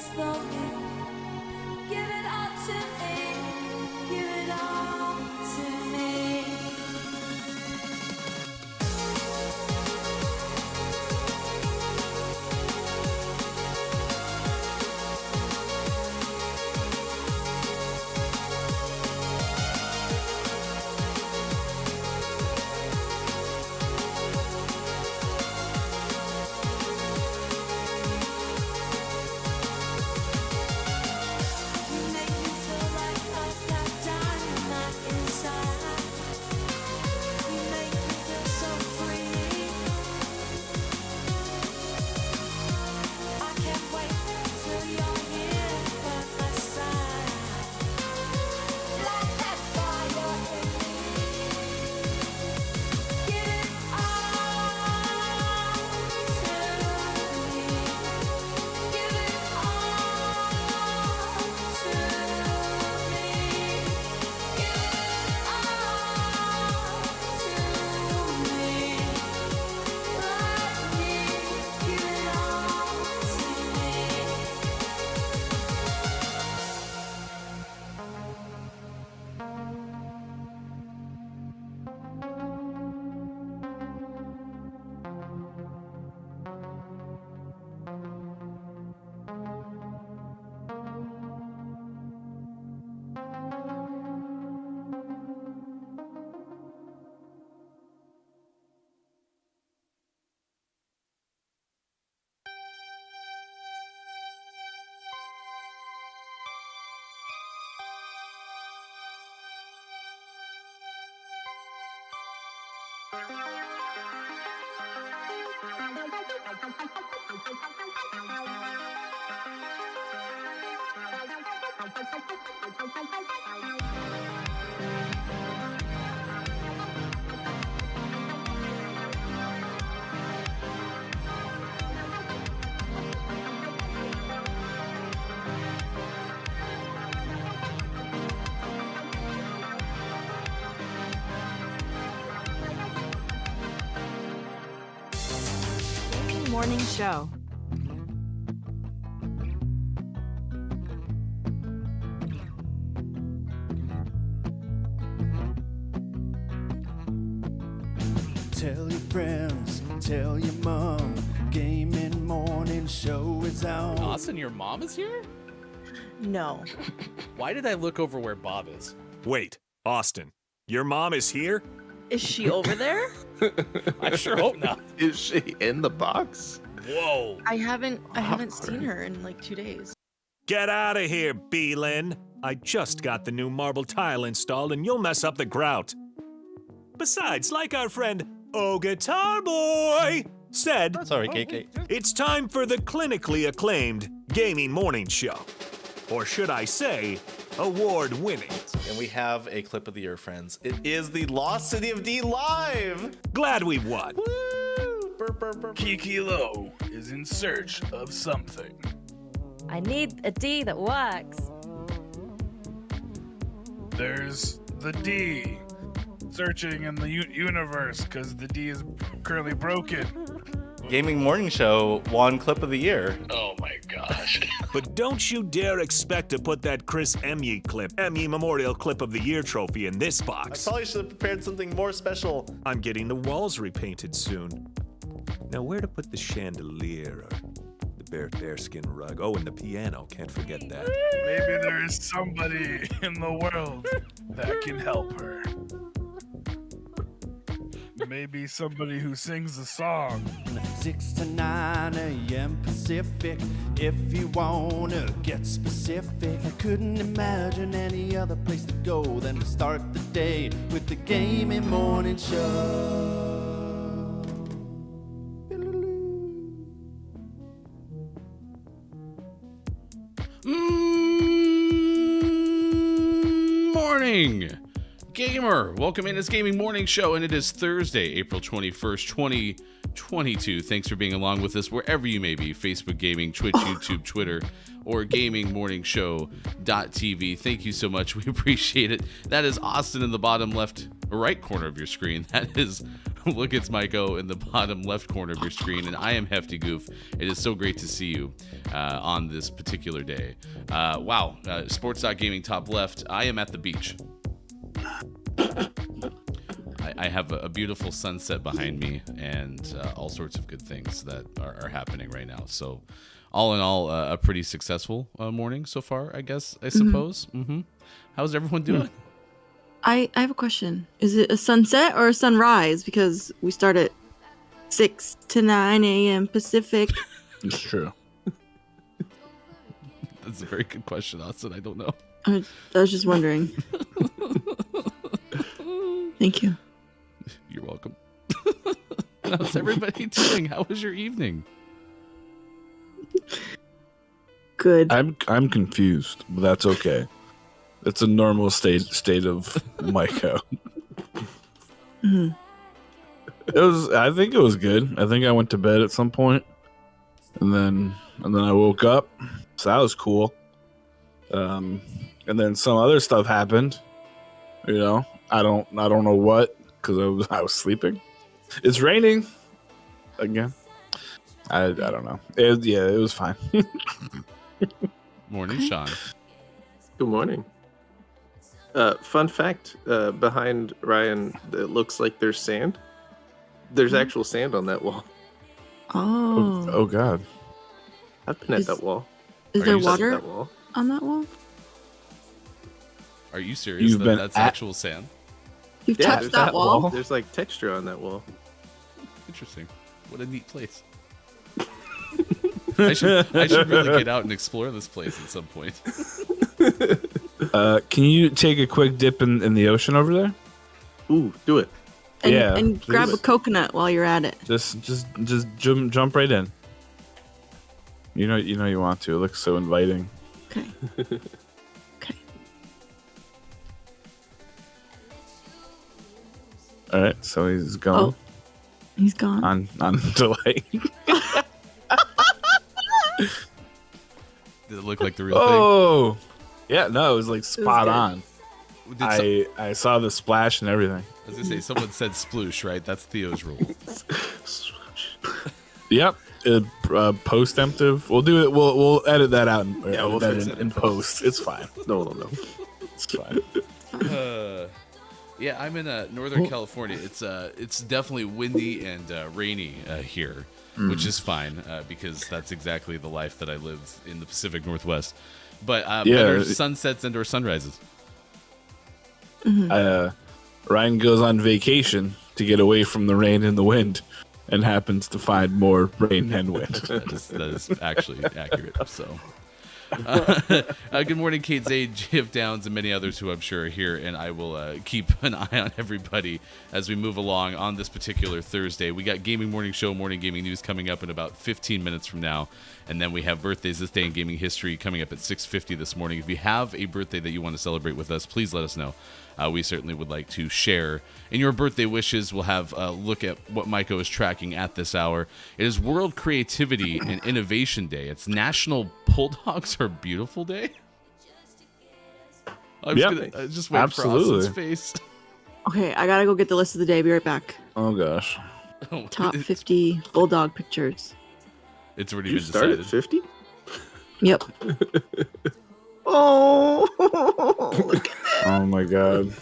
slowly. Give it all to me. Give it all to me. You make me feel like I've got dynamite inside. You make me feel so free. I can't wait till you're here by my side. Light that fire in me. Give it all to me. Give it all to me. Give it all to me. Let me give it all to me. Gaming Morning Show. Tell your friends, tell your mom, Gaming Morning Show is on. Austin, your mom is here? No. Why did I look over where Bob is? Wait, Austin, your mom is here? Is she over there? I sure hope not. Is she in the box? Whoa. I haven't seen her in like 2 days. Get out of here, Beelin. I just got the new marble tile installed and you'll mess up the grout. Besides, like our friend Oh Guitar Boy said, Sorry, KK. it's time for the clinically acclaimed Gaming Morning Show. Or should I say, award-winning. And we have a clip of the year, friends. It is the Lost City of D live. Glad we won. Woo! Burp, burp, burp. Kiki Low is in search of something. I need a D that works. There's the D. Searching in the universe because the D is currently broken. Gaming Morning Show won clip of the year. Oh my gosh. But don't you dare expect to put that Chris Emye clip, Emye Memorial Clip of the Year trophy in this I box. probably should have prepared something more special. I'm getting the walls repainted soon. Now where to put the chandelier or the bearskin rug? Oh, and the piano, can't forget that. Maybe there is somebody in the world that can help her. Maybe somebody who sings a song. 6 to 9 a.m. Pacific. If you wanna get specific, I couldn't imagine any other place to go than to start the day with the Gaming Morning Show. Morning, gamer. Welcome in. It's Gaming Morning Show, and it is Thursday, April 21st, 2022. Thanks for being along with us wherever you may be. Facebook Gaming, Twitch, YouTube, Twitter, or gamingmorningshow.tv. Thank you so much. We appreciate it. That is Austin in the bottom left or right corner of your screen. That is Look, it's Myco in the bottom left corner of your screen, and I am Hefty Goof. It is so great to see you on this particular day. Wow, Sports.Gaming top left. I am at the beach. I have a beautiful sunset behind me and all sorts of good things that are happening right now. So, all in all, a pretty successful morning so far, I suppose. Mm-hmm. How's everyone doing? I have a question. Is it a sunset or a sunrise? Because we start at 6 to 9 a.m. Pacific. It's true. That's a very good question, Austin. I don't know. I was just wondering. Thank you. You're welcome. How's everybody doing? How was your evening? Good. I'm confused, but that's okay. It's a normal state of Myco. Mm-hmm. I think it was good. I think I went to bed at some point, and then I woke up, so that was cool. And then some other stuff happened. You know, I don't know what, because I was sleeping. It's raining again. I don't know. It was fine. Morning, Sean. Good morning. Fun fact, behind Ryan, it looks like there's sand. There's actual sand on that wall. Oh God. I've been at that wall. Is there water that wall? on that wall? Are you serious? That's actual sand? You've touched that wall? There's like texture on that wall. Interesting. What a neat place. I should really get out and explore this place at some point. Can you take a quick dip in the ocean over there? Ooh, do it. And grab a coconut while you're at it. Just jump right in. You know you want to. It looks so inviting. Okay. All right, so he's gone. Oh, he's gone. On delay. Did it look like the real thing? Oh, yeah. No, it was like spot good. on. I saw the splash and everything. I was gonna say, someone said sploosh, right? That's Theo's rule. Yep. Post-emptive. We'll do it. We'll edit that out. We'll edit it in post. It's fine. No. It's fine. Yeah, I'm in Northern California. It's definitely windy and rainy here, which is fine because that's exactly the life that I live in the Pacific Northwest. But better sunsets and or sunrises. Ryan goes on vacation to get away from the rain and the wind, and happens to find more rain and wind. That is actually accurate. So. Good morning, Kate Zade, Jeff Downs, and many others who I'm sure are here, and I will keep an eye on everybody as we move along on this particular Thursday. We got Gaming Morning Show, Morning Gaming News coming up in about 15 minutes from now, and then we have birthdays this day in gaming history coming up at 6:50 this morning. If you have a birthday that you want to celebrate with us, please let us know. We certainly would like to share in your birthday wishes. We'll have a look at what Myco is tracking at this hour. It is World Creativity and Innovation Day. It's National Bulldogs Are Beautiful Day. I just wait for Austin's face. Okay, I gotta go get the list of the day. Be right back. Oh gosh. Top 50 Bulldog pictures. It's already been decided. You started 50? Yep. Oh, look at that. Oh my God.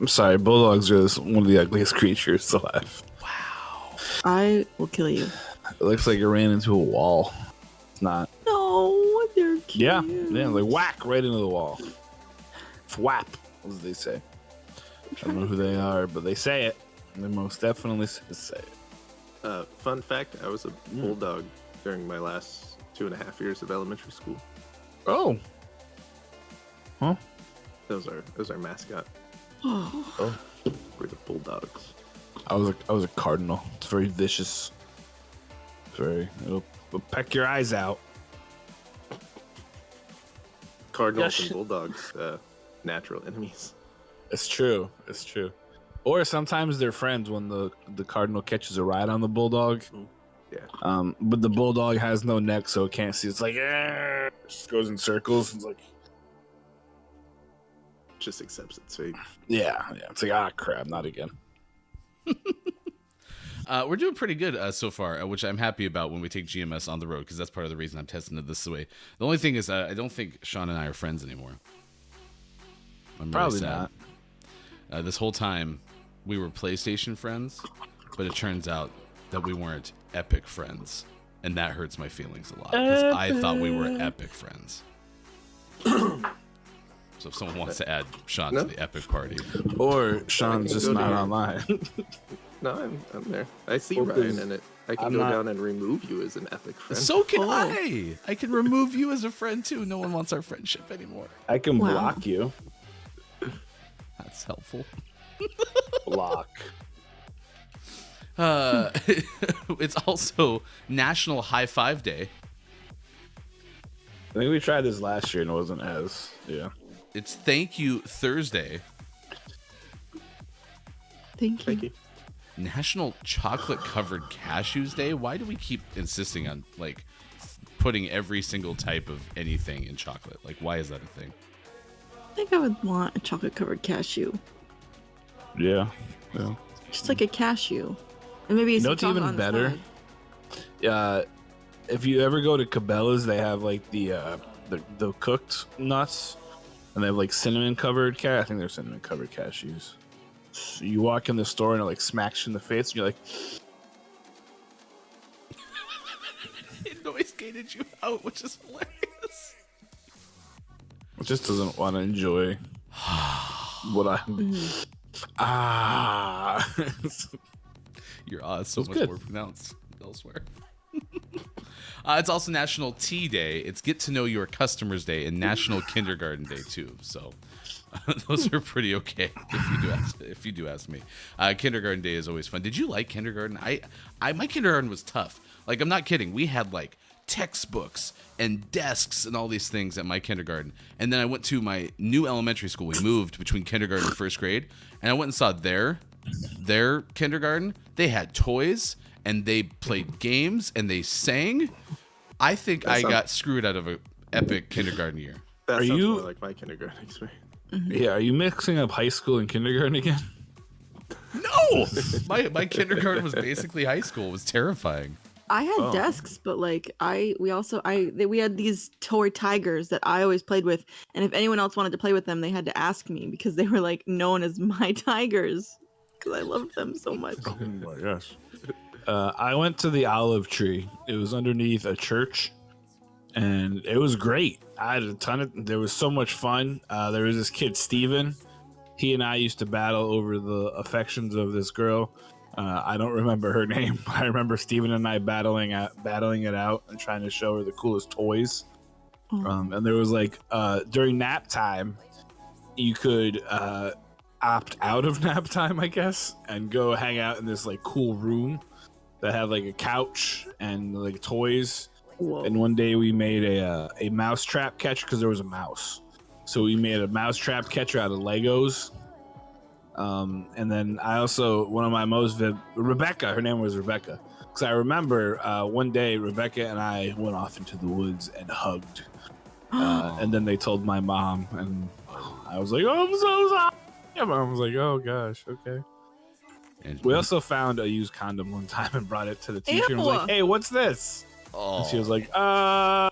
I'm sorry, bulldogs are one of the ugliest creatures alive. Wow. I will kill you. It looks like it ran into a wall. It's not. No, they're cute. Yeah, like whack right into the wall. Thwap, as they say. I don't know who they are, but they say it. They most definitely say it. Fun fact, I was a bulldog during my last 2.5 years of elementary school. Oh. Huh? That was our mascot. Oh. We're the Bulldogs. I was a cardinal. It's very vicious. It'll peck your eyes out. Cardinals and bulldogs, natural enemies. It's true. Or sometimes they're friends when the cardinal catches a ride on the bulldog. Yeah. But the bulldog has no neck, so it can't see. It's like, just goes in circles. It's like, just accepts its fate. Yeah. It's like, crap, not again. We're doing pretty good so far, which I'm happy about when we take GMS on the road, because that's part of the reason I'm testing it this way. The only thing is, I don't think Sean and I are friends anymore. I'm Probably really sad. This whole time, we were PlayStation friends, but it turns out that we weren't epic friends, and that hurts my feelings a lot, because I thought we were epic friends. So if someone wants to add Sean to the epic party. Or Sean's just not online. No, I'm there. I see Ryan in it. I can go down and remove you as an epic friend. So can I. I can remove you as a friend too. No one wants our friendship anymore. I can block you. That's helpful. Block. It's also National High Five Day. I think we tried this last year and it wasn't as, It's Thank You Thursday. Thank you. National Chocolate Covered Cashews Day. Why do we keep insisting on like putting every single type of anything in chocolate? Like, why is that a thing? I think I would want a chocolate covered cashew. Yeah. Just like a cashew. And maybe You know some what's chocolate even on the better? side. If you ever go to Cabela's, they have like the cooked nuts, and they have like cinnamon covered I think they're cinnamon covered cashews. So you walk in the store and it like smacks you in the face, and you're like, It noise gated you out, which is hilarious. it just doesn't want to enjoy what I. Your is so much good. more pronounced elsewhere. It's also National Tea Day. It's Get to Know Your Customers Day and National Kindergarten Day too. So those are pretty okay if you do ask me. Kindergarten Day is always fun. Did you like kindergarten? My kindergarten was tough. Like, I'm not kidding. We had like textbooks and desks and all these things at my kindergarten. And then I went to my new elementary school. We moved between kindergarten and first grade, and I went and saw their kindergarten. They had toys and they played games and they sang. I think I got screwed out of an epic kindergarten year. That sounds more like my kindergarten experience. Yeah, are you mixing up high school and kindergarten again? No, my kindergarten was basically high school. It was terrifying. I had desks, but like we had these toy tigers that I always played with, and if anyone else wanted to play with them, they had to ask me because they were like known as my tigers because I loved them so much. Oh my gosh. I went to the olive tree. It was underneath a church, and it was great. I had there was so much fun. There was this kid, Steven. He and I used to battle over the affections of this girl. I don't remember her name. I remember Steven and I battling it out and trying to show her the coolest toys. And there was like, during nap time, you could opt out of nap time, I guess, and go hang out in this like cool room that had like a couch and like toys. Whoa. And one day we made a mouse trap catcher because there was a mouse. So we made a mouse trap catcher out of Legos. And then I also, one of my Rebecca, her name was Rebecca. Because I remember one day Rebecca and I went off into the woods and hugged. And then they told my mom, and I was like, oh, I'm so sorry. My mom was like, oh gosh, okay. And we also found a used condom one time and brought it to the teacher and was like, hey, what's this? And she was like, go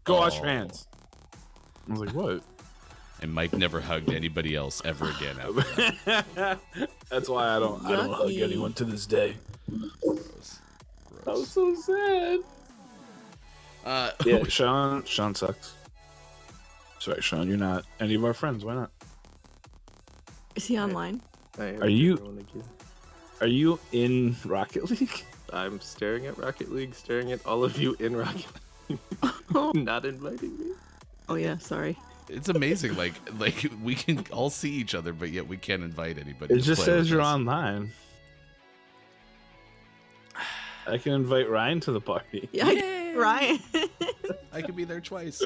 wash your hands. I was like, what? And Mike never hugged anybody else ever again after that. That's why I don't hug anyone to this day. Gross. That was so sad. Yeah, Sean sucks. Sorry, Sean, you're not any of our friends. Why not? Is he online? Are you in Rocket League? I'm staring at Rocket League, staring at all of you in Rocket League. Not inviting me. Oh yeah, sorry. It's amazing, like we can all see each other, but yet we can't invite anybody. It just says you're online. I can invite Ryan to the party. Yeah, Ryan. I could be there twice.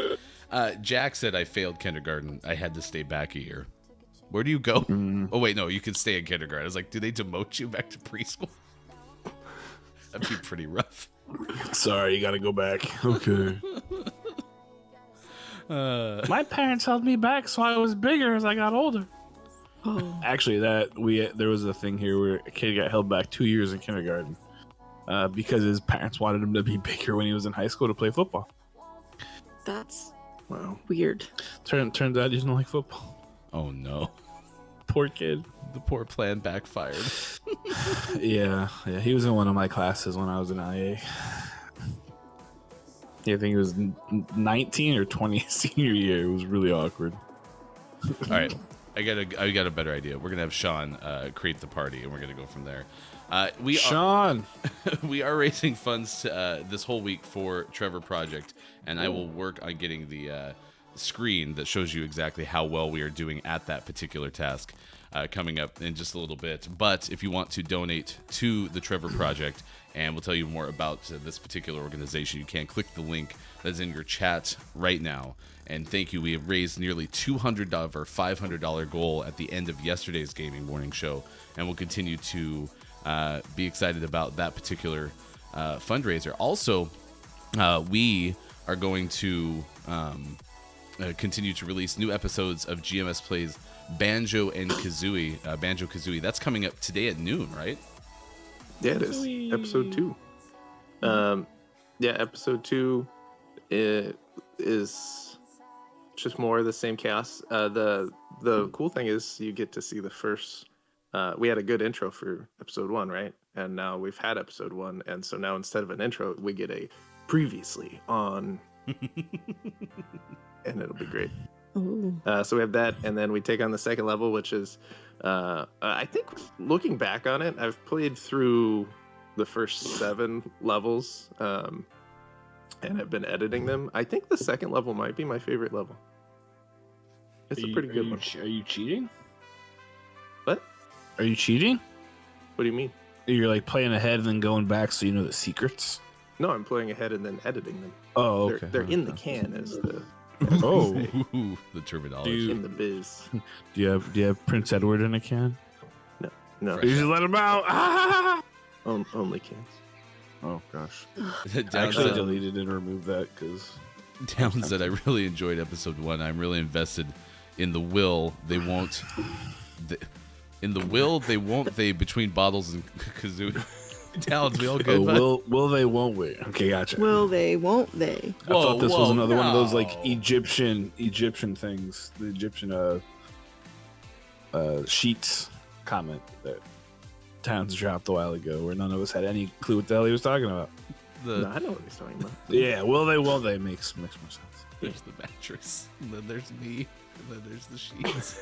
Jack said I failed kindergarten. I had to stay back a year. Where do you go? Oh wait, no, you can stay in kindergarten. I was like, do they demote you back to preschool? That'd be pretty rough. Sorry, you gotta go back. Okay. My parents held me back so I was bigger as I got older. Oh. Actually, there was a thing here where a kid got held back 2 years in kindergarten because his parents wanted him to be bigger when he was in high school to play football. That's Wow. Weird. Turns out he didn't like football. Oh no. Poor kid. The poor plan backfired. Yeah, he was in one of my classes when I was in IA. Yeah, I think it was 19 or 20 senior year. It was really awkward. All right, I got a better idea. We're gonna have Sean create the party, and we're gonna go from there. Sean, we are raising funds this whole week for Trevor Project, and I will work on getting the screen that shows you exactly how well we are doing at that particular task coming up in just a little bit. But if you want to donate to the Trevor Project, and we'll tell you more about this particular organization, you can click the link that's in your chat right now. And thank you. We have raised nearly $200 of our $500 goal at the end of yesterday's Gaming Morning Show, and we'll continue to be excited about that particular fundraiser. Also, we are going to continue to release new episodes of GMS Plays Banjo and Kazooie. Banjo Kazooie. That's coming up today at noon, right? Yeah, it is. Episode 2. Episode 2 is just more of the same cast. The cool thing is you get to see the first. We had a good intro for episode 1, right? And now we've had episode 1, and so now instead of an intro, we get a previously on, and it'll be great. So we have that, and then we take on the second level, which is, I think, looking back on it, I've played through the first 7 levels, and I've been editing them. I think the second level might be my favorite level. It's a pretty good one. Are you cheating? What? Are you cheating? What do you mean? You're like playing ahead and then going back so you know the secrets? No, I'm playing ahead and then editing them. Oh, okay. They're in the can as the... Oh, the terminology. In the biz. Do you have Prince Edward in a can? No. You just let him out. Only cans. Oh gosh. Down I actually said- deleted and removed that because Down said, I really enjoyed episode 1. I'm really invested in the will they won't. In the will they won't they between Bottles and Kazooie. Downs, we all good. Will they? Won't we? Okay, gotcha. Will they? Won't they? I thought this was another one of those like Egyptian things. The Egyptian sheets comment that Towns dropped a while ago, where none of us had any clue what the hell he was talking about. No, I know what he's talking about. Yeah, will they? Won't they? Makes more sense. There's the mattress, and then there's me, and then there's the sheets.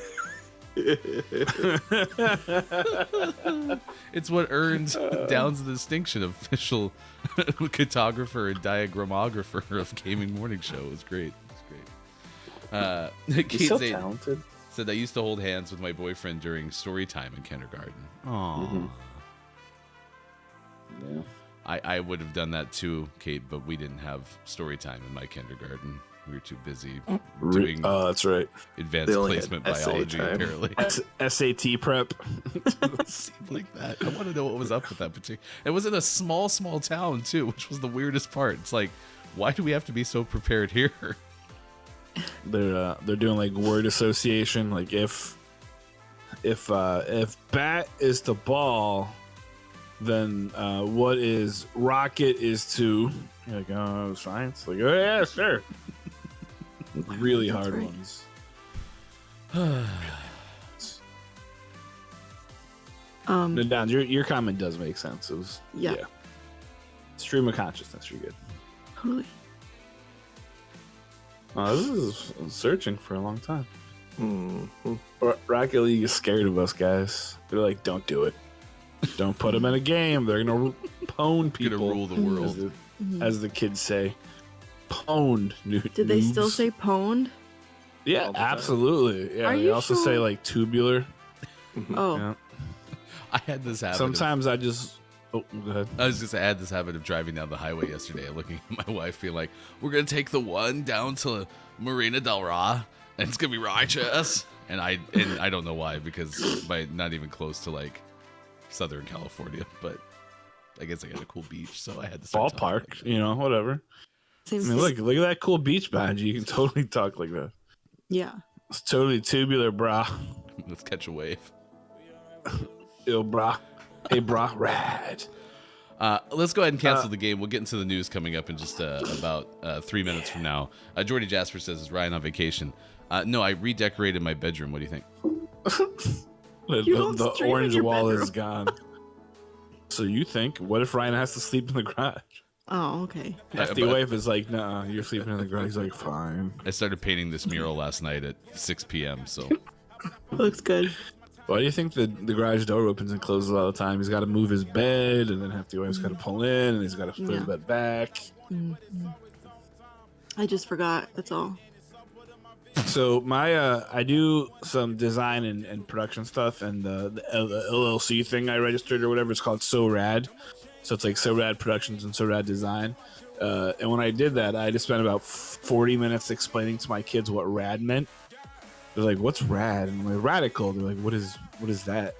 It's what earned Downs the distinction of official cartographer and diagramographer of Gaming Morning Show. It was great. Kate He's so Zane talented. said, I used to hold hands with my boyfriend during story time in kindergarten. Aww. Yeah. I would have done that too, Kate, but we didn't have story time in my kindergarten. We were too busy doing that's right. advanced placement biology, apparently. SAT prep. It seemed like that. I want to know what was up with that particular. It was in a small town too, which was the weirdest part. It's like, why do we have to be so prepared here? They're doing like word association. Like if bat is to ball, then what is rocket is to. You're like, oh, science. Like, oh yeah, sure. Really hard ones. No, Down, your comment does make sense. It was Yeah. Stream of consciousness. You're good. Totally. This is searching for a long time. Mm-hmm. Rocket League is scared of us, guys. They're like, don't do it. Don't put them in a game. They're gonna pwn people. Gonna rule the world, as the kids say. Pwned. Did they still say pwned? Yeah, absolutely. Yeah, Are they you also sure? say like tubular. Oh. Yeah. I had this habit. Sometimes I just. Oh, go ahead. I was just I had this habit of driving down the highway yesterday and looking at my wife, being like, "We're gonna take the one down to Marina del Ra, and it's gonna be righteous." And I don't know why, because by not even close to like Southern California, but I guess I got a cool beach, so I had to start talking Ballpark, whatever. Same I thing. mean, look at that cool beach badge. You can totally talk like that. Yeah. It's totally tubular, brah. Let's catch a wave. Yo, brah. Hey, brah. Rad. Let's go ahead and cancel the game. We'll get into the news coming up in just about 3 minutes from now. Jordy Jasper says, is Ryan on vacation? No, I redecorated my bedroom. What do you think? The orange wall is gone. So you think, what if Ryan has to sleep in the garage? Oh, okay. The wife is like, nah, you're sleeping in the garage. He's like, fine. I started painting this mural last night at 6 p.m., so... Looks good. Why do you think the garage door opens and closes all the time? He's got to move his bed, and then the wife's got to pull in, and he's got to put his bed back. Mm-hmm. I just forgot. That's all. So my I do some design and production stuff, and the LLC thing I registered or whatever, it's called So Rad. So it's like So Rad Productions and So Rad Design. And when I did that, I just spent about 40 minutes explaining to my kids what rad meant. They're like, "What's rad?" And I'm like, "Radical." They're like, "What is that?"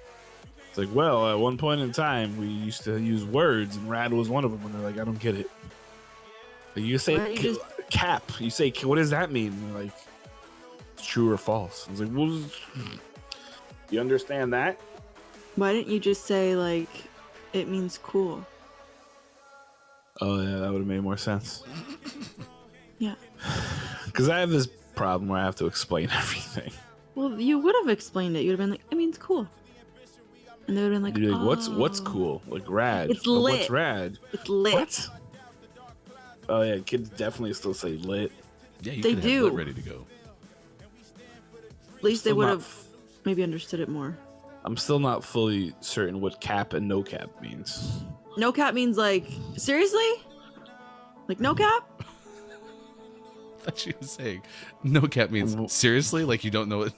It's like, well, at one point in time, we used to use words, and rad was one of them. And they're like, "I don't get it." Like, you say cap. You say, "What does that mean?" And they're like, true or false. I was like, well, you understand that? Why didn't you just say, like, it means cool? Oh, yeah, that would have made more sense. Yeah. Because I have this problem where I have to explain everything. Well, you would have explained it. You would have been like, it means cool. And they would have been like, You'd be like, oh. what's cool? Like, rad. It's But lit. What's rad? It's lit. What? Oh, yeah, kids definitely still say lit. Yeah, you They can do. have lit ready to go. At least they Still would not- have maybe understood it more. I'm still not fully certain what cap and no cap means. No cap means like, seriously? Like no cap? I thought she was saying no cap means seriously? Like you don't know what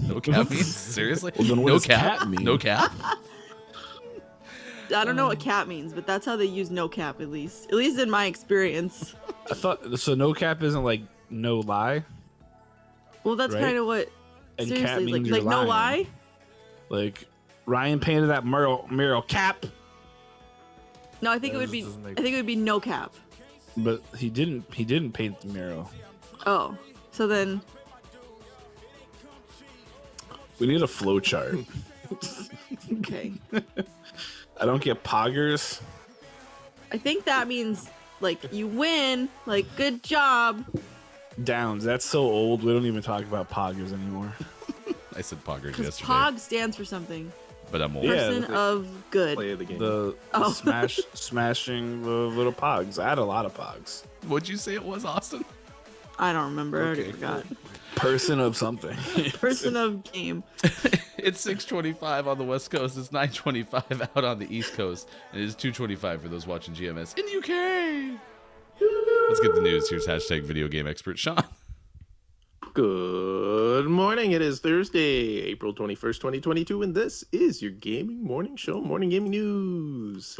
no cap means? Seriously? Well, then what no does cap mean? No cap? I don't know what cap means, but that's how they use no cap at least. At least in my experience. I thought, so no cap isn't like no lie? Well, that's Right? kind of what, And cap seriously, means like you're no lying. lie? Like, Ryan painted that mural cap, No, I think it would be, I think it would be no cap. but he didn't paint the mural. Oh, so then, We need a flow chart. okay. I don't get poggers. I think that means like you win, like good job. Downs. That's so old. We don't even talk about poggers anymore. I said poggers Because yesterday, POG stands for something. but I'm old. Yeah, Person the- of good. Play of the game. The Oh. smashing the little pogs. I had a lot of pogs. What'd you say it was, Austin? I don't remember. I already Okay, forgot. Person of something. Person of game. It's 6:25 on the West Coast. It's 9:25 out on the East Coast, and it is 2:25 for those watching GMS in the UK. Let's get the news. Here's hashtag video game expert Sean. Good morning. It is Thursday, April 21st, 2022, and this is your gaming morning show, Morning Gaming News.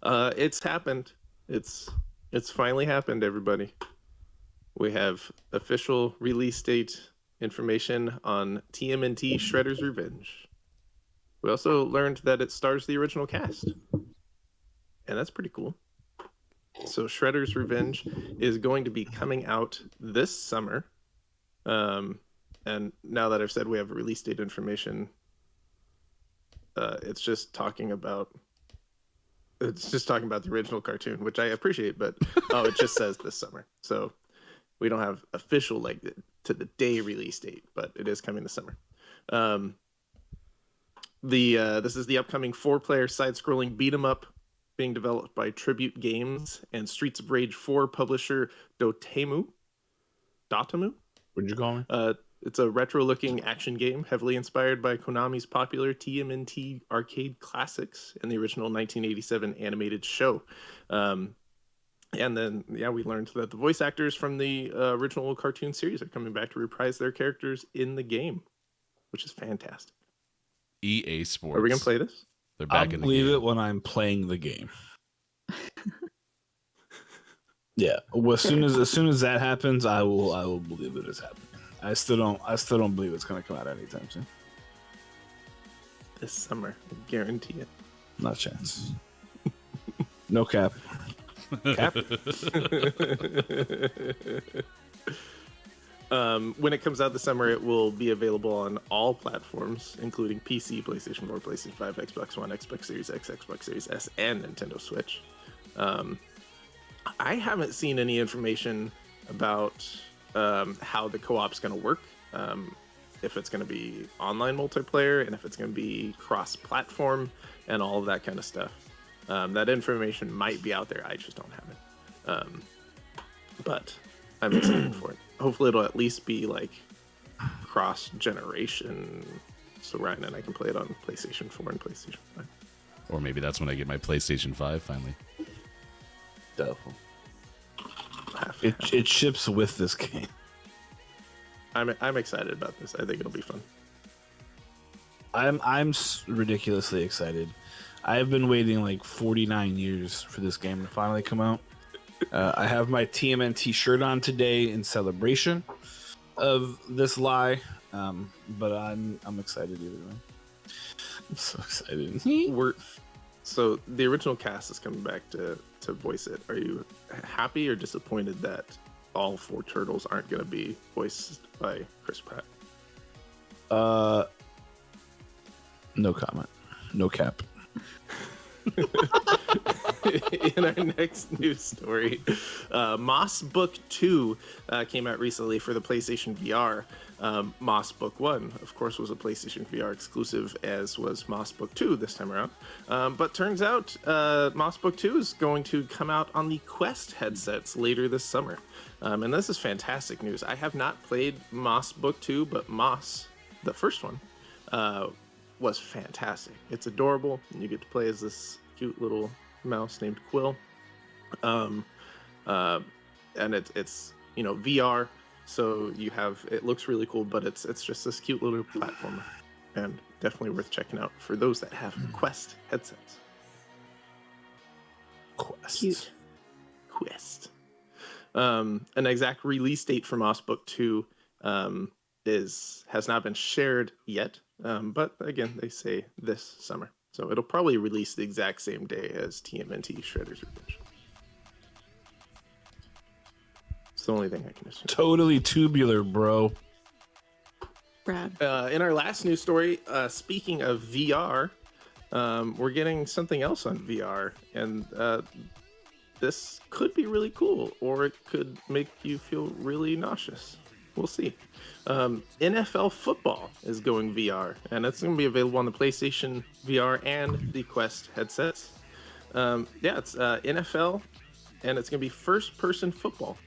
It's happened. It's finally happened, everybody. We have official release date information on TMNT Shredder's Revenge. We also learned that it stars the original cast, and that's pretty cool. So Shredder's Revenge is going to be coming out this summer. And now that I've said we have release date information, it's just talking about the original cartoon, which I appreciate, but it just says this summer. So we don't have official like to the day release date, but it is coming this summer. This is the upcoming 4-player side-scrolling beat 'em up being developed by Tribute Games and Streets of Rage 4 publisher Dotemu. What'd you call me? It's a retro-looking action game heavily inspired by Konami's popular TMNT arcade classics and the original 1987 animated show. And then, we learned that the voice actors from the original cartoon series are coming back to reprise their characters in the game, which is fantastic. EA Sports. Are we gonna play this? They're I'll back in the believe game. it when I'm playing the game. Yeah. Well, as soon as that happens, I will believe it is happening. I still don't believe it's gonna come out anytime soon. This summer, I guarantee it. Not a chance. No cap. Cap. When it comes out this summer, it will be available on all platforms, including PC, PlayStation 4, PlayStation 5, Xbox One, Xbox Series X, Xbox Series S, and Nintendo Switch. I haven't seen any information about how the co-op's going to work, if it's going to be online multiplayer, and if it's going to be cross-platform, and all of that kind of stuff. That information might be out there. I just don't have it. But I'm excited for it. Hopefully it'll at least be like cross-generation, so Ryan and I can play it on PlayStation 4 and PlayStation 5. Or maybe that's when I get my PlayStation 5 finally. Doubtful. It ships with this game. I'm excited about this. I think it'll be fun. I'm ridiculously excited. I've been waiting like 49 years for this game to finally come out. I have my TMNT shirt on today in celebration of this lie, but I'm excited either way. I'm so excited. So the original cast is coming back to voice it. Are you happy or disappointed that all 4 turtles aren't going to be voiced by Chris Pratt? No comment. No cap. In our next news story, Moss Book 2 came out recently for the PlayStation VR. Moss Book 1, of course, was a PlayStation VR exclusive, as was Moss Book 2 this time around. But turns out Moss Book 2 is going to come out on the Quest headsets later this summer. And this is fantastic news. I have not played Moss Book 2, but Moss, the first one, was fantastic. It's adorable, and you get to play as this cute little mouse named Quill. And it's VR, so you have, it looks really cool, but it's just this cute little platformer, and definitely worth checking out for those that have Quest headsets. Cute. Quest. An exact release date for Moss Book 2 has not been shared yet, but again, they say this summer. So it'll probably release the exact same day as TMNT Shredder's Revenge. It's the only thing I can assume. Totally tubular, bro. Brad. In our last news story, speaking of VR, we're getting something else on VR, and this could be really cool, or it could make you feel really nauseous. We'll see. NFL football is going VR, and it's going to be available on the PlayStation VR and the Quest headsets. It's NFL, and it's going to be first-person football.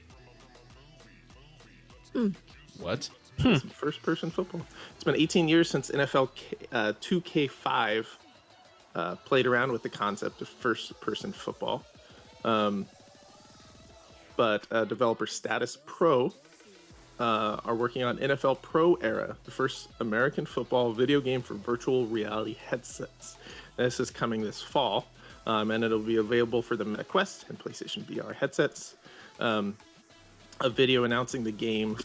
What? First-person football. It's been 18 years since NFL 2K5 played around with the concept of first-person football. But developer Status Pro are working on NFL Pro Era, the first American football video game for virtual reality headsets. This is coming this fall, and it'll be available for the Meta Quest and PlayStation VR headsets. A video announcing the game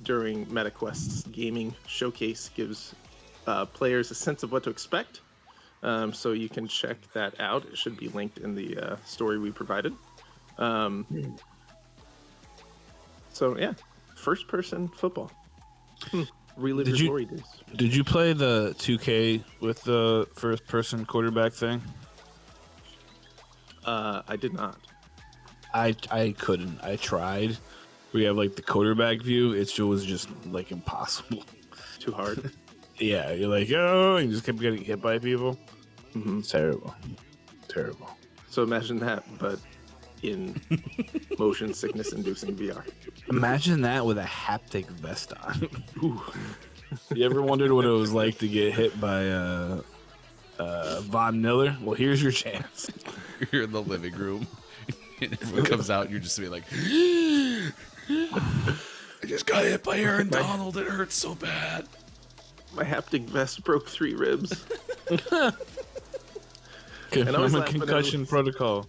during Meta Quest's gaming showcase gives players a sense of what to expect, so you can check that out. It should be linked in the story we provided. First-person football. Relive your glory days. Did you play the 2K with the first-person quarterback thing? I did not. I couldn't. I tried. We have like the quarterback view. It was just like impossible. Too hard. Yeah, you're like, oh, and you just kept getting hit by people. Mm-hmm. Terrible. So imagine that, but in motion sickness inducing VR. Imagine that with a haptic vest on. Ooh. You ever wondered what it was like to get hit by Von Miller? Well, here's your chance. You're in the living room, and everyone comes out, and you're just be like, I just got hit by Aaron Donald. It hurts so bad. My haptic vest broke 3 ribs. And I'm a concussion protocol.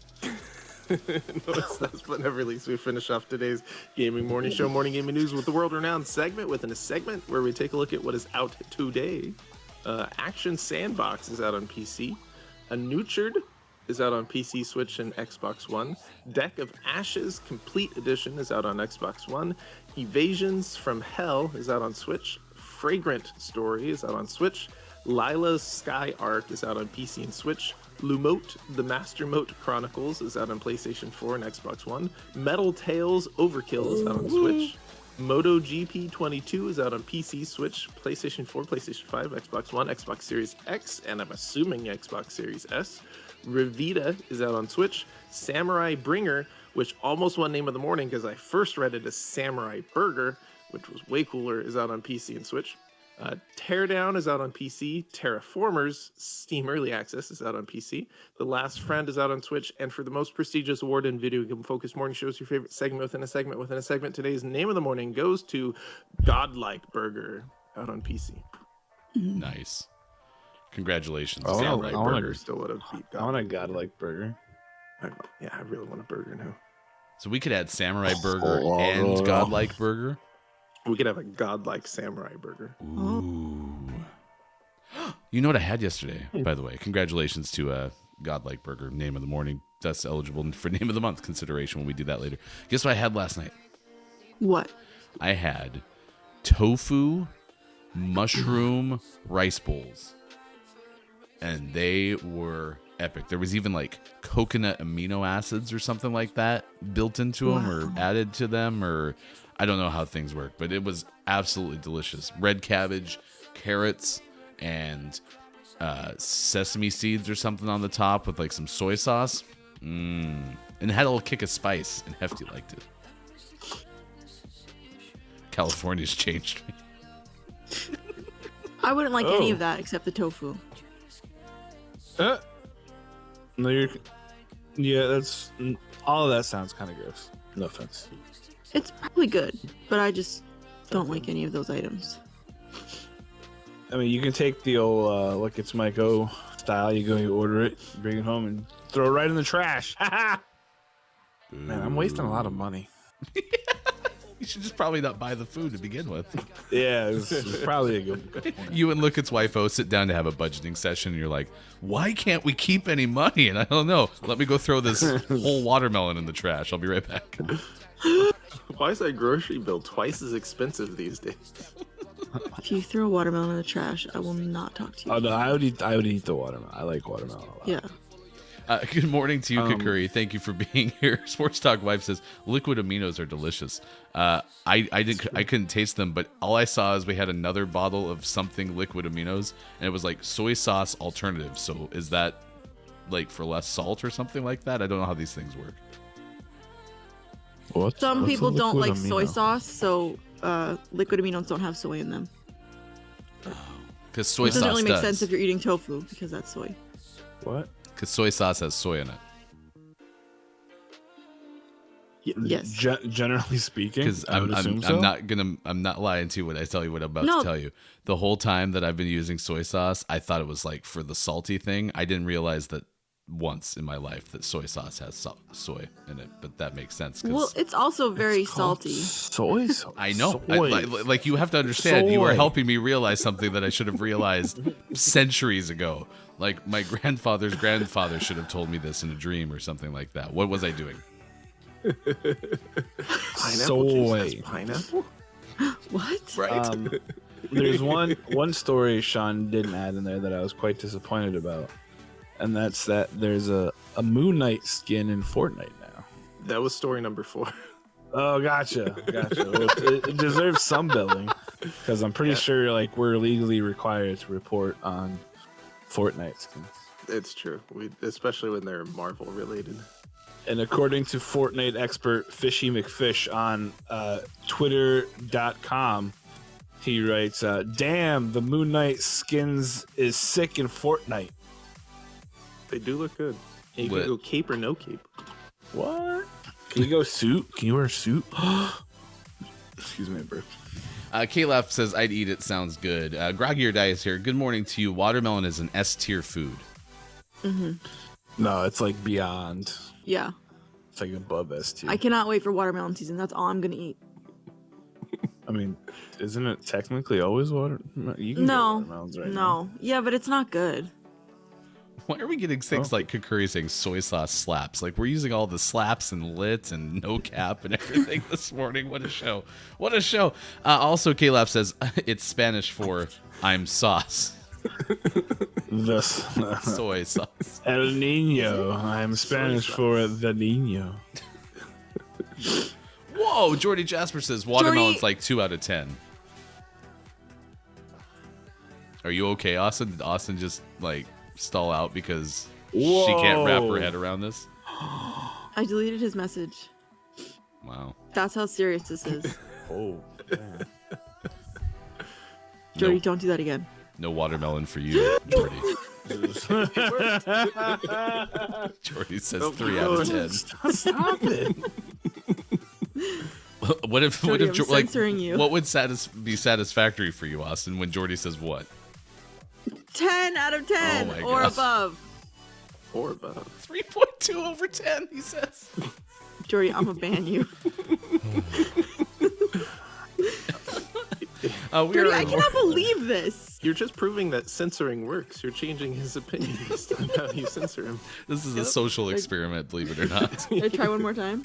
Last but never least, we finish off today's Gaming Morning Show, Morning Gaming News with the world-renowned segment within a segment where we take a look at what is out today. Action Sandbox is out on PC. A nurtured is out on PC, Switch, and Xbox One. Deck of Ashes Complete Edition is out on Xbox One. Evasions from Hell is out on Switch. Fragrant Story is out on Switch. Lila's Sky Arc is out on PC and Switch. Lumote, The Master Mote Chronicles is out on PlayStation 4 and Xbox One. Metal Tales Overkill is out on Switch. MotoGP 22 is out on PC, Switch, PlayStation 4, PlayStation 5, Xbox One, Xbox Series X, and I'm assuming Xbox Series S. Revita is out on Switch. Samurai Bringer, which almost won Name of the Morning because I first read it as Samurai Burger, which was way cooler, is out on PC and Switch. Teardown is out on PC. Terraformers Steam Early Access is out on PC. The Last Friend is out on Switch. And for the most prestigious award in video game focused morning shows, your favorite segment within a segment within a segment, today's Name of the Morning goes to Godlike Burger, out on PC. Nice. Congratulations. Godlike Burger still would have beat I want a Godlike Burger. I really want a burger now. So we could add Samurai Burger and Godlike Burger. We could have a Godlike Samurai Burger. Ooh. You know what I had yesterday, by the way? Congratulations to Godlike Burger, Name of the Morning. That's eligible for Name of the Month consideration when we do that later. Guess what I had last night? What? I had tofu mushroom rice bowls. And they were epic. There was even like coconut amino acids or something like that built into them or added to them, or I don't know how things work, but it was absolutely delicious. Red cabbage, carrots, and sesame seeds or something on the top with like some soy sauce. And it had a little kick of spice, and Hefty liked it. California's changed me. I wouldn't like any of that except the tofu. No, yeah, that's all of that sounds kind of gross. No offense. It's probably good, but I just don't like any of those items. I mean, you can take the old like it's Mcavoy style. You go, you order it, bring it home, and throw it right in the trash. Man, I'm wasting a lot of money. You should just probably not buy the food to begin with. Yeah, it's probably a good point. You and Look It's Wifo sit down to have a budgeting session, and you're like, why can't we keep any money? And I don't know. Let me go throw this whole watermelon in the trash. I'll be right back. Why is that grocery bill twice as expensive these days? If you throw a watermelon in the trash, I will not talk to you. Oh no, I would eat the watermelon. I like watermelon a lot. Yeah. Good morning to you, Kakuri. Thank you for being here. Sports Talk Wife says liquid aminos are delicious. I couldn't taste them, but all I saw is we had another bottle of something liquid aminos, and it was like soy sauce alternative. So is that like for less salt or something like that? I don't know how these things work. Some people don't like soy sauce, so liquid aminos don't have soy in them. Because soy sauce doesn't really make does. sense if you're eating tofu because that's soy. What? Because soy sauce has soy in it. Yes. Generally speaking, Because I'm not lying to you when I tell you what I'm about to tell you. The whole time that I've been using soy sauce, I thought it was like for the salty thing. I didn't realize that once in my life that soy sauce has soy in it, but that makes sense. Well, it's also very salty. Soy sauce. I know. Soy. Like you have to understand. Soy. You are helping me realize something that I should have realized centuries ago. Like my grandfather's grandfather should have told me this in a dream or something like that. What was I doing? Soy. Pineapple? What? Right. There's one story Sean didn't add in there that I was quite disappointed about, and that's that there's a Moon Knight skin in Fortnite now. That was story number 4. Oh, gotcha. Well, it deserves some billing because I'm pretty sure like we're legally required to report on Fortnite skins. It's true. Especially when they're Marvel related. And according to Fortnite expert Fishy McFish on Twitter.com, he writes, "Damn, the Moon Knight skins is sick in Fortnite." They do look good. And you can go cape or no cape. What? Can you go suit? Can you wear a suit? Excuse me, bro. K-Laf says, I'd eat it. Sounds good. Groggy or Die is here. Good morning to you. Watermelon is an S-tier food. Mm-hmm. No, it's like beyond. Yeah. It's like above S tier. I cannot wait for watermelon season. That's all I'm gonna eat. I mean, isn't it technically always water? You can get No. watermelons right No. now. Yeah, but it's not good. Why are we getting things like Kakuri saying soy sauce slaps? Like, we're using all the slaps and lit and no cap and everything this morning. What a show. What a show. Also, Caleb says it's Spanish for I'm sauce. This Soy sauce. El Nino. I'm Spanish for the Nino. Whoa, Jordy Jasper says watermelon's Jordy- like 2 out of 10. Are you okay, Austin? Did Austin just like stall out because she can't wrap her head around this? I deleted his message. Wow. That's how serious this is. Oh. Jody, No, don't do that again. no watermelon for you, Jordy. Jordy says 3 out of 10. Stop it. What if Jordy, I'm like censoring you. what would be satisfactory for you, Austin, when Jordy says what? 10 out of 10 my or gosh. above. Or above. 3.2 over 10, he says. Jordy, I'm gonna ban you. Jordy, I cannot believe this. You're just proving that censoring works. You're changing his opinions on how you censor him. This is a social experiment, believe it or not. Can I try one more time?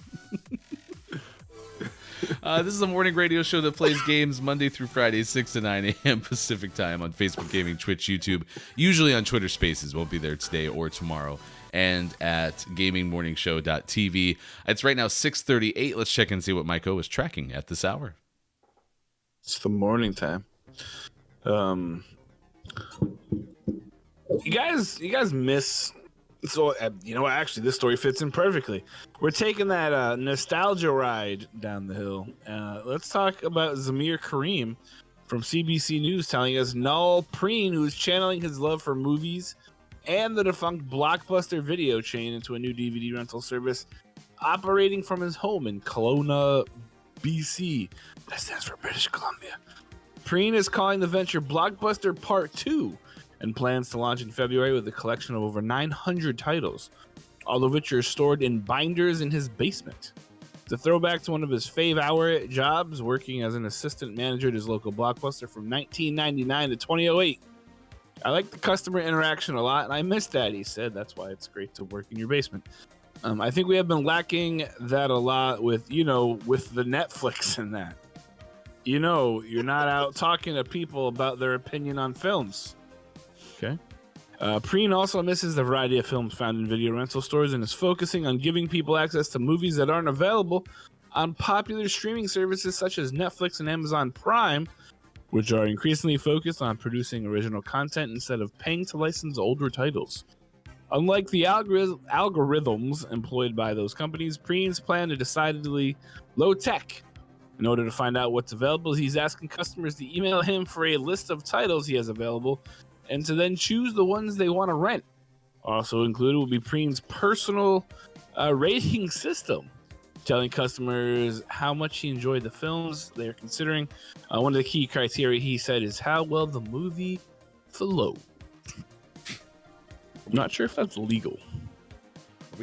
This is a morning radio show that plays games Monday through Friday, 6 to 9 a.m. Pacific time on Facebook Gaming, Twitch, YouTube, usually on Twitter Spaces. Won't be there today or tomorrow. And at gamingmorningshow.tv. It's right now 6:38. Let's check and see what Micah is tracking at this hour. It's the morning time. You guys miss. So you know what? Actually, this story fits in perfectly. We're taking that nostalgia ride down the hill. Let's talk about Zamir Karim from CBC News telling us Noel Preen, who's channeling his love for movies and the defunct Blockbuster video chain into a new DVD rental service, operating from his home in Kelowna, BC. That stands for British Columbia. Preen is calling the venture Blockbuster Part 2 and plans to launch in February with a collection of over 900 titles, all of which are stored in binders in his basement. It's a throwback to one of his fave-hour jobs, working as an assistant manager at his local Blockbuster from 1999 to 2008. I like the customer interaction a lot, and I miss that, he said. That's why it's great to work in your basement. I think we have been lacking that a lot with the Netflix and that. You're not out talking to people about their opinion on films. Okay. Preen also misses the variety of films found in video rental stores and is focusing on giving people access to movies that aren't available on popular streaming services such as Netflix and Amazon Prime, which are increasingly focused on producing original content instead of paying to license older titles. Unlike the algorithms employed by those companies, Preen's plan is decidedly low-tech. In order to find out what's available, he's asking customers to email him for a list of titles he has available and to then choose the ones they want to rent. Also included will be Preen's personal rating system, telling customers how much he enjoyed the films they're considering. One of the key criteria, he said, is how well the movie flowed. I'm not sure if that's legal.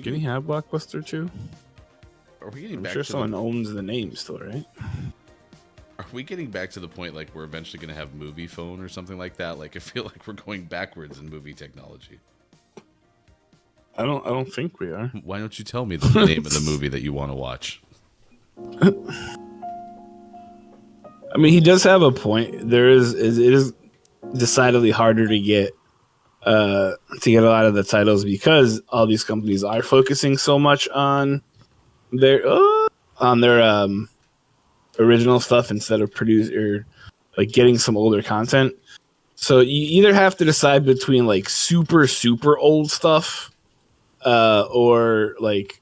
Can he have Blockbuster too? Are we getting I'm back sure to someone owns the name still, right? Are we getting back to the point like we're eventually going to have movie phone or something like that? Like I feel like we're going backwards in movie technology. I don't think we are. Why don't you tell me the name of the movie that you want to watch? I mean, he does have a point. It is decidedly harder to get a lot of the titles because all these companies are focusing so much on their original stuff instead of getting some older content. So you either have to decide between like super old stuff or like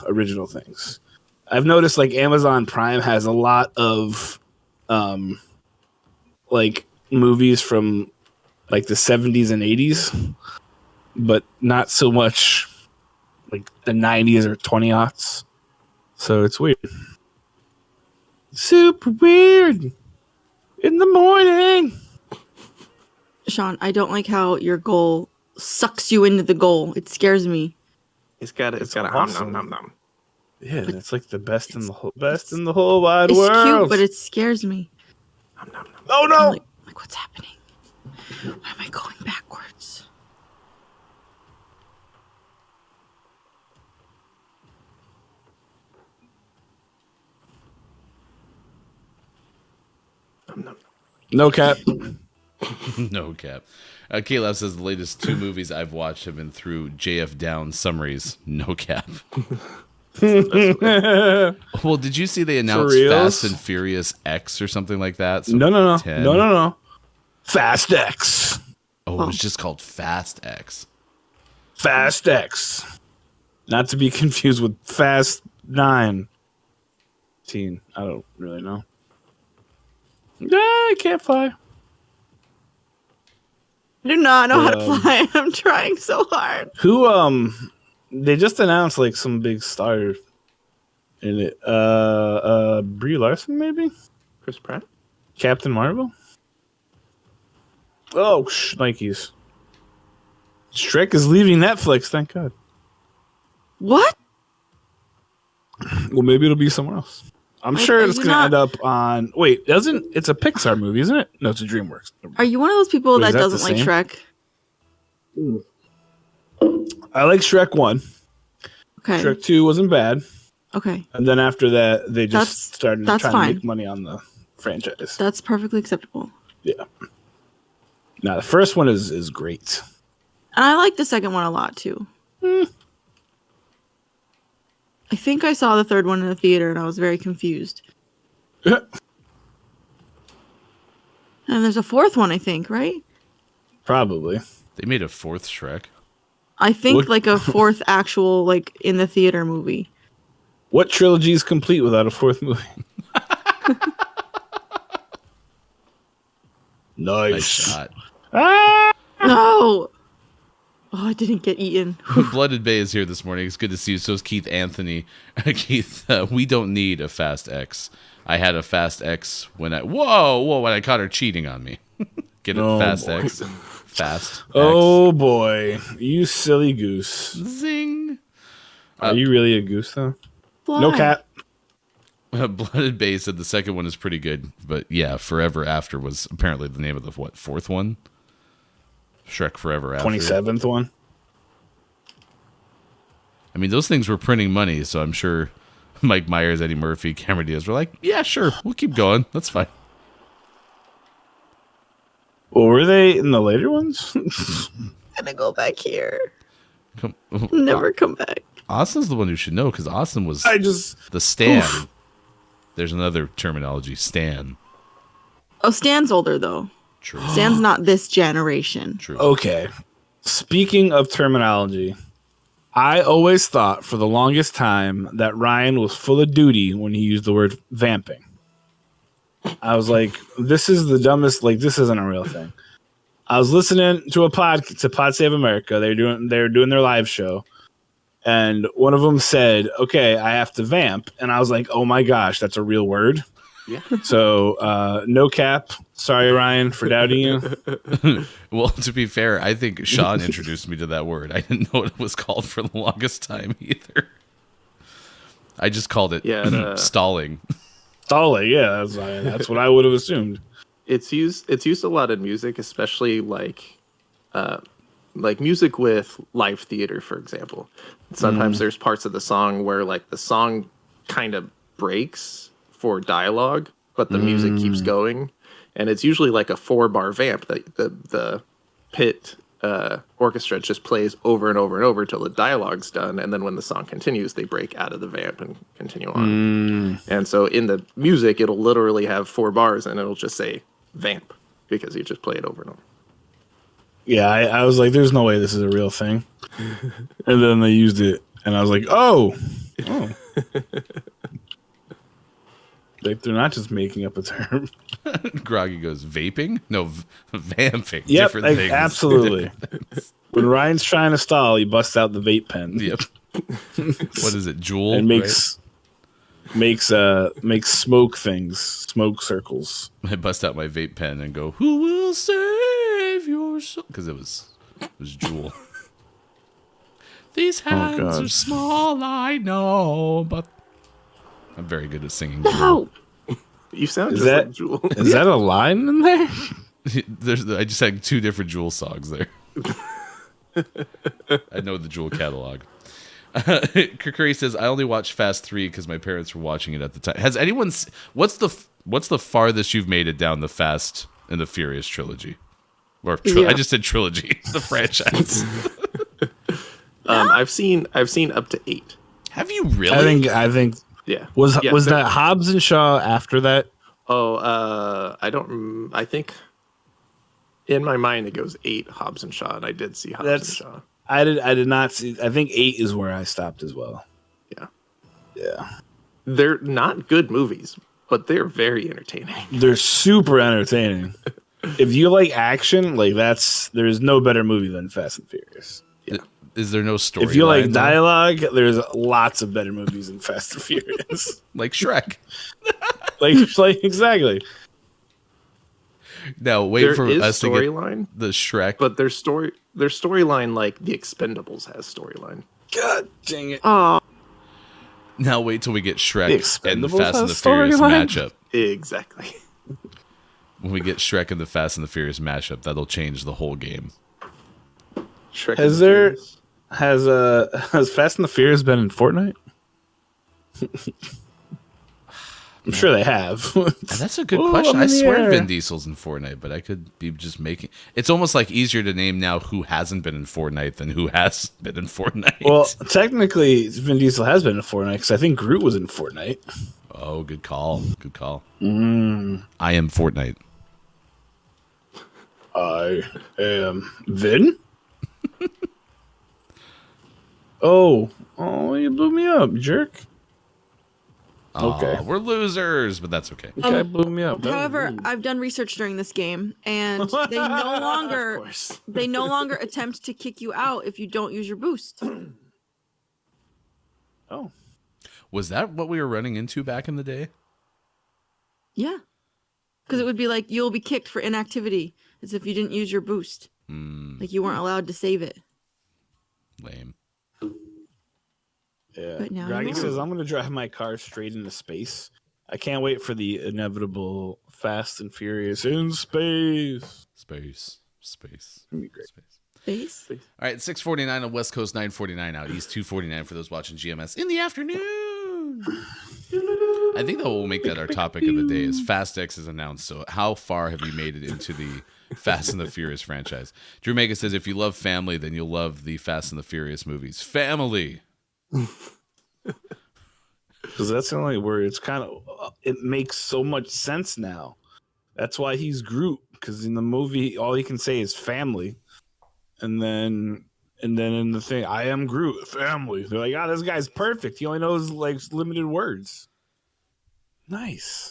original things. I've noticed like Amazon Prime has a lot of like movies from like the 70s and 80s, but not so much like the 90s or 20-aughts. So it's weird. Super weird in the morning. Sean, I don't like how your goal sucks you into the goal. It scares me. It's got a awesome. nom. Yeah, it's like the best in the whole wide It's world. cute, but it scares me. Oh no! I'm like what's happening? Why am I going backwards? No cap. No cap. Caleb says the latest 2 movies I've watched have been through JF Down summaries. No cap. Well, did you see they announced Fast and Furious X or something like that? So No. 10. No. Fast X. Oh, it was just called Fast X. Fast X. Not to be confused with Fast 9. I don't really know. I can't fly. I do not know how to fly. I'm trying so hard. Who they just announced like some big star in it. Brie Larson maybe? Chris Pratt? Captain Marvel? Oh, Nikes. Shrek is leaving Netflix, thank God. What? Well, maybe it'll be somewhere else. I'm sure it's going to end up on... Wait, it's a Pixar movie, isn't it? No, it's a DreamWorks. Are you one of those people that doesn't like Shrek? I like Shrek 1. Okay. Shrek 2 wasn't bad. Okay. And then after that, they just started trying fine. to make money on the franchise. That's perfectly acceptable. Yeah. Now, the first one is great. And I like the second one a lot, too. I think I saw the third one in the theater, and I was very confused. And there's a fourth one, I think, right? Probably. They made a 4th Shrek. I think like a fourth actual, like, in the theater movie. What trilogy is complete without a 4th movie? Nice shot. No! Oh, I didn't get eaten. Blooded Bay is here this morning. It's good to see you. So is Keith Anthony. Keith, we don't need a Fast X. I had a Fast X when I caught her cheating on me. Get it, Fast boy. X. Fast. Oh boy, you silly goose! Zing. Are you really a goose though? Why? No cat. Blooded Bay said the second one is pretty good, but yeah, Forever After was apparently the name of the 4th one. Shrek Forever After. 27th one. I mean, those things were printing money, so I'm sure Mike Myers, Eddie Murphy, Cameron Diaz were like, yeah, sure, we'll keep going. That's fine. Well, were they in the later ones? Gonna go back here. Come, Never come back. Austin's the one who should know, because Austin was the Stan. Oof. There's another terminology, Stan. Oh, Stan's older, though. True. Stan's not this generation. True. Okay. Speaking of terminology, I always thought for the longest time that Ryan was full of duty when he used the word vamping. I was like, this is the dumbest, like, this isn't a real thing. I was listening to Pod Save America. They're doing their live show. And one of them said, okay, I have to vamp. And I was like, oh my gosh, that's a real word. Yeah. So, no cap. Sorry, Ryan, for doubting you. Well, to be fair, I think Sean introduced me to that word. I didn't know what it was called for the longest time either. I just called it stalling. Stalling, yeah, that's what I would have assumed. It's used a lot in music, especially like music with live theater, for example. Sometimes there's parts of the song where like the song kind of breaks for dialogue, but the music keeps going, and it's usually like a 4-bar vamp that the pit orchestra just plays over and over and over till the dialogue's done, and then when the song continues, they break out of the vamp and continue on. And so in the music, it'll literally have 4 bars, and it'll just say vamp because you just play it over and over. Yeah, I was like, there's no way this is a real thing. And then they used it, and I was like, oh. Like, they're not just making up a term. Groggy goes, vaping? No, vamping. Yep, different things. Absolutely. When Ryan's trying to stall, he busts out the vape pen. Yep. What is it, Juul? And makes smoke things, smoke circles. I bust out my vape pen and go, who will save your soul? Because it was Juul. These hands are small, I know, but I'm very good at singing. No. You sound just like Juul. Is that a line in there? I just had 2 different Juul songs there. I know the Juul catalog. Curry says, I only watched Fast 3 because my parents were watching it at the time. Has anyone... What's the What's the farthest you've made it down the Fast and the Furious trilogy? Or Yeah. I just said trilogy, the franchise. I've seen up to 8. Have you really? I think Yeah. was Yeah, was they're- that Hobbs and Shaw after that? Oh, I think in my mind it goes 8 Hobbs and Shaw, and I did see Hobbs and That's- Shaw. I did not see. I think 8 is where I stopped as well. Yeah. Yeah. They're not good movies, but they're very entertaining. They're super entertaining. If you like action, like there's no better movie than Fast and Furious. Is there no story? If you like dialogue, there's lots of better movies than Fast and Furious. Like Shrek. like exactly. Now wait There for is us to get storyline, the Shrek. but their storyline, like The Expendables, has storyline. God dang it. Oh, Now wait till we get Shrek The and the Expendables Fast and the has Furious storyline? matchup. Exactly. When we get Shrek and the Fast and the Furious matchup, that'll change the whole game. Shrek Has and the there Furious. has Fast and the Furious been in Fortnite? I'm sure they have. And that's a good Oh, question. I'm I in the swear air. Vin Diesel's in Fortnite, but I could be just making. It's almost like easier to name now who hasn't been in Fortnite than who has been in Fortnite. Well, technically, Vin Diesel has been in Fortnite because I think Groot was in Fortnite. Oh, good call. Good call. Mm, I am Fortnite. I am Vin. Oh, you blew me up, jerk. Okay. Aw, we're losers, but that's okay. This guy blew me up. That was however, rude. I've done research during this game, and they no longer Of course. they no longer attempt to kick you out if you don't use your boost. Oh, Was that what we were running into back in the day? Yeah, because it would be like you'll be kicked for inactivity as if you didn't use your boost. Like you weren't allowed to save it. Lame. yeah. But now Groggy you says are. I'm gonna drive my car straight into space. I can't wait for the inevitable Fast and Furious in space. Space. It'll be great. Base. All right, 6:49 on West Coast, 9:49 out East, 2:49 for those watching GMS in the afternoon. I think that we'll make that our topic of the day. Is Fast X is announced. So, how far have you made it into the Fast and the Furious franchise? Drew Mega says, if you love family, then you'll love the Fast and the Furious movies. Family. Because that's the only word. It's kind of it makes so much sense now. That's why he's Groot. Because in the movie, all he can say is family, and then in the thing, I am Groot, family. They're like, this guy's perfect. He only knows like limited words. Nice.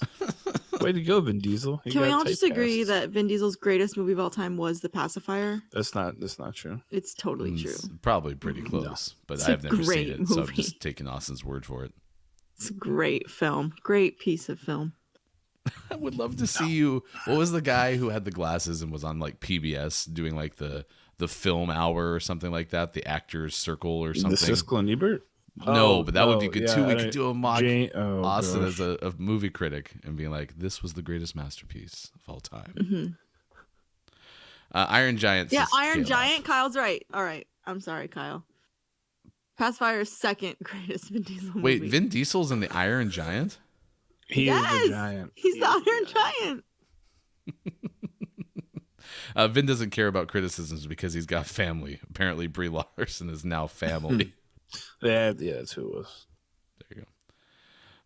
Way to go, Vin Diesel. You Can we got all just agree typecast. that Vin Diesel's greatest movie of all time was The Pacifier? that's not true? It's totally true. It's probably pretty close, but It's a I've never seen great it, so I'm movie. just taking Austin's word for it. It's a great film. Great piece of film. I would love to see you. What was the guy who had the glasses and was on like PBS doing like the film hour or something like that? The Actors Circle or something. The Siskel and Ebert. No, but that would be good too. yeah, We could do a mock Austin gosh. as a movie critic and be like, "This was the greatest masterpiece of all time." Hmm. Iron Giant. Yeah, says, Iron "Kill Giant. off." Kyle's right. All right. I'm sorry, Kyle. Pacifier is second greatest Vin Diesel movie. Wait, Vin Diesel's in the Iron Giant? He Yes! is the giant. He's the Iron Giant. Vin doesn't care about criticisms because he's got family. Apparently, Brie Larson is now family. Yeah, that's who it was. There you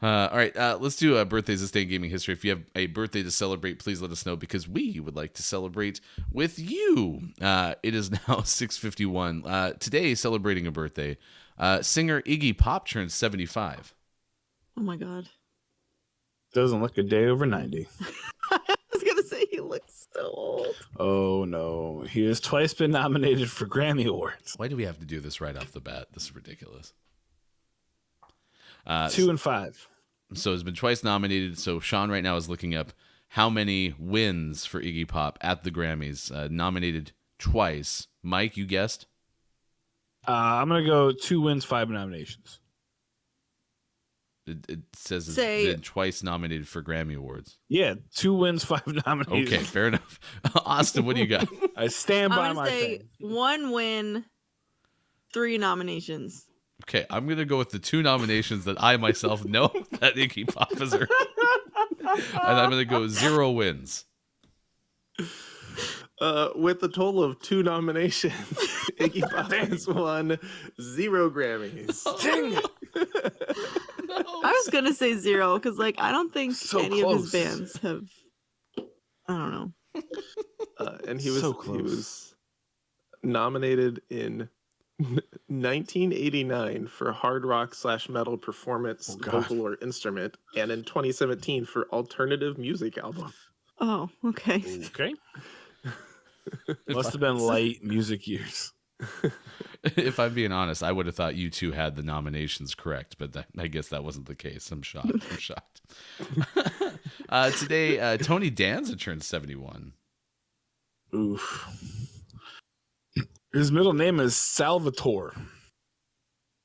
go. All right, let's do birthdays this day in gaming history. If you have a birthday to celebrate, please let us know because we would like to celebrate with you. It is now 6:51. Today, celebrating a birthday, singer Iggy Pop turns 75. Oh my god. Doesn't look a day over 90. I was gonna say he looks so old. Oh no, he has twice been nominated for Grammy Awards. Why do we have to do this right off the bat? This is ridiculous. 2 and 5. So he's been twice nominated. So Sean right now is looking up how many wins for Iggy Pop at the Grammys. Nominated twice. Mike, you guessed? I'm gonna go 2 wins, 5 nominations. It says it's Say- been twice nominated for Grammy Awards. Yeah, 2 wins, 5 nominations. Okay, fair enough. Austin, what do you got? I stand by I'm my gonna say thing. 1 win, 3 nominations. Okay, I'm going to go with the 2 nominations that I myself know that Iggy Pop has earned. And I'm going to go 0 wins. With a total of 2 nominations, Iggy Pop has won 0 Grammys. Dang it. I was gonna say 0 because, like, I don't think So any of his close. bands have. I don't know. And he was So close. he was nominated in 1989 for hard rock / metal performance, Oh, God. vocal or instrument, and in 2017 for alternative music album. Oh, okay. Okay. Must have been light music years. If I'm being honest, I would have thought you two had the nominations correct, but I guess that wasn't the case. I'm shocked. Today, Tony Danza turned 71. Oof. His middle name is Salvatore.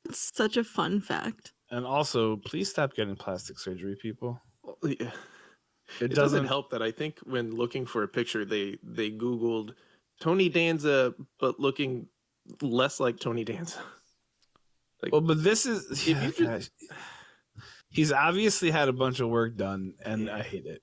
It's such a fun fact. And also, please stop getting plastic surgery, people. Well, yeah. It It doesn't doesn't help that I think when looking for a picture, they Googled Tony Danza, but looking less like Tony Danza. Like, Well, but this is. If you just- gosh. He's obviously had a bunch of work done, and I hate it.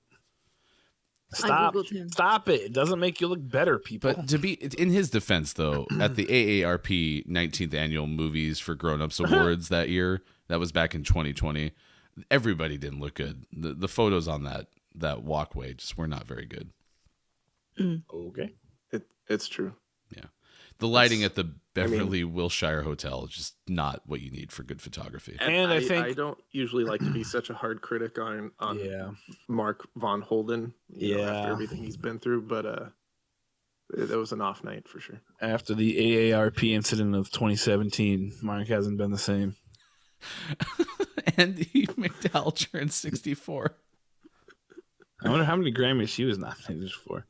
Stop! Googled him. Stop it! It doesn't make you look better, people. But to be in his defense, though, at the AARP 19th Annual Movies for Grown-Ups Awards that year, that was back in 2020, everybody didn't look good. The photos on that walkway just were not very good. Okay. it's true. Yeah. The lighting at the Beverly Wilshire Hotel is just not what you need for good photography. And I think I don't usually like to be such a hard critic on yeah, Mark Von Holden. You know, after Yeah. everything he's been through, but that was an off night for sure. after the AARP incident of 2017, Mark hasn't been the same. Andy McDowell turned 64. I wonder how many Grammys she was nominated for.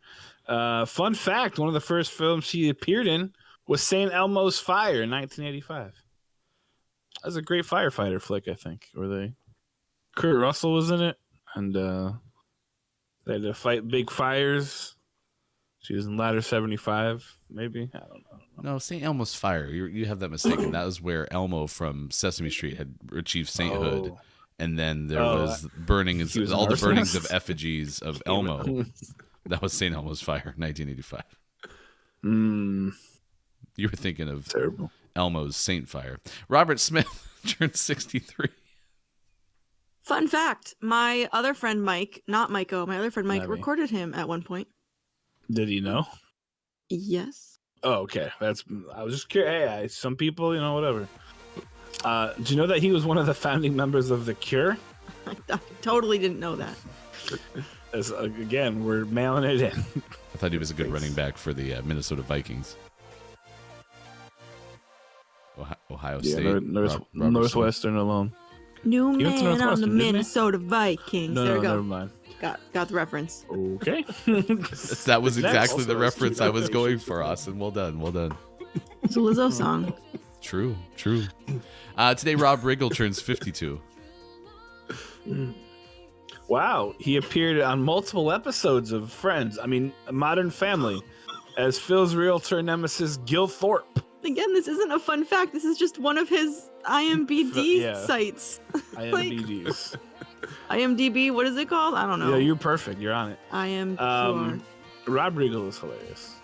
Fun fact: one of the first films she appeared in was St. Elmo's Fire in 1985. That was a great firefighter flick, I think. Kurt Russell was in it, and they had to fight big fires. She was in Ladder 75, maybe. I don't know. No, St. Elmo's Fire. You have that mistaken. That was where Elmo from Sesame Street had achieved sainthood. Oh. And then there was burning, he was all an the burnings arsonist? of effigies of Elmo. That was St. Elmo's Fire, 1985. You were thinking of Terrible. Elmo's Saint Fire. Robert Smith turned 63. Fun fact: my other friend Mike, not Mike-O, my other friend Mike, Not me. recorded him at one point. Did he know? Yes. Oh, okay. I was just curious. Hey, some people, whatever. Do you know that he was one of the founding members of The Cure? I totally didn't know that. Again, we're mailing it in. I thought he was a good running back for the Minnesota Vikings. Ohio Yeah, State. North, Robert Smith. Northwestern alone. New He went to man on the Northwestern, didn't he? Minnesota Vikings. No, there we never go. mind. Got the reference. Okay. That was Next. exactly the Also, reference I was going for, Austin. Well done. It's a Lizzo song. True. Today, Rob Riggle turns 52. Wow, he appeared on multiple episodes of Friends. Modern Family, as Phil's realtor nemesis Gil Thorpe. Again, this isn't a fun fact. This is just one of his IMBD Yeah. sites. IMDb's. IMDb, what is it called? I don't know. Yeah, you're perfect. You're on it. IMDb. Rob Riggle is hilarious.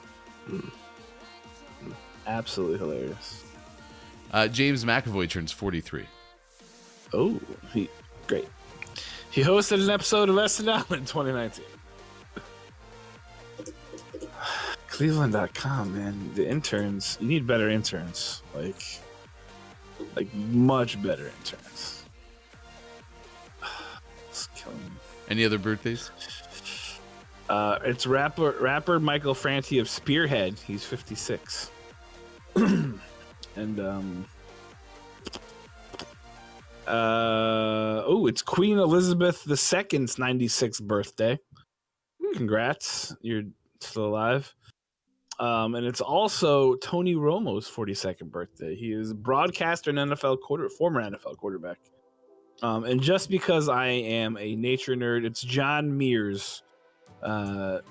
Absolutely hilarious. James McAvoy turns 43. Oh, great. He hosted an episode of SNL in 2019. Cleveland.com, man. The interns, you need better interns. Like much better interns. It's killing me. Any other birthdays? It's rapper Michael Franti of Spearhead. He's 56. And it's Queen Elizabeth II's 96th birthday. Congrats, you're still alive. And it's also Tony Romo's 42nd birthday. He is a broadcaster and former NFL quarterback. And just because I am a nature nerd, it's John Mears. Well,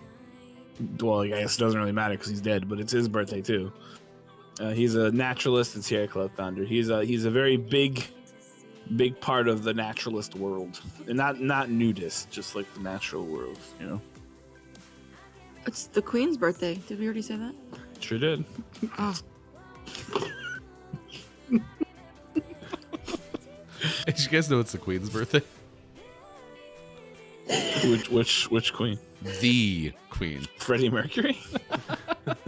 I guess it doesn't really matter because he's dead, but it's his birthday too. He's a naturalist and Sierra Club founder. He's a very big big part of the naturalist world, and not nudist, just like the natural world. You know. It's the Queen's birthday. Did we already say that? Sure did. Oh. Did you guys know it's the Queen's birthday? Which Queen? The Queen. Freddie Mercury.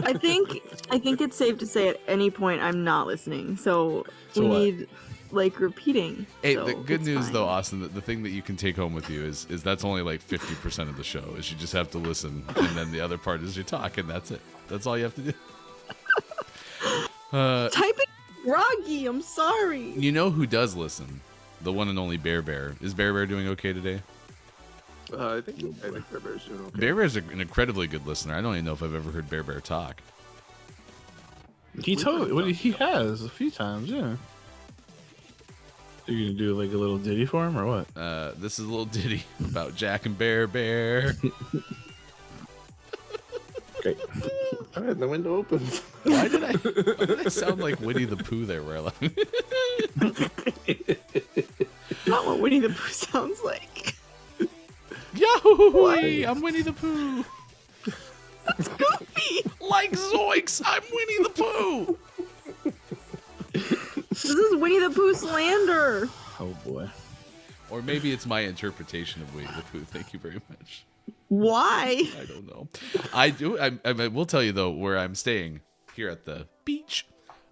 I think it's safe to say at any point I'm not listening. So we what? need like repeating. Hey, so the good it's news fine. though, Austin, the thing that you can take home with you is that's only like 50% of the show. Is you just have to listen, and then the other part is you talk, and that's it. That's all you have to do. Typing groggy. I'm sorry. You know who does listen? The one and only Bear Bear. Is Bear Bear doing okay today? I think Bear Bear's doing okay. Bear Bear's an incredibly good listener. I don't even know if I've ever heard Bear Bear talk. He has a few times, yeah. Are you gonna do like a little ditty for him or what? This is a little ditty about Jack and Bear Bear. Great. All right, the window opens. Why did I sound like Winnie the Pooh there? Where I like... Not what Winnie the Pooh sounds like. Yahoo! I'm Winnie the Pooh. That's goofy. Like Zoinks, I'm Winnie the Pooh. This is Winnie the Pooh slander. Oh boy. Or maybe it's my interpretation of Winnie the Pooh. Thank you very much. Why? I don't know. I do. I will tell you though, where I'm staying here at the beach,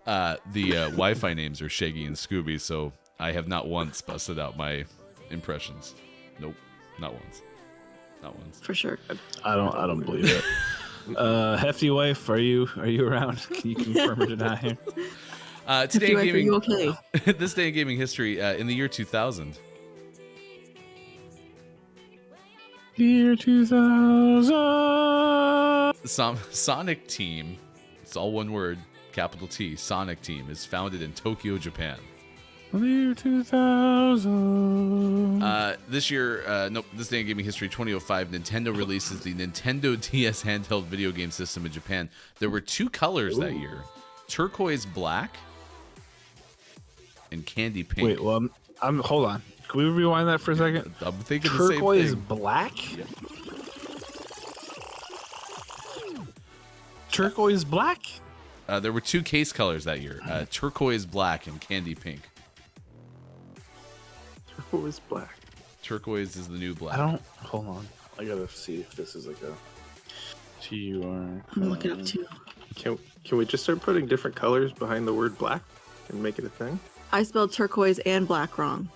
the Wi-Fi names are Shaggy and Scooby, so I have not once busted out my impressions. Nope, not once. Not once. For sure. I don't believe it. Hefty wife, are you around? Can you confirm or deny? Today in Are gaming, you okay? this day in gaming history, in the year 2000. Year 2000. Sonic Team, it's all one word, capital T, Sonic Team, is founded in Tokyo, Japan. Year 2000. This year, this day in gaming history, 2005, Nintendo releases the Nintendo DS handheld video game system in Japan. There were two colors that year, turquoise black and candy pink. Wait, well, I'm hold on. Can we rewind that for a second? I'm thinking Turquoise the same thing. black? Yep. Turquoise black? There were two case colors that year, turquoise black and candy pink. Turquoise black. Turquoise is the new black. Hold on. I gotta see if this is like a TUR. I'm gonna look it up too. Can we just start putting different colors behind the word black and make it a thing? I spelled turquoise and black wrong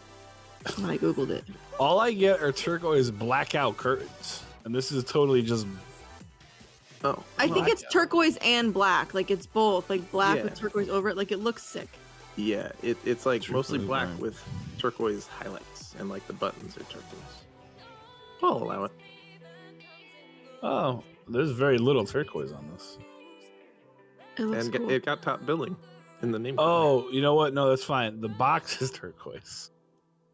when I googled it. All I get are turquoise blackout curtains. And this is totally just Oh. I think it's turquoise and black. Like it's both. Like black Yeah. with turquoise over it. Like it looks sick. Yeah, it's like mostly Turquoise black black. with turquoise highlights, and like the buttons are turquoise. I'll allow it. oh, there's very little turquoise on this. It looks And cool. it got top billing in the name. Oh, you know what? No, that's fine. The box is turquoise.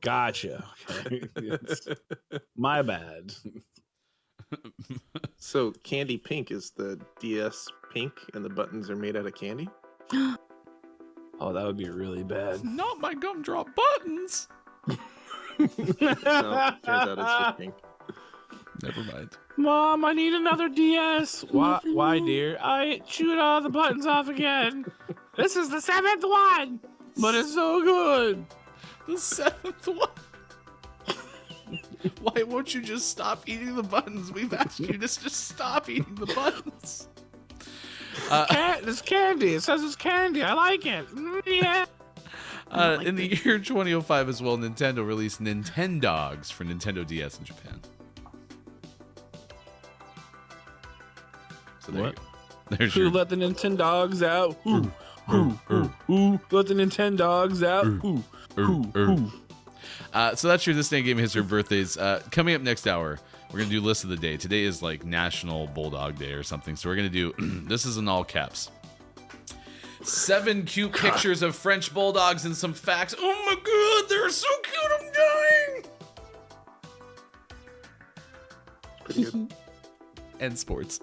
Gotcha. Okay. It's my bad. So candy pink is the DS pink, and the buttons are made out of candy. Oh, that would be really bad. Not my gumdrop buttons. No, turns out it's just pink. Never mind. Mom, I need another DS. Why, dear? I chewed all the buttons off again. This is the 7th one, but it's so good. The 7th one. Why won't you just stop eating the buttons? We've asked you to just stop eating the buttons. It's candy. It says it's candy. I like it. Yeah. In the year 2005 as well, Nintendo released Nintendogs for Nintendo DS in Japan. So there What? you go. There's Who your... let the Nintendogs out? Who let the Nintendogs out? Who? So that's your This Day in Gaming History birthdays. Coming up next hour, we're going to do list of the day. Today is like National Bulldog Day or something. So we're going to do, this is in all caps. 7 cute pictures of French Bulldogs and some facts. Oh my god, they're so cute, I'm dying! Pretty good. And sports.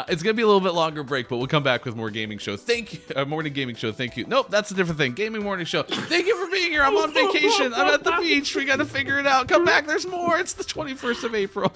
It's gonna be a little bit longer break, but we'll come back with more gaming show. Thank you, morning gaming show. Thank you. Nope, that's a different thing. Gaming morning show. Thank you for being here. I'm on vacation. I'm at the beach. We gotta figure it out. Come back. There's more. It's the 21st of April.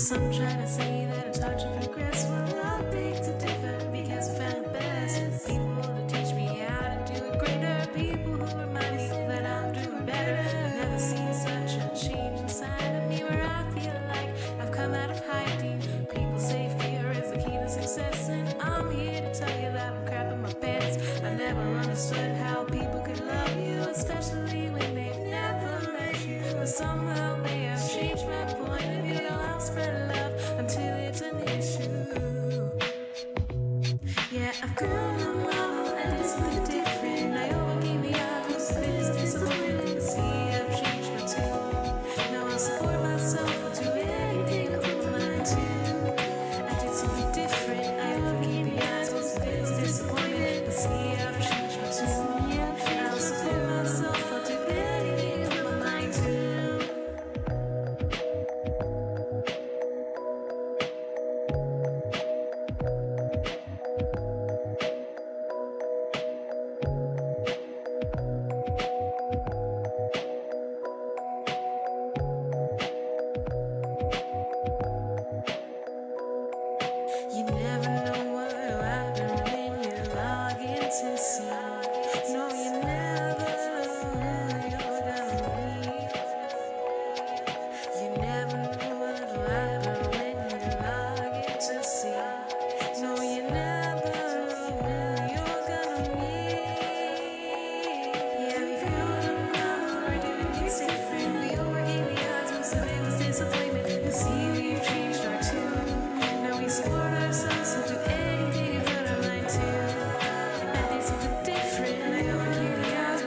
Some try to say that it's hard to progress. Well, I'll beg to differ because I found the best people to teach me how to do it greater. People who remind me that I'm doing better. I've never seen such a change inside of me where I feel like I've come out of hiding. People say fear is the key to success, and I'm here to tell you that I'm crapping my pants. I never understood how people could love you, especially when they've never met you. But somehow they have changed my point of view. I'll spread love until it's an issue. Yeah, I've grown a model and it's really different. I overcame the odds, it's disappointing to see I've changed my tune. Now I support myself, I'll do anything I put my mind to. I did something different, I overcame the odds, it's disappointing to see I've changed my tune. I'll support myself, I'll do anything I put my mind to. You never know what will happen when you log into see. No, you never know who you're gonna meet. You never know what will happen when you log into see. No, you never know who you're gonna meet. Yeah, we've grown up now, we're doing things different. We overcame the odds, most of it was disappointment. You see, we've changed our tune. Now we support ourselves, so do anything you put our mind to. I did something different, I overcame the odds,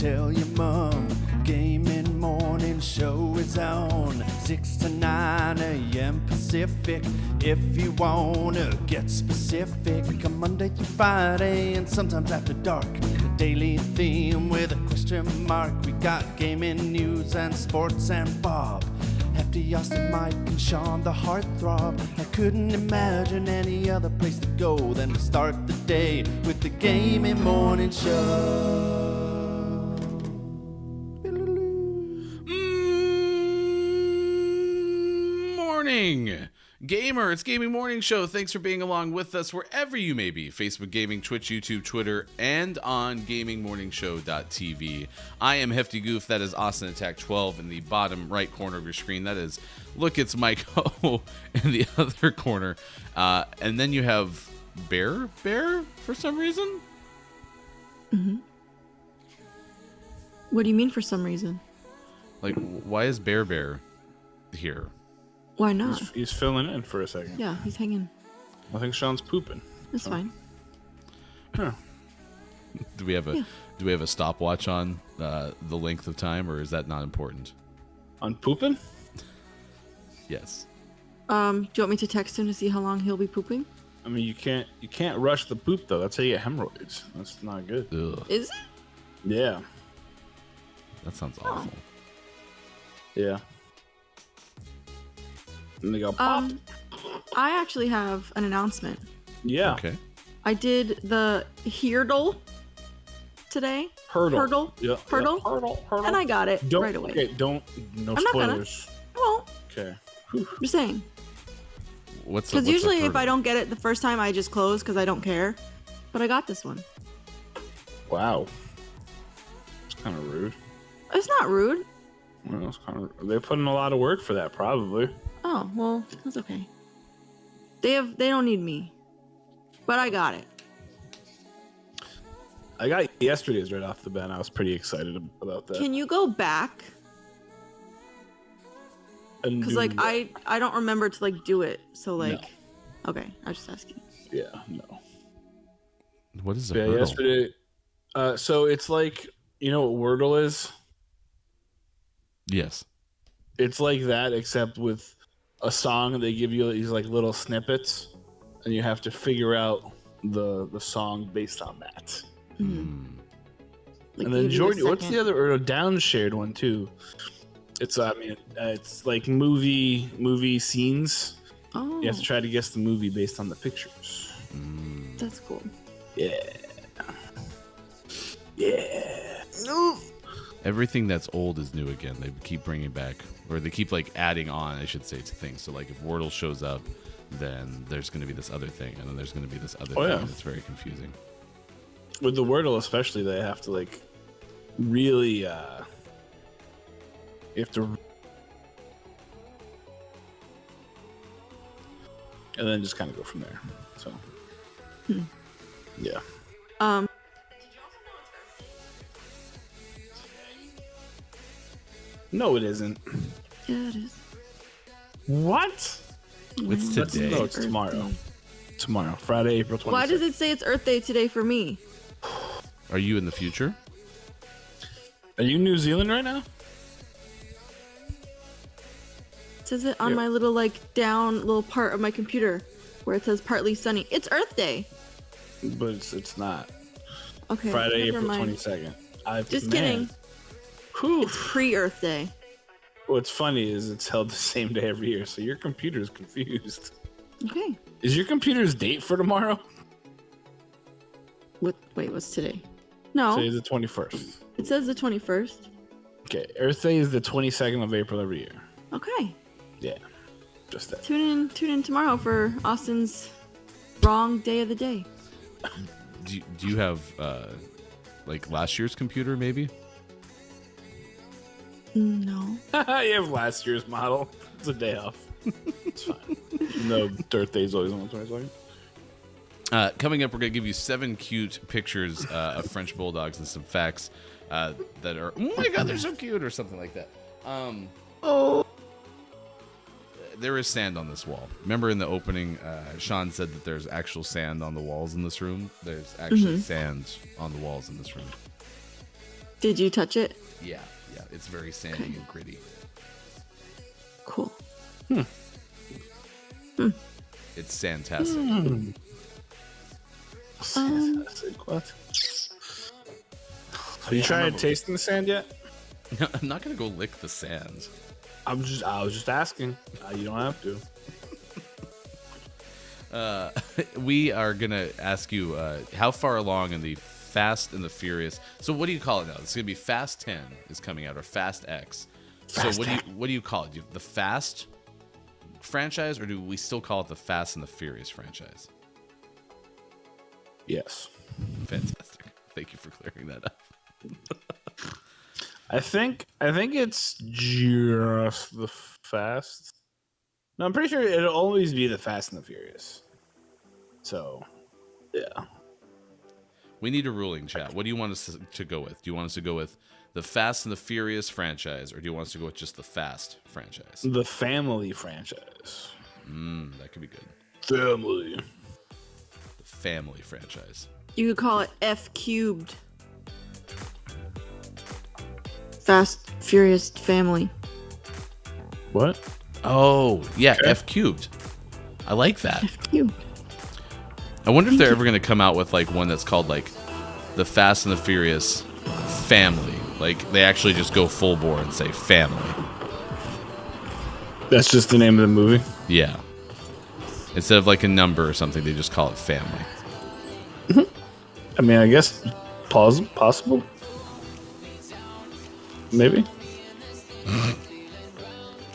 tell your mom. Gaming morning show is on 6 to 9 a.m. Pacific. If you wanna get specific, come Monday through Friday and sometimes after dark. A daily theme with a question mark. We got gaming news and sports and Bob. Hefty, Austin, Mike, and Sean, the heartthrob. I couldn't imagine any other place to go than to start the day with the Gaming Morning Show. Morning, gamer. It's Gaming Morning Show. Thanks for being along with us wherever you may be. Facebook Gaming, Twitch, YouTube, Twitter, and on gamingmorningshow.tv. I am Hefty Goof. That is Austin Attack 12 in the bottom right corner of your screen. That is Look, it's Mcavoy in the other corner. And then you have Bear for some reason. Mm-hmm. What do you mean for some reason? Like, why is Bear here? Why not? He's filling in for a second. Yeah, he's hanging. I think Sean's pooping. That's fine. Huh. Do we have a stopwatch on the length of time, or is that not important? On pooping? Yes. Do you want me to text him to see how long he'll be pooping? I mean, you can't rush the poop though. That's how you get hemorrhoids. That's not good. Ugh, Is it? Yeah. that sounds awful. Yeah. And they go pop. I actually have an announcement. Yeah. Okay. I did the Hurdle today. Hurdle. Yeah. Hurdle. Yeah. Hurdle. And I got it Don't, right away. Okay, no not spoilers. Well, Okay. I'm just saying. What's Because the usually if hurdle? I don't get it the first time, I just close because I don't care. But I got this one. Wow. It's kind of rude. It's not rude. Well, it's kind of. They put in a lot of work for that, probably. Oh, well, that's okay. They don't need me. But I got it. I got yesterday's right off the bat. And I was pretty excited about that. Can you go back? And Because do like what? I don't remember to like do it. So like, No. okay, I was just asking. Yeah, no. What is a Yeah, hurdle? yesterday. So it's like, you know what Wordle is? Yes. It's like that, except with a song. They give you these like little snippets, and you have to figure out the song based on that. Mm-hmm. Like, And then give you a Jordan, what's second. the other? Or a downshared one too. It's it's like movie scenes. Oh, You have to try to guess the movie based on the pictures. that's cool. Yeah. Yeah. Everything that's old is new again. They keep bringing back, or they keep like adding on, I should say, to things. So like if Wordle shows up, then there's going to be this other thing, and then there's going to be this other thing. Yeah. And it's very confusing. With the Wordle especially, they have to like really you have to, and then just kind of go from there. So yeah. No, it isn't. Yeah, it is. What? It's That's- today. No, it's tomorrow. Tomorrow, Friday, April 26th. Why does it say it's Earth Day today for me? Are you in the future? Are you in New Zealand right now? It says it on Yeah. my little like down little part of my computer where it says partly sunny. It's Earth Day. But it's not. Okay. Friday, never April mind. 22nd. Just kidding. Whew. It's pre-Earth Day. What's funny is it's held the same day every year, so your computer's confused. Okay. Is your computer's date for tomorrow? Wait, what's today? No, Today's the 21st. it says the 21st. Okay, Earth Day is the 22nd of April every year. Okay. Yeah, just that. Tune in tomorrow for Austin's wrong day of the day. Do you have like last year's computer maybe? No. You have last year's model. It's a day off. It's fine. No, Earth Day is always on the 22nd. Coming up, we're going to give you 7 cute pictures of French bulldogs and some facts that are, oh my god, they're so cute, or something like that. There is sand on this wall. Remember in the opening, Sean said that there's actual sand on the walls in this room? There's actually sand on the walls in this room. Did you touch it? Yeah, it's very sandy and gritty. Cool. It's fantastic. Fantastic. What? Have you tried tasting the sand yet? I'm not gonna go lick the sand. I was just asking. You don't have to. We are gonna ask you how far along in the Fast and the Furious. So what do you call it now? It's gonna be Fast 10 is coming out, or Fast X. Fast so what do you call it? The Fast franchise, or do we still call it the Fast and the Furious franchise? Yes. Fantastic. Thank you for clearing that up. I think it's just the Fast. No, I'm pretty sure it'll always be the Fast and the Furious. So, yeah. We need a ruling, chat. What do you want us to go with? Do you want us to go with the Fast and the Furious franchise, or do you want us to go with just the Fast franchise? The family franchise. That could be good. Family. The family franchise. You could call it F cubed. Fast, Furious Family. What? Oh, yeah, Okay. F cubed. I like that. F cubed. I wonder if they're ever going to come out with like one that's called like the Fast and the Furious Family. Like they actually just go full bore and say family. That's just the name of the movie? Yeah. Instead of like a number or something, they just call it family. I mean, I guess possible. Maybe.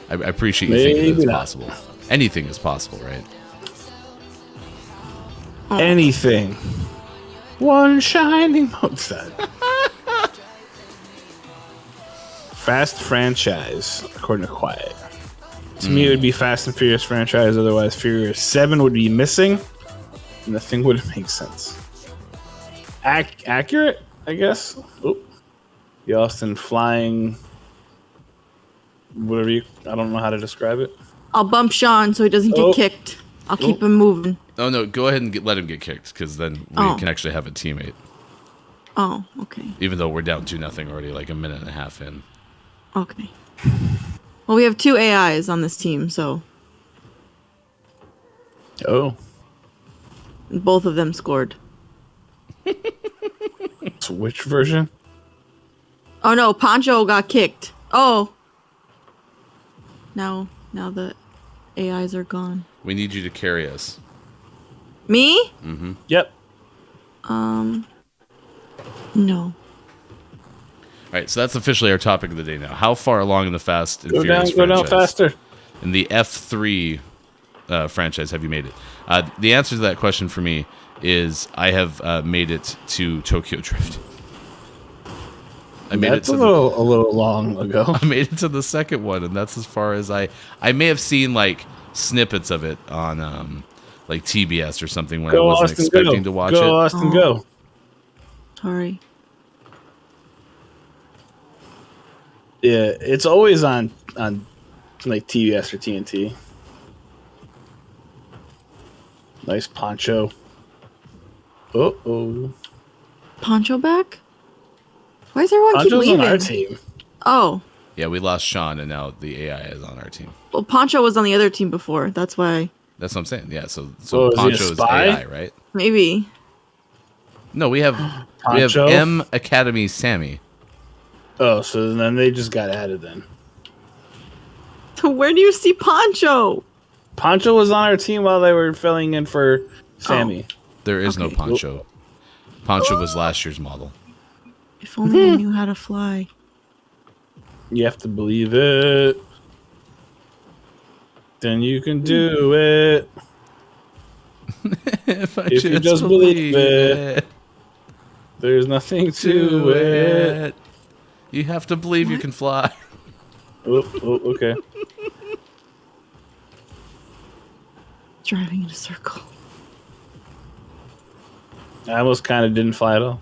I appreciate you thinking Maybe it's not. possible. Anything is possible, right? Anything. One shining moment. Fast franchise, according to Quiet. To me, it would be Fast and Furious franchise. Otherwise, Furious 7 would be missing, and the thing wouldn't make sense. Accurate, I guess. Oop. The Austin flying. Whatever I don't know how to describe it. I'll bump Sean so he doesn't get kicked. I'll keep him moving. Oh no, go ahead and let him get kicked, because then we can actually have a teammate. Oh, okay. Even though we're down 2-0 already, like a minute and a half in. Okay. Well, we have 2 AIs on this team, so Oh. both of them scored. So which version? Oh no, Pancho got kicked. Oh. Now the AIs are gone. We need you to carry us. Me? Mm-hmm. Yep. No. All right, so that's officially our topic of the day now. How far along in the Fast and Go Furious down franchise? faster. In the F3 franchise, have you made it? The answer to that question for me is I have made it to Tokyo Drift. That's a little long ago. I made it to the second one, and that's as far as I may have seen like snippets of it on like TBS or something when I wasn't Austin, expecting to watch it. Go, Austin, go. Sorry. Yeah, it's always on like TBS or TNT. Nice poncho. Uh-oh. Poncho back? Why does everyone Poncho's keep leaving? on our team. Oh. Yeah, we lost Sean, and now the AI is on our team. Well, Poncho was on the other team before. That's why. That's what I'm saying. Yeah, so Oh, is he a Poncho is spy? AI, right? Maybe. No, we have Poncho? M Academy Sammy. Oh, so then they just got added then. Where do you see Poncho? Poncho was on our team while they were filling in for Sammy. There is no Okay. Poncho. Poncho was last year's model. If only I knew how to fly. You have to believe it. Then you can do it. If you just believe it. There's nothing to it. You have to believe you can fly. Oh, okay. Driving in a circle. I almost kind of didn't fly at all.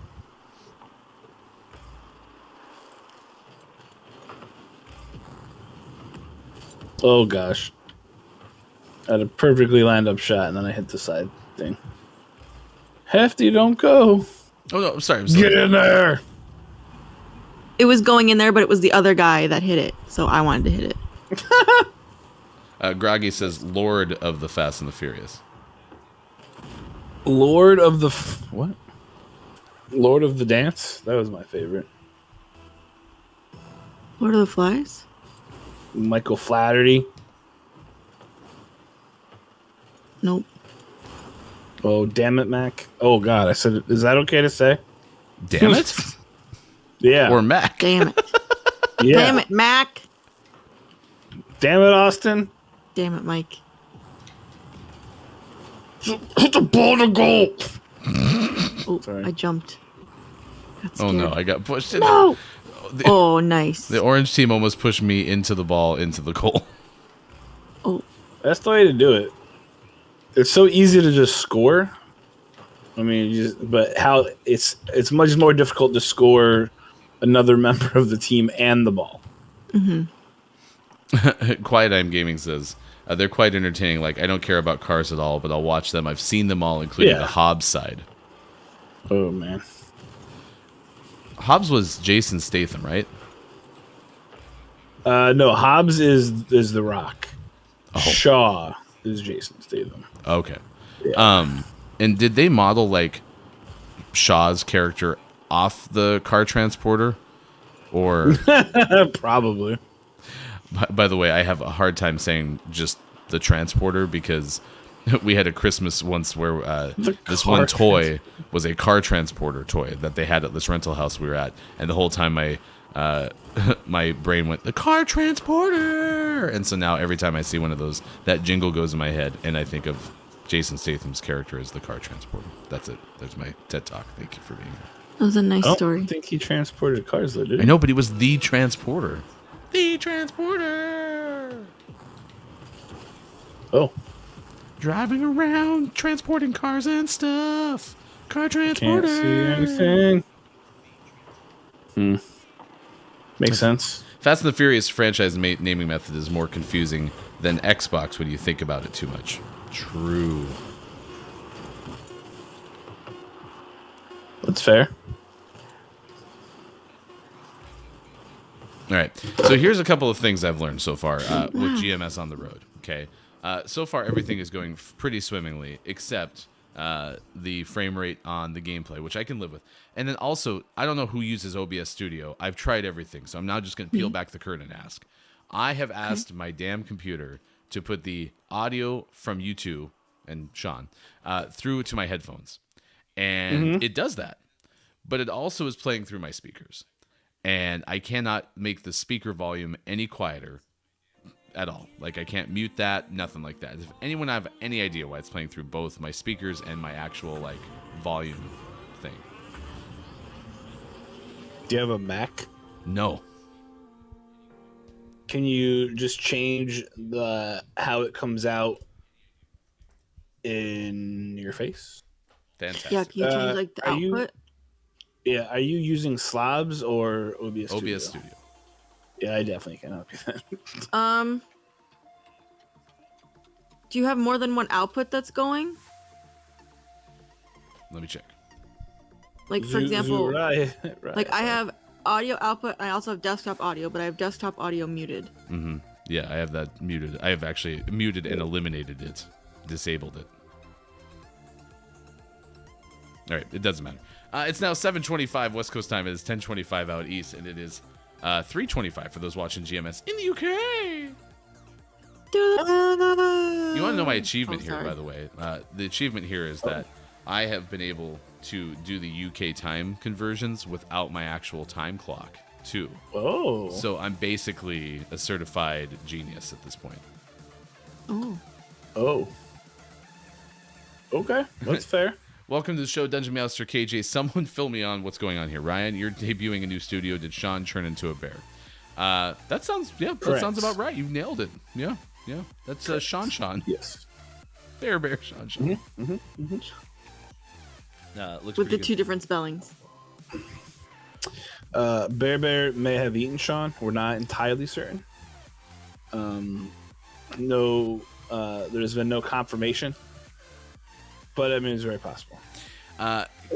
Oh gosh. I had a perfectly lined up shot and then I hit the side thing. Hefty, don't go. Oh no, I'm sorry. Get in there. it was going in there, but it was the other guy that hit it, so I wanted to hit it. Groggy says Lord of the Fast and the Furious. Lord of the what? Lord of the Dance? That was my favorite. Lord of the Flies? Michael Flaherty. Nope. Oh, damn it, Mac. Oh, God. I said, is that okay to say? Damn it? Yeah. Or Mac. Damn it. Yeah. Damn it, Mac. Damn it, Austin. Damn it, Mike. Hit the ball to goal. Oh, Sorry. I jumped. Got Oh, no. scared. I got pushed in. No. The, Oh, nice. the orange team almost pushed me into the ball, into the goal. Oh, That's the way to do it. It's so easy to just score. I mean, but how it's much more difficult to score another member of the team and the ball. Quiet I'm Gaming says, they're quite entertaining. Like, I don't care about cars at all, but I'll watch them. I've seen them all, including the Hobbs side. Oh, man. Hobbs was Jason Statham, right? No, Hobbs is The Rock. Oh. Shaw is Jason Statham. Okay. Yeah. And did they model, like, Shaw's character off the car transporter? Or... Probably. By the way, I have a hard time saying just the transporter because we had a Christmas once where this one toy was a car transporter toy that they had at this rental house we were at, and the whole time my brain went, the car transporter, and so now every time I see one of those, that jingle goes in my head, and I think of Jason Statham's character as the car transporter. That's it. There's my TED Talk. Thank you for being here. that was a nice story. I don't think he transported cars, though, did he? I know, but he was the transporter. The transporter. Oh. Driving around, transporting cars and stuff. Car transporter. Can't see anything. Makes sense. Fast and the Furious franchise naming method is more confusing than Xbox when you think about it too much. True. That's fair. All right. So here's a couple of things I've learned so far with GMS on the road. Okay. So far, everything is going pretty swimmingly, except the frame rate on the gameplay, which I can live with. And then also, I don't know who uses OBS Studio. I've tried everything, so I'm now just going to peel back the curtain and ask. I have asked my damn computer to put the audio from you two and Sean through to my headphones. And it does that. But it also is playing through my speakers. And I cannot make the speaker volume any quieter at all. Like, I can't mute that, nothing like that. If anyone have any idea why it's playing through both my speakers and my actual, like, volume thing. Do you have a Mac? No. Can you just change how it comes out in your face? Fantastic. Yeah, can you change like the output? Are you using Slobs or OBS Studio? OBS Studio. Yeah, I definitely can help you then. Do you have more than one output that's going? Let me check. Like, for example, right. like I have audio output, and I also have desktop audio, but I have desktop audio muted. Mm-hmm. Yeah, I have that muted. I have actually muted and eliminated it. Disabled it. All right, it doesn't matter. It's now 7:25 West Coast time. It is 10:25 out east, and it is 3:25 for those watching GMS in the UK. You want to know my achievement here, by the way? The achievement here is that I have been able to do the UK time conversions without my actual time clock, too. Oh. So I'm basically a certified genius at this point. Oh. Okay, that's fair. Welcome to the show, Dungeon Master KJ. Someone fill me on what's going on here. Ryan, you're debuting a new studio. Did Sean turn into a bear? That sounds sounds about right. You nailed it. Yeah. That's Sean. Yes. Bear Sean. With Looks the pretty two different spellings. Bear may have eaten Sean. We're not entirely certain. No, there's been no confirmation. But I mean, it's very possible.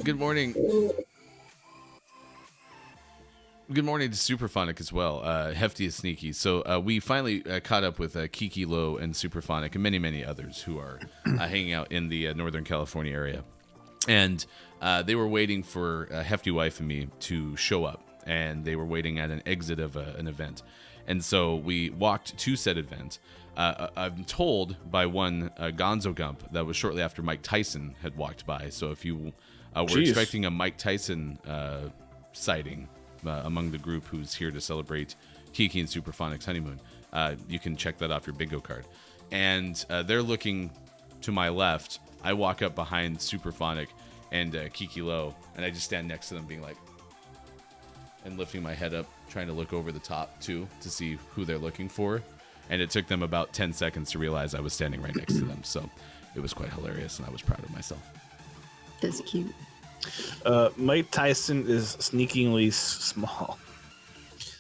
Good morning. Good morning to Superphonic as well. Hefty is sneaky. So we finally caught up with Kiki Low and Superphonic and many, many others who are hanging out in the Northern California area. And they were waiting for Hefty Wife and me to show up. And they were waiting at an exit of an event. And so we walked to said event. I'm told by one Gonzo Gump that was shortly after Mike Tyson had walked by. So if you were expecting a Mike Tyson sighting among the group who's here to celebrate Kiki and Superphonic's honeymoon, you can check that off your bingo card. And they're looking to my left. I walk up behind Superphonic and Kiki Low, and I just stand next to them being like, and lifting my head up, trying to look over the top too to see who they're looking for. And it took them about 10 seconds to realize I was standing right next to them. So it was quite hilarious, and I was proud of myself. That's cute. Mike Tyson is sneakingly small.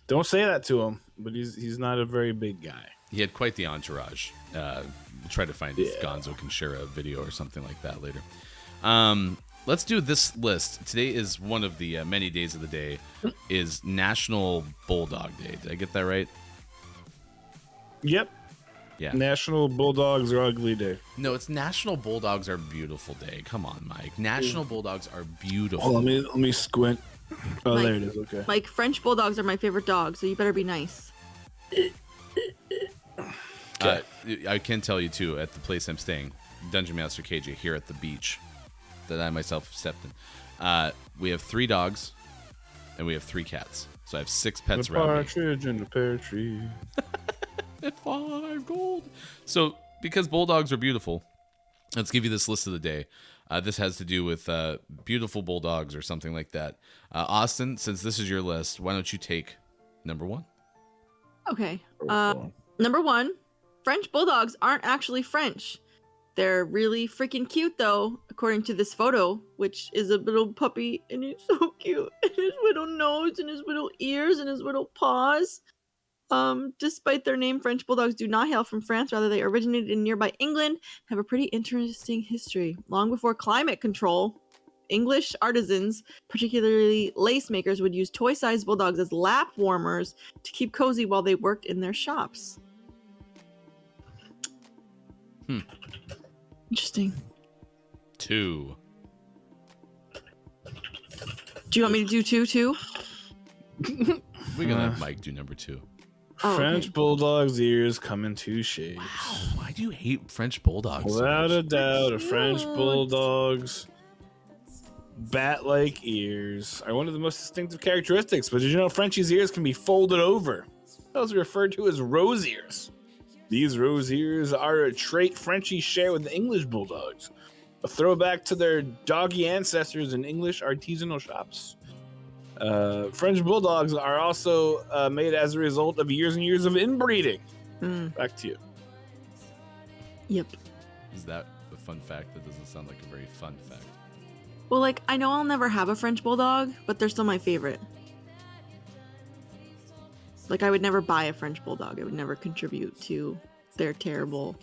Don't say that to him, but he's not a very big guy. He had quite the entourage. We'll try to find if Gonzo can share a video or something like that later. Let's do this list. Today is one of the many days of the day. Is National Bulldog Day. Did I get that right? Yep. Yeah. National Bulldogs Are Ugly Day. No, it's National Bulldogs Are Beautiful Day. Come on, Mike. National Bulldogs Are Beautiful. Oh, let me squint. Oh, Mike, there it is. Okay. Mike, French Bulldogs are my favorite dogs, so you better be nice. I can tell you, too, at the place I'm staying, Dungeon Master KJ, here at the beach that I myself have stepped in, we have 3 dogs and we have 3 cats. So I have 6 pets around me. Partridge in the pear tree. At 5 gold. So, because bulldogs are beautiful, let's give you this list of the day. This has to do with beautiful bulldogs or something like that. Austin, since this is your list, why don't you take number 1? Okay. Number 1, French Bulldogs aren't actually French. They're really freaking cute, though, according to this photo, which is a little puppy, and it's so cute. And his little nose, and his little ears, and his little paws. Despite their name, French Bulldogs do not hail from France. Rather, they originated in nearby England, have a pretty interesting history. Long before climate control, English artisans, particularly lace makers, would use toy-sized bulldogs as lap warmers to keep cozy while they worked in their shops. Interesting. 2. Do you want me to do 2 too? We're gonna have Mike do number 2. Oh, French okay. Bulldog's ears come in 2 shapes. Wow, why do you hate French Bulldogs? Without so a much? doubt, a French Bulldog's bat-like ears are one of the most distinctive characteristics. But did you know Frenchie's ears can be folded over? Those are referred to as rose ears. These rose ears are a trait Frenchies share with the English Bulldogs, a throwback to their doggy ancestors in English artisanal shops. French Bulldogs are also made as a result of years and years of inbreeding. Back to you. Yep. Is that a fun fact? That doesn't sound like a very fun fact. Well, like, I know I'll never have a French Bulldog, but they're still my favorite. Like, I would never buy a French Bulldog. I would never contribute to their terrible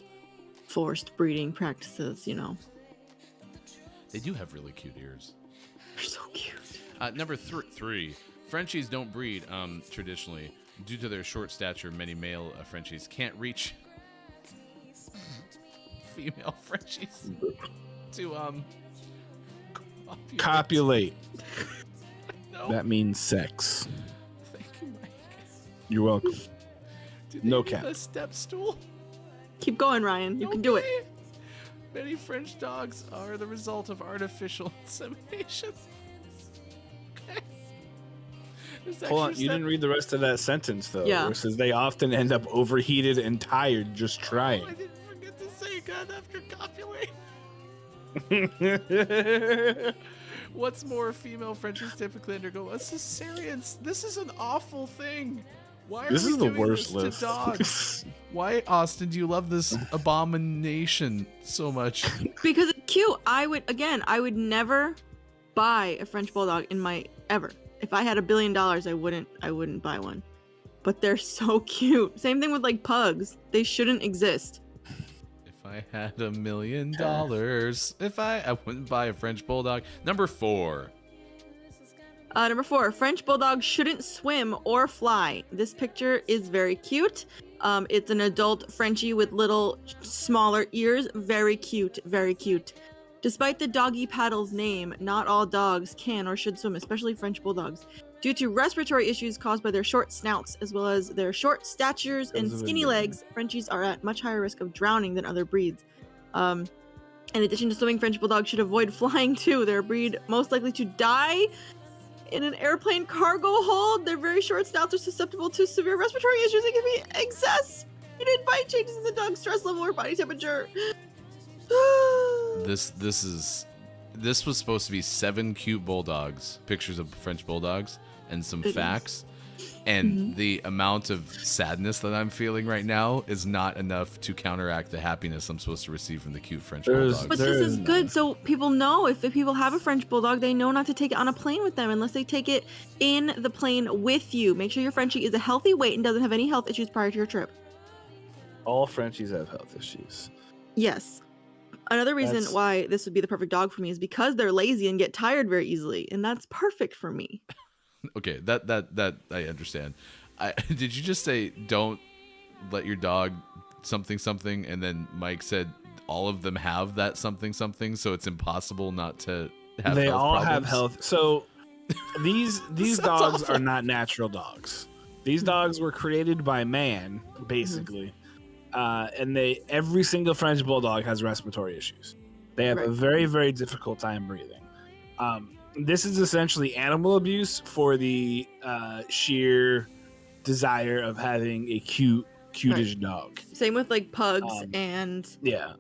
forced breeding practices, you know. They do have really cute ears. They're so cute. Number 3. Frenchies don't breed traditionally. Due to their short stature, many male Frenchies can't reach female Frenchies to Copulate. No. That means sex. Thank you, Mike. You're welcome. Did No they need cap. a step stool? Keep going, Ryan. You can do it. Okay. Many French dogs are the result of artificial insemination. Okay. This Hold on, extra you step- didn't read the rest of that sentence though. Yeah. Where it says they often end up overheated and tired just Oh, trying. I didn't forget to say God after copulate. What's more, female Frenchies typically undergo a cesarean. This is an awful thing. Why are This we is the doing worst this list. to dogs? Why, Austin, do you love this abomination so much? Because it's cute. I would never buy a French Bulldog ever. If I had $1 billion, I wouldn't buy one. But they're so cute. Same thing with like pugs. They shouldn't exist. If I had $1 million, I wouldn't buy a French Bulldog. Number 4. Number 4, French Bulldogs shouldn't swim or fly. This picture is very cute. It's an adult Frenchie with little smaller ears. Very cute, very cute. Despite the doggy paddle's name, not all dogs can or should swim, especially French Bulldogs. Due to respiratory issues caused by their short snouts, as well as their short statures and skinny legs, Frenchies are at much higher risk of drowning than other breeds. In addition to swimming, French Bulldogs should avoid flying too. They're a breed most likely to die in an airplane cargo hold. Their very short snouts are susceptible to severe respiratory issues and can be exacerbated by changes in the dog's stress level or body temperature. This was supposed to be 7 cute bulldogs, pictures of French bulldogs, and some facts. And the amount of sadness that I'm feeling right now is not enough to counteract the happiness I'm supposed to receive from the cute French bulldogs. But this is good, so people know if people have a French Bulldog, they know not to take it on a plane with them unless they take it in the plane with you. Make sure your Frenchie is a healthy weight and doesn't have any health issues prior to your trip. All Frenchies have health issues. Yes. Another reason why this would be the perfect dog for me is because they're lazy and get tired very easily, and that's perfect for me. Okay, that I understand. Did you just say don't let your dog something, and then Mike said all of them have that something, so it's impossible not to have. They health all problems? have health. So these dogs are not natural dogs. These dogs were created by man, basically. And every single French Bulldog has respiratory issues. They have a very, very difficult time breathing. This is essentially animal abuse for the sheer desire of having a cutish dog. Same with like pugs and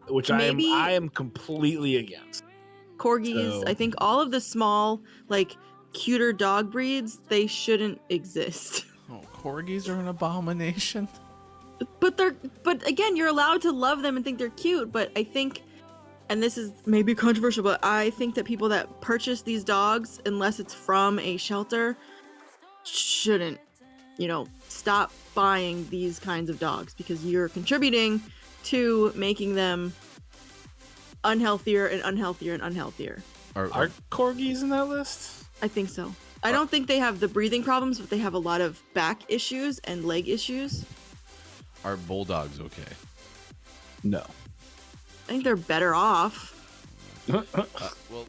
which maybe I am completely against. Corgis. I think all of the small, like cuter dog breeds, they shouldn't exist. Oh, corgis are an abomination. But again, you're allowed to love them and think they're cute. But I think, and this is maybe controversial, but I think that people that purchase these dogs, unless it's from a shelter, shouldn't, stop buying these kinds of dogs because you're contributing to making them unhealthier and unhealthier and unhealthier. Are corgis in that list? I think so. I don't think they have the breathing problems, but they have a lot of back issues and leg issues. Are bulldogs okay? No. I think they're better off.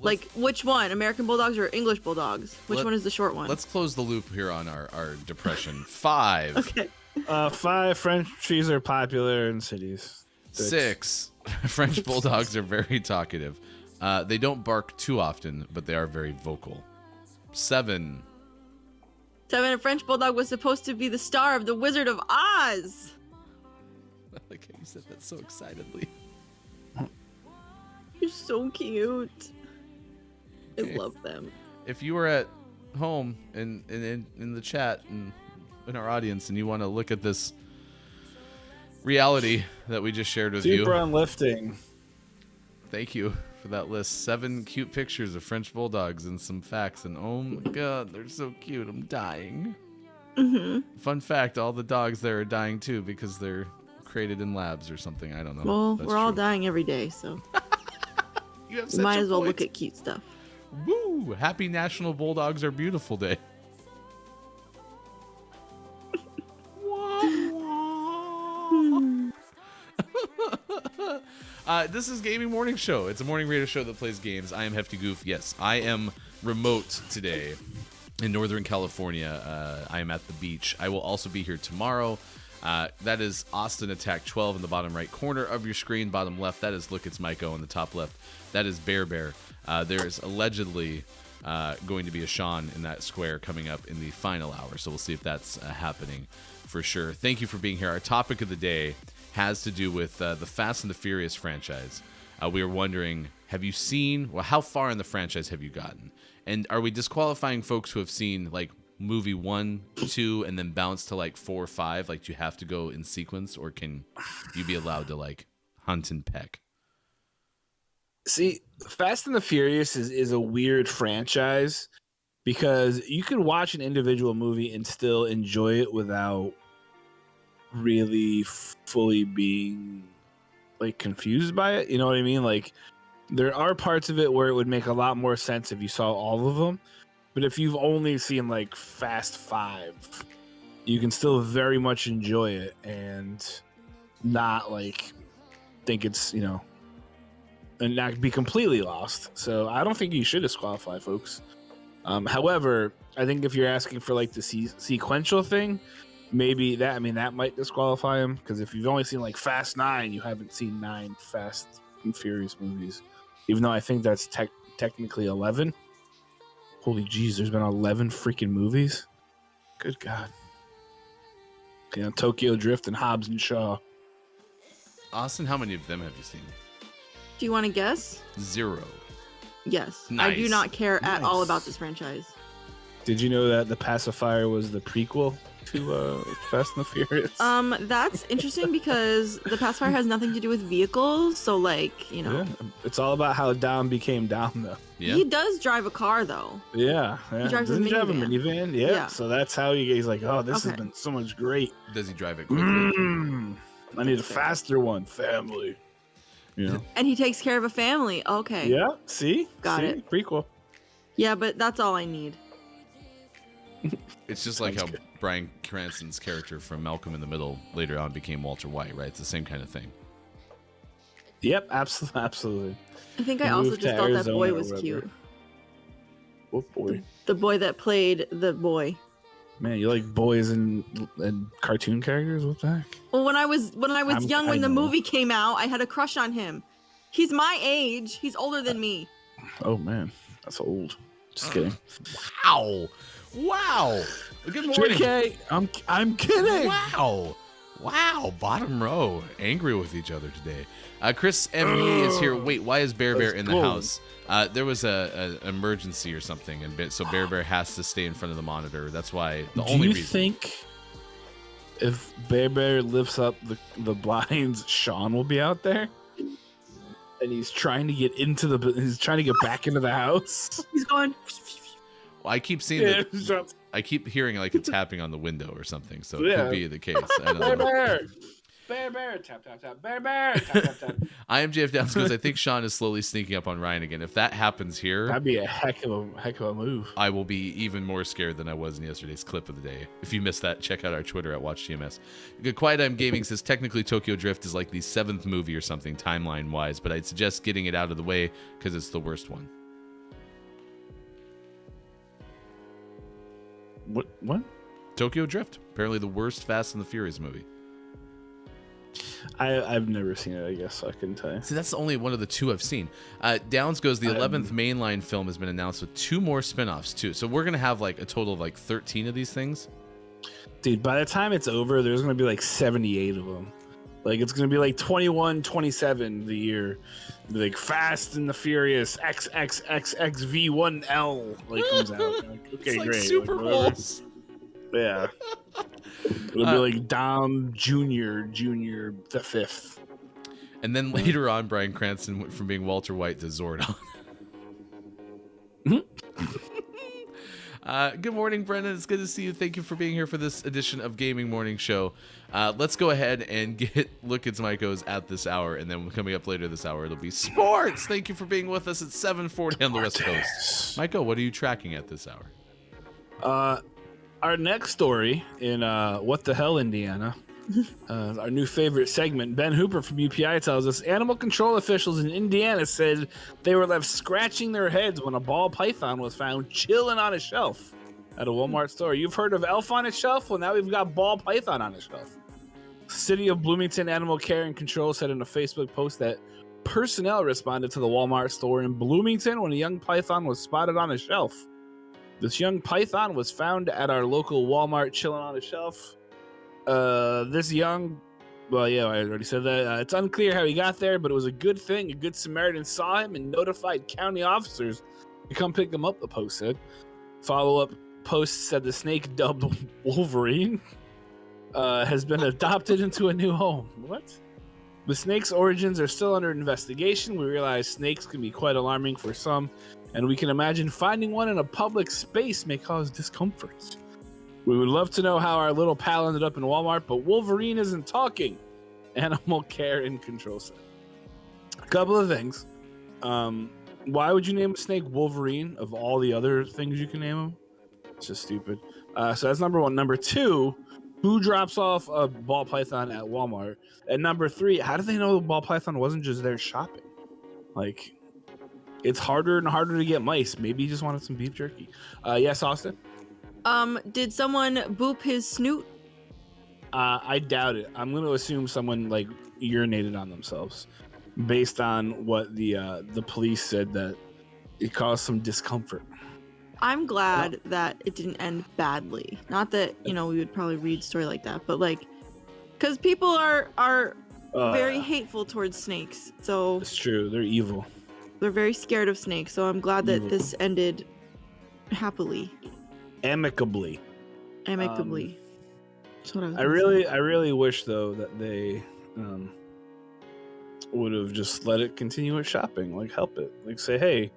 Like, which one? American Bulldogs or English Bulldogs? Which one is the short one? Let's close the loop here on our depression. 5. Okay. 5 Frenchies are popular in cities. 6. French Bulldogs are very talkative. They don't bark too often, but they are very vocal. 7. A French Bulldog was supposed to be the star of The Wizard of Oz. I like how you said that so excitedly. You're so cute. Okay. I love them. If you were at home in the chat and in our audience and you want to look at this reality that we just shared with you. Super uplifting. Thank you for that list. 7 cute pictures of French Bulldogs and some facts. And oh my god, they're so cute. I'm dying. Fun fact, all the dogs there are dying too because they're created in labs or something. I don't know. Well, we're all dying every day, so you have you might as well look at cute stuff. Woo! Happy National Bulldogs Are Beautiful Day. This is Gaming Morning Show. It's a morning radio show that plays games. I am Hefty Goof. Yes, I am remote today in Northern California. I am at the beach. I will also be here tomorrow. That is Austin Attack 12 in the bottom right corner of your screen. Bottom left, that is Look It's Myco in the top left. That is Bear. There is allegedly going to be a Sean in that square coming up in the final hour. So we'll see if that's happening for sure. Thank you for being here. Our topic of the day has to do with the Fast and the Furious franchise. We are wondering, how far in the franchise have you gotten? And are we disqualifying folks who have seen like movie 1, 2, and then bounce to like 4 or 5? Like, do you have to go in sequence, or can you be allowed to like hunt and peck? See, Fast and the Furious is a weird franchise because you can watch an individual movie and still enjoy it without really fully being like confused by it. You know what I mean? Like, there are parts of it where it would make a lot more sense if you saw all of them. But if you've only seen like Fast 5, you can still very much enjoy it and not like think it's, you know, and not be completely lost. So I don't think you should disqualify folks. However, I think if you're asking for like the sequential thing, maybe that, I mean, that might disqualify him, because if you've only seen like Fast 9, you haven't seen 9 Fast and Furious movies, even though I think that's technically 11. Holy jeez, there's been 11 freaking movies. Good God. You know, Tokyo Drift and Hobbs and Shaw. Austin, how many of them have you seen? Do you want to guess? 0. Yes. Nice. I do not care at all about this franchise. Did you know that The Pacifier was the prequel to Fast and the Furious? That's interesting because The Pacifier has nothing to do with vehicles, so like, you know. Yeah, it's all about how Dom became Dom, though. Yeah. He does drive a car, though. Yeah. He drives Doesn't a he drive a minivan. minivan? Yeah. Yeah. So that's how he's like, oh, this has Okay. been so much great. Does he drive it quickly? I need a faster one. Family. You know? And he takes care of a family. Okay. Yeah. See? Got See? it. Prequel. Yeah, but that's all I need. It's just like how Bryan Cranston's character from Malcolm in the Middle later on became Walter White, right? It's the same kind of thing. Yep. Absolutely. I think I also just thought that boy was cute. What boy? The boy that played the boy. Man, you like boys and cartoon characters? What the heck? Well, when I was young, when the know. movie came out, I had a crush on him. He's my age. He's older than me. Oh man, that's old. Just kidding. Wow. Good morning. JK, I'm kidding. Wow. Bottom row, angry with each other today. Chris ME is here. Wait, why is Bear Bear in the house? There was a emergency or something, and so Bear Bear has to stay in front of the monitor. That's why the only reason. Do you think if Bear Bear lifts up the blinds, Sean will be out there? And he's trying to get back into the house. He's going. Well, I keep seeing that. I keep hearing like a tapping on the window or something, so it could be the case. I don't know. Bear Bear, tap tap tap. Bear Bear, tap tap tap. I am JF Downs because I think Sean is slowly sneaking up on Ryan again. If that happens here, that'd be a heck of a move. I will be even more scared than I was in yesterday's clip of the day. If you missed that, check out our Twitter at WatchGMS. Quiet Time Gaming says technically Tokyo Drift is like the 7th movie or something timeline wise, but I'd suggest getting it out of the way because it's the worst one. What? Tokyo Drift, apparently the worst Fast and the Furious movie. I've never seen it, I guess, so I couldn't tell you. See, that's only one of the 2 I've seen. Downs goes, the 11th mainline film has been announced with 2 more spin-offs, too. So we're going to have like a total of like 13 of these things. Dude, by the time it's over, there's going to be like 78 of them. Like, it's going to be like 21, 27 the year. Be like Fast and the Furious XXXXV1L like comes out. Like, okay, it's like great. Super like, whatever. Bowls. Yeah. It'll be like Dom Jr. the 5th. And then later on, Bryan Cranston went from being Walter White to Zordon. Good morning, Brendan. It's good to see you. Thank you for being here for this edition of Gaming Morning Show. Let's go ahead and look at Micos at this hour, and then coming up later this hour, it'll be sports. Thank you for being with us at 7:40 on the West Coast. Michael, what are you tracking at this hour? Our next story in What the Hell, Indiana, our new favorite segment, Ben Hooper from UPI tells us animal control officials in Indiana said they were left scratching their heads when a ball python was found chilling on a shelf at a Walmart store. You've heard of elf on a shelf? Well, now we've got ball python on a shelf. City of Bloomington Animal Care and Control said in a Facebook post that personnel responded to the Walmart store in Bloomington when a young python was spotted on a shelf. This young python was found at our local Walmart chilling on a shelf. I already said that. It's unclear how he got there, but it was a good thing. A good Samaritan saw him and notified county officers to come pick him up, the post said. Follow-up post said the snake, dubbed Wolverine, has been adopted into a new home. What? The snake's origins are still under investigation. We realize snakes can be quite alarming for some, and we can imagine finding one in a public space may cause discomfort. We would love to know how our little pal ended up in Walmart, but Wolverine isn't talking. Animal Care and Control said. A couple of things. Why would you name a snake Wolverine of all the other things you can name him? It's just stupid. So that's number one. Number two, who drops off a ball python at Walmart? And number three, how do they know the ball python wasn't just there shopping? Like, it's harder and harder to get mice. Maybe he just wanted some beef jerky. Yes, Austin? Did someone boop his snoot? I doubt it. I'm going to assume someone like urinated on themselves, based on what the police said that it caused some discomfort. I'm glad that it didn't end badly. Not that, we would probably read a story like that, but like, because people are very hateful towards snakes. So it's true. They're evil. They're very scared of snakes. So I'm glad that this ended happily. Amicably. That's what I really wish though that they would have just let it continue with shopping. Like, help it. Like, say, hey,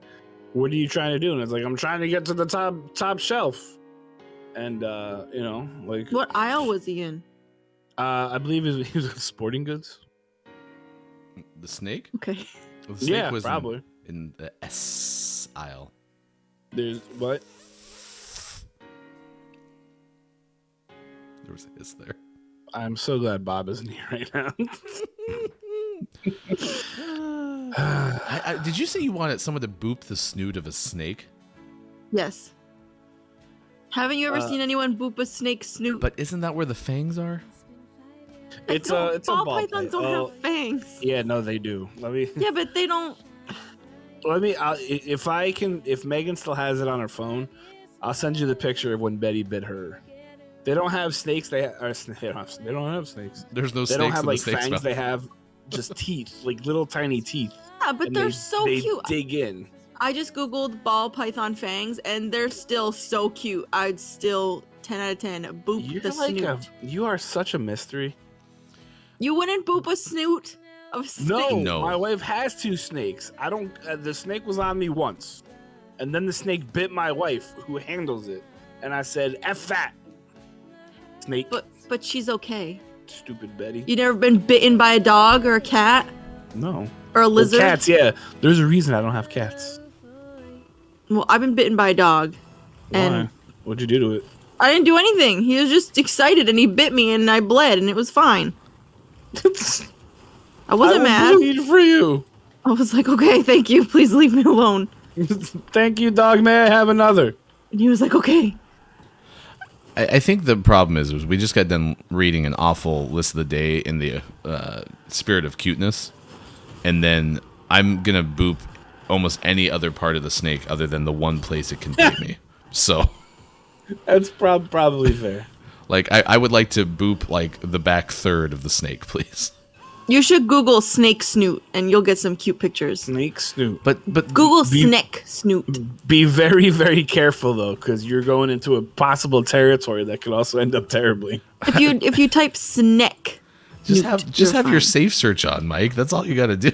what are you trying to do? And it's like, I'm trying to get to the top shelf. And like, what aisle was he in? I believe he was in sporting goods. The snake? Okay. Well, the snake was probably in the S aisle. There's what? There was a hiss there. I'm so glad Bob isn't here right now. Did you say you wanted someone to boop the snoot of a snake? Yes. Haven't you ever seen anyone boop a snake's snoot? But isn't that where the fangs are? It's a ball ball pythons don't have fangs. Yeah, no, they do. Yeah, but they don't. If Megan still has it on her phone, I'll send you the picture of when Betty bit her. They don't have snakes. They don't have snakes. There's no snakes. They don't have like fangs. They have just teeth, like little tiny teeth. Yeah, but they're so cute. They dig in. I just googled ball python fangs, and they're still so cute. I'd still 10 out of 10 boop the snoot. You are such a mystery. You wouldn't boop a snoot of a snake? No, my wife has 2 snakes. I don't. The snake was on me once, and then the snake bit my wife, who handles it, and I said, "F that." Snake. But she's okay. Stupid Betty. You never been bitten by a dog or a cat? No. Or a lizard? Well, cats, yeah. There's a reason I don't have cats. Well, I've been bitten by a dog. And why? What'd you do to it? I didn't do anything. He was just excited and he bit me and I bled and it was fine. I wasn't mad. For you. I was like, okay, thank you. Please leave me alone. Thank you, dog. May I have another? And he was like, okay. I think the problem is we just got done reading an awful list of the day in the spirit of cuteness, and then I'm gonna boop almost any other part of the snake other than the one place it can bite me. So that's probably fair. Like I would like to boop like the back third of the snake, please. You should Google snake snoot and you'll get some cute pictures. Snake snoot. But Google snake snoot. Be very, very careful though, because you're going into a possible territory that could also end up terribly. If you type snake, just have your safe search on, Mike. That's all you got to do.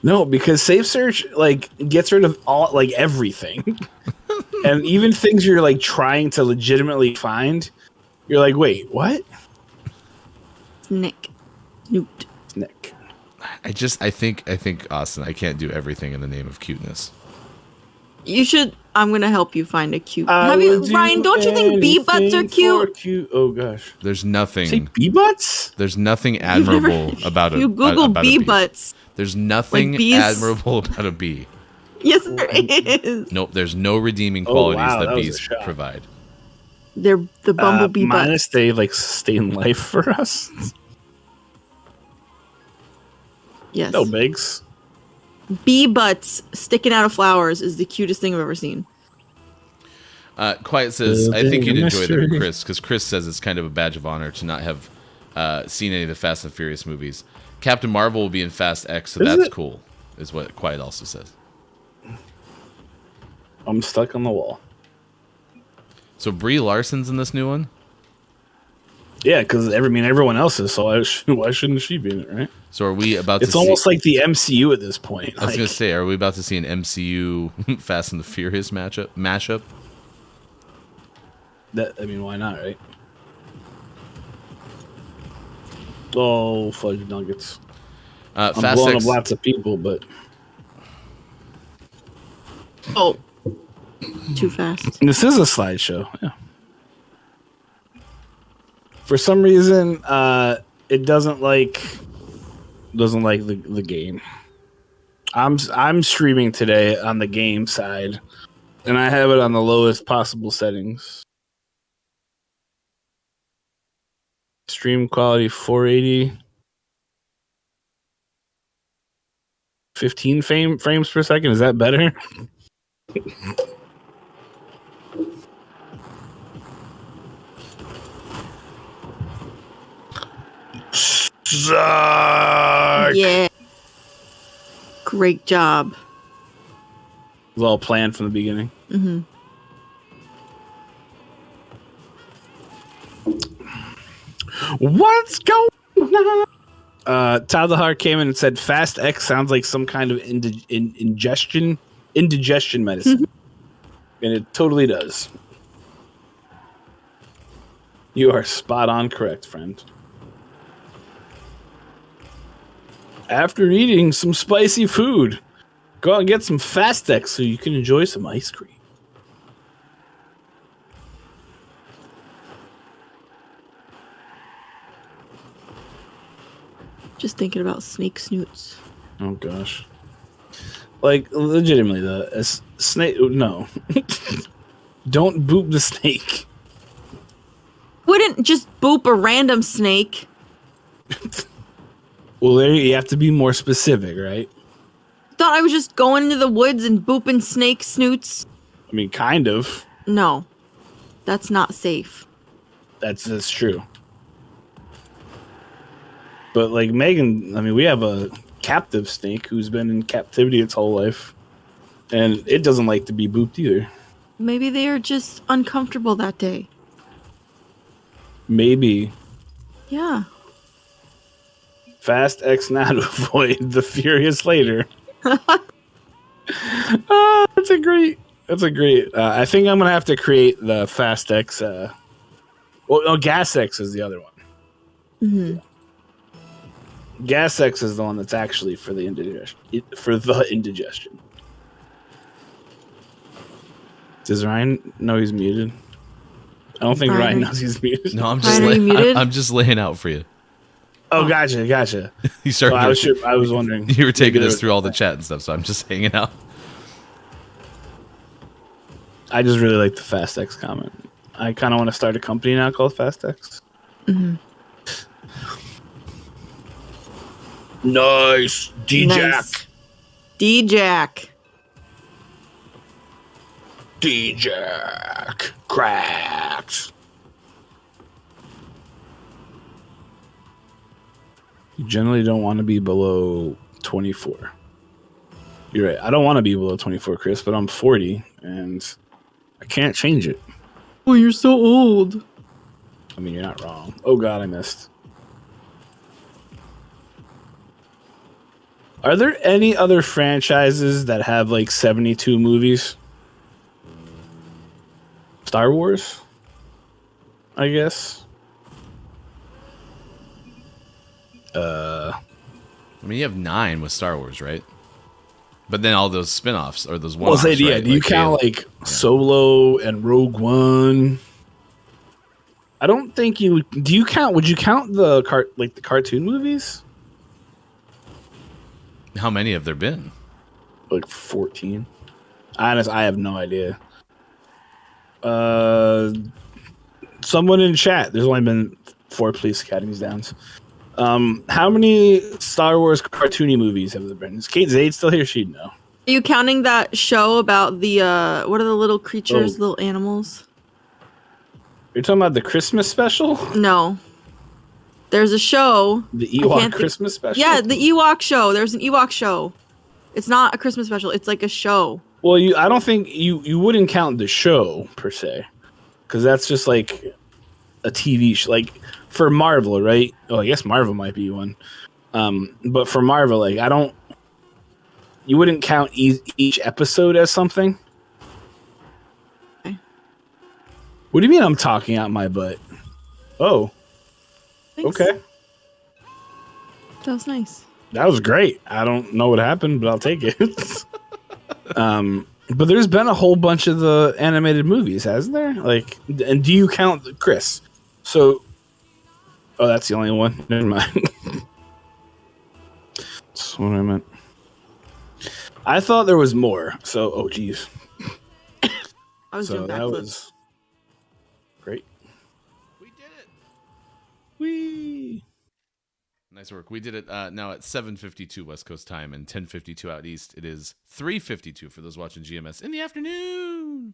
No, because safe search like gets rid of all everything, and even things you're like trying to legitimately find. You're like, wait, what? Snake. Snoot. Snake. I think Austin, I can't do everything in the name of cuteness. You should. I'm gonna help you find a cute. Ryan? Don't you think bee butts are cute? Oh gosh. There's nothing. Say bee butts? There's nothing admirable about it. You Google bee butts. There's nothing admirable about a bee. Yes, there is. Nope. There's no redeeming qualities that bees provide. They're the bumblebee butts. Minus they sustain life for us. Yes. No bigs. Bee butts sticking out of flowers is the cutest thing I've ever seen. Quiet says, I think you'd enjoy them, Chris, because Chris says it's kind of a badge of honor to not have seen any of the Fast and Furious movies. Captain Marvel will be in Fast X, so that's cool, is what Quiet also says. I'm stuck on the wall. So Brie Larson's in this new one? Yeah, because everyone else is, so why shouldn't she be in it, right? So are we about to It's almost like the MCU at this point. I was going to say, are we about to see an MCU Fast and the Furious mashup? Why not, right? Oh, fudge nuggets. I'm blowing up lots of people, but... Oh, too fast. This is a slideshow. Yeah. For some reason, it doesn't like the game. I'm streaming today on the game side, and I have it on the lowest possible settings. Stream quality 480. 15 frames per second. Is that better? Suck. Yeah. Great job. It was all planned from the beginning. Mm-hmm. What's going on? Todd the Heart came in and said Fast X sounds like some kind of indigestion medicine. And it totally does. You are spot on correct, friend. After eating some spicy food, go out and get some Fast X so you can enjoy some ice cream. Just thinking about snake snoots. Oh gosh. Like legitimately the snake no. Don't boop the snake. Wouldn't just boop a random snake. Well, there you have to be more specific, right? Thought I was just going into the woods and booping snake snoots. I mean, kind of. No. That's not safe. That's true. But like Megan, I mean, we have a captive snake who's been in captivity its whole life, and it doesn't like to be booped either. Maybe they are just uncomfortable that day. Maybe. Yeah. Fast X now to avoid the furious later. That's a great. I think I'm gonna have to create the Fast X. Well, no, Gas X is the other one. Mm-hmm. Gas X is the one that's actually for the indigestion. Does Ryan know he's muted? I don't think Ryan knows he's muted. No, I'm just laying out for you. Oh, gotcha. You started. I was wondering. You were taking us through all the chat and stuff, so I'm just hanging out. I just really like the Fast X comment. I kind of want to start a company now called Fast X. Mm-hmm. Nice. D-Jack. D-Jack. D-Jack. Cracks. You generally don't want to be below 24. You're right. I don't want to be below 24, Chris, but I'm 40 and I can't change it. Oh, you're so old. I mean, you're not wrong. Oh, God, I missed. Are there any other franchises that have like 72 movies? Star Wars, I guess. I mean, you have 9 with Star Wars, right? But then all those spin-offs or those one-offs, right? Do you count like Solo and Rogue One? I don't think you do. You count? Would you count the cartoon movies? How many have there been? Like 14. Honest, I have no idea. Someone in chat. There's only been 4 Police Academies downs. How many Star Wars cartoony movies have there been? Is Kate Zaid still here? She'd know. Are you counting that show about the what are the little creatures, little animals? You're talking about the Christmas special? No. There's a show. The Ewok Christmas special? Yeah, the Ewok show. There's an Ewok show. It's not a Christmas special. It's like a show. Well, I don't think you wouldn't count the show per se, because that's just like a TV show. Like for Marvel, right? Oh, I guess Marvel might be one. But for Marvel, like you wouldn't count each episode as something. Okay. What do you mean I'm talking out my butt? Oh. Thanks. Okay. That was nice. That was great. I don't know what happened, but I'll take it. But there's been a whole bunch of the animated movies, hasn't there? Like, and do you count Chris? So, oh, that's the only one. Never mind. That's what I meant. I thought there was more. So, oh, geez. I was doing that backflips. was great. We did it. Whee! Nice work. We did it now at 7:52 West Coast time and 10:52 out east. It is 3:52 for those watching GMS in the afternoon.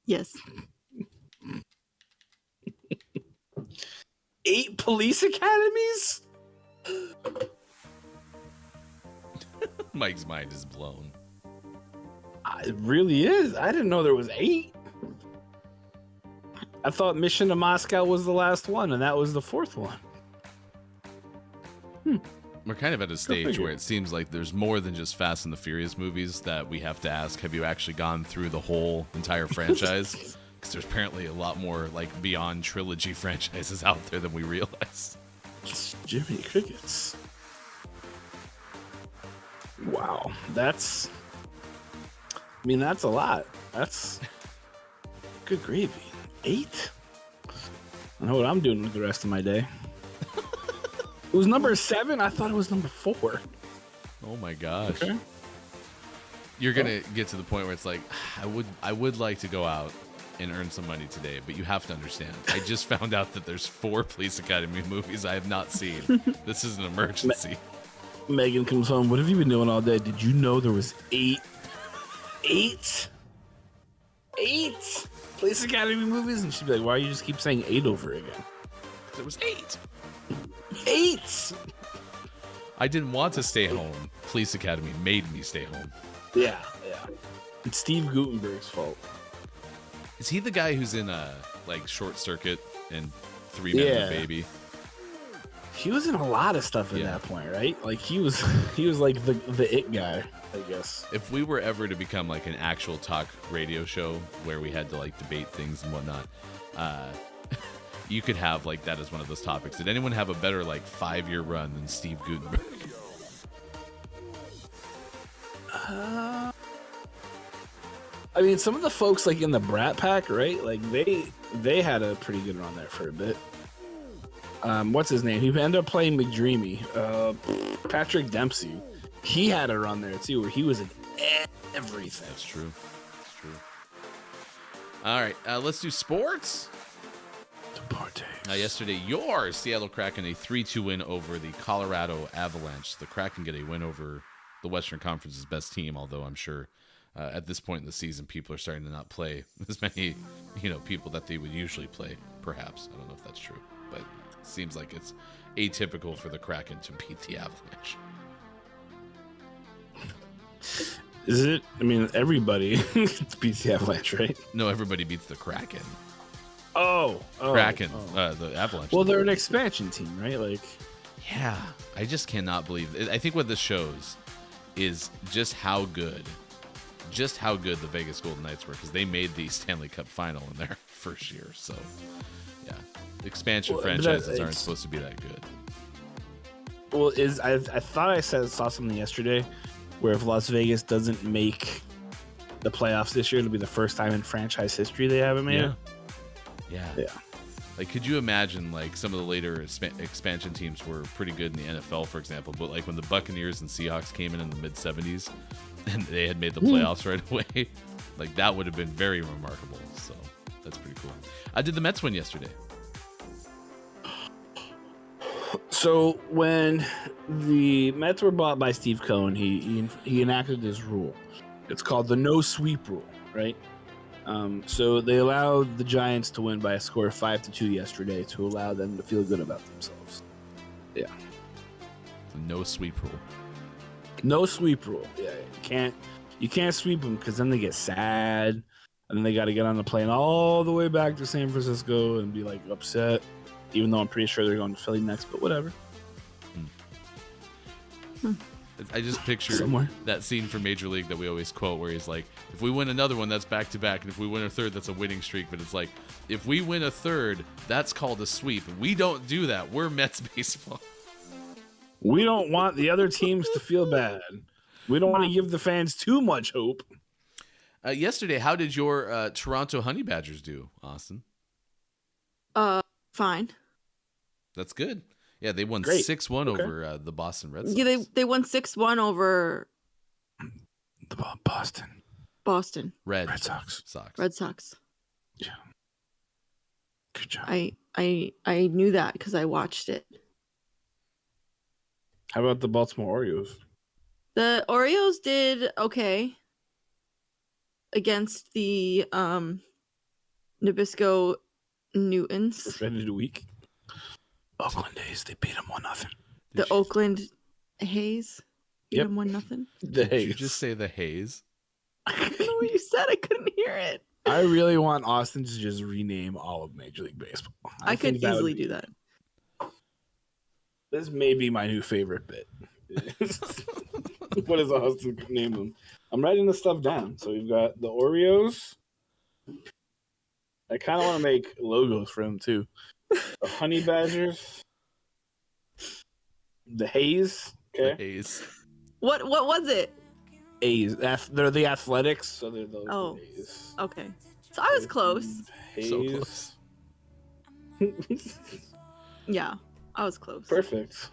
Yes. 8 police academies? Mike's mind is blown. It really is. I didn't know there was 8. I thought Mission to Moscow was the last one, and that was the 4th one. We're kind of at a stage where it seems like there's more than just Fast and the Furious movies that we have to ask, have you actually gone through the whole entire franchise? Because there's apparently a lot more like beyond trilogy franchises out there than we realize. Jiminy Crickets. Wow. That's a lot. That's good gravy. 8? I know what I'm doing with the rest of my day. It was number 7? I thought it was number 4. Oh my gosh. Okay. You're gonna get to the point where it's like, I would like to go out and earn some money today, but you have to understand, I just found out that there's 4 Police Academy movies I have not seen. This is an emergency. Megan comes home. What have you been doing all day? Did you know there was 8 Police Academy movies? And she'd be like, why do you just keep saying 8 over again? There was 8. 8! I didn't want to stay home. Police Academy made me stay home. Yeah. It's Steve Guttenberg's fault. Is he the guy who's in like Short Circuit and 3 Men and a Baby? He was in a lot of stuff at that point, right? Like he was like the it guy, I guess. If we were ever to become like an actual talk radio show where we had to like debate things and whatnot, you could have like that as one of those topics. Did anyone have a better like 5-year run than Steve Guttenberg? I mean, some of the folks like in the Brat Pack, right? Like they had a pretty good run there for a bit. What's his name? He ended up playing McDreamy. Patrick Dempsey. He had a run there too, where he was in everything. That's true. All right, let's do sports. Yesterday, your Seattle Kraken a 3-2 win over the Colorado Avalanche. The Kraken get a win over the Western Conference's best team, although I'm sure at this point in the season, people are starting to not play as many, people that they would usually play, perhaps. I don't know if that's true, but it seems like it's atypical for the Kraken to beat the Avalanche. Is it? I mean, everybody beats the Avalanche, right? No, everybody beats the Kraken. Oh. Kraken, the Avalanche. Well, they're an expansion team, right? Like, yeah, I just cannot believe it. I think what this shows is just how good the Vegas Golden Knights were, because they made the Stanley Cup final in their first year. So, yeah, expansion franchises aren't supposed to be that good. Well, I thought I saw something yesterday where if Las Vegas doesn't make the playoffs this year, it'll be the first time in franchise history they haven't made it. Yeah. Like, could you imagine, like, some of the later expansion teams were pretty good in the NFL, for example, but, like, when the Buccaneers and Seahawks came in the mid-'70s and they had made the playoffs right away, like, that would have been very remarkable. So, that's pretty cool. I did the Mets win yesterday. So, when the Mets were bought by Steve Cohen, he enacted this rule. It's called the no-sweep rule, right? So they allowed the Giants to win by a score of 5-2 yesterday to allow them to feel good about themselves. Yeah. The no sweep rule. No sweep rule. Yeah. You can't sweep them because then they get sad, and then they got to get on the plane all the way back to San Francisco and be like upset, even though I'm pretty sure they're going to Philly next. But whatever. I just picture that scene from Major League that we always quote where he's like, if we win another one, that's back-to-back, and if we win a third, that's a winning streak. But it's like, if we win a third, that's called a sweep. We don't do that. We're Mets baseball. We don't want the other teams to feel bad. We don't want to give the fans too much hope. Yesterday, how did your Toronto Honey Badgers do, Austin? Fine. That's good. Yeah, they won Great. 6-1 over the Boston Red Sox. Yeah, they won 6-1 over Boston. Red Sox. Red Sox. Yeah. Good job. I knew that because I watched it. How about the Baltimore Orioles? The Orioles did okay against the Nabisco Newtons. Defended week. Oakland A's, they beat them 1-0. The Oakland Haze beat Yep. them 1-0. The Did you just say the Haze? I don't know what you said. I couldn't hear it. I really want Austin to just rename all of Major League Baseball. I could think that would easily be- do that. This may be my new favorite bit. What does Austin name them? I'm writing this stuff down. So we've got the Oreos. I kind of want to make logos for them too. The Honey Badgers. The Haze. The Okay. Haze. What was it? A's. They're the Athletics, so they're the Oh. A's. Okay. So I was close. Haze. So close. Yeah, I was close. Perfect.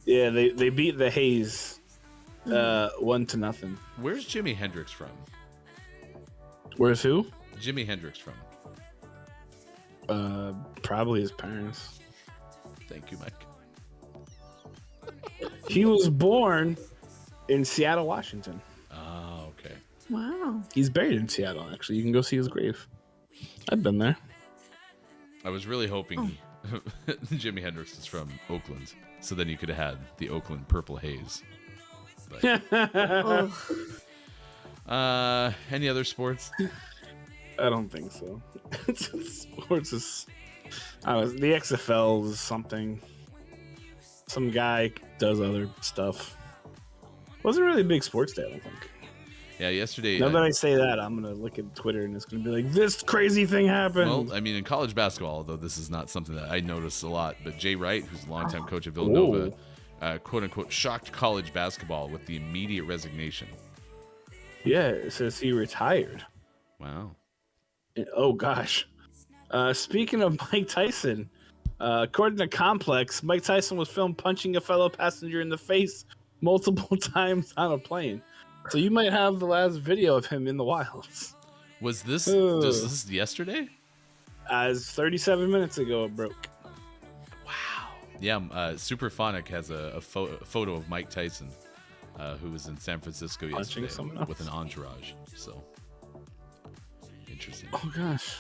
Yeah, they beat the Haze 1-0. Where's Jimi Hendrix from? Where's who? Jimi Hendrix from? Probably his parents. Thank you, Mike. He was born in Seattle, Washington. Oh, okay. Wow. He's buried in Seattle, actually. You can go see his grave. I've been there. I was really hoping Jimi Hendrix is from Oakland, so then you could have had the Oakland Purple Haze. But, Oh, any other sports? I don't think so. Sports is... the XFL is something. Some guy does other stuff. Wasn't really a big sports day, I don't think. Yeah, yesterday. Now that I say that, I'm going to look at Twitter and it's going to be like, this crazy thing happened. Well, I mean, in college basketball, although this is not something that I notice a lot, but Jay Wright, who's a longtime coach at Villanova, quote unquote, shocked college basketball with the immediate resignation. Yeah, it says he retired. Wow. Oh, gosh. Speaking of Mike Tyson, according to Complex, Mike Tyson was filmed punching a fellow passenger in the face multiple times on a plane. So you might have the last video of him in the wilds. Was this yesterday? As 37 minutes ago, it broke. Wow. Yeah, Superphonic has a photo of Mike Tyson, who was in San Francisco Punching yesterday someone else? with an entourage. So, interesting. Oh, gosh.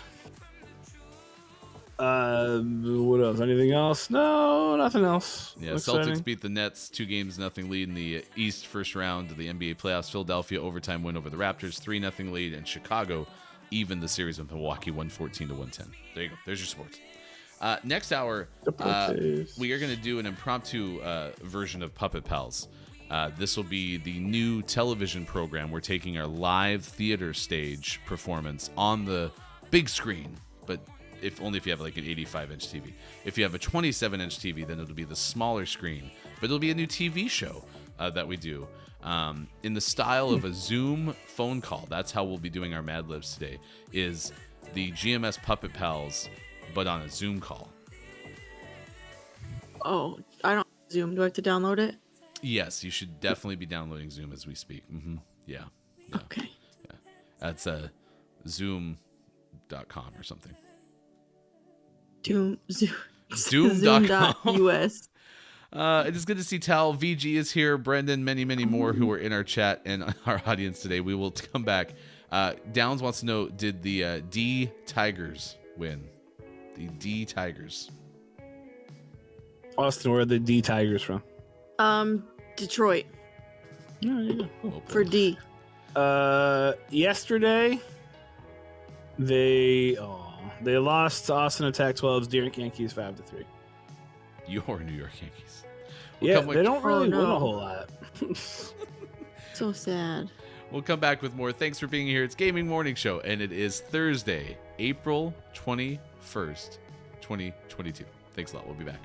What else? Anything else? No, nothing else. Yeah, Exciting. Celtics beat the Nets 2-0 lead in the East first round of the NBA playoffs. Philadelphia overtime win over the Raptors 3-0 lead, and Chicago even the series with Milwaukee 114-110. There you go. There's your sports. Next hour, we are going to do an impromptu version of Puppet Pals. This will be the new television program. We're taking our live theater stage performance on the big screen, but only if you have like an 85-inch TV. If you have a 27-inch TV, then it'll be the smaller screen. But it'll be a new TV show that we do in the style of a Zoom phone call. That's how we'll be doing our Mad Libs today, is the GMS Puppet Pals, but on a Zoom call. Oh, I don't Zoom. Do I have to download it? Yes, you should definitely be downloading Zoom as we speak. Yeah. Okay. Yeah. That's zoom.com or something. Zoom.us. It is good to see Tal. VG is here. Brendan, many more who are in our chat and our audience today. We will come back. Downs wants to know, did the D Tigers win? The D Tigers. Austin, where are the D Tigers from? Detroit. Yeah. For D. Yesterday, they lost to Austin Attack 12's New York Yankees 5-3. Your New York Yankees. Yeah, they don't really no. win a whole lot. So sad. We'll come back with more. Thanks for being here. It's Gaming Morning Show, and it is Thursday, April 21st, 2022. Thanks a lot. We'll be back.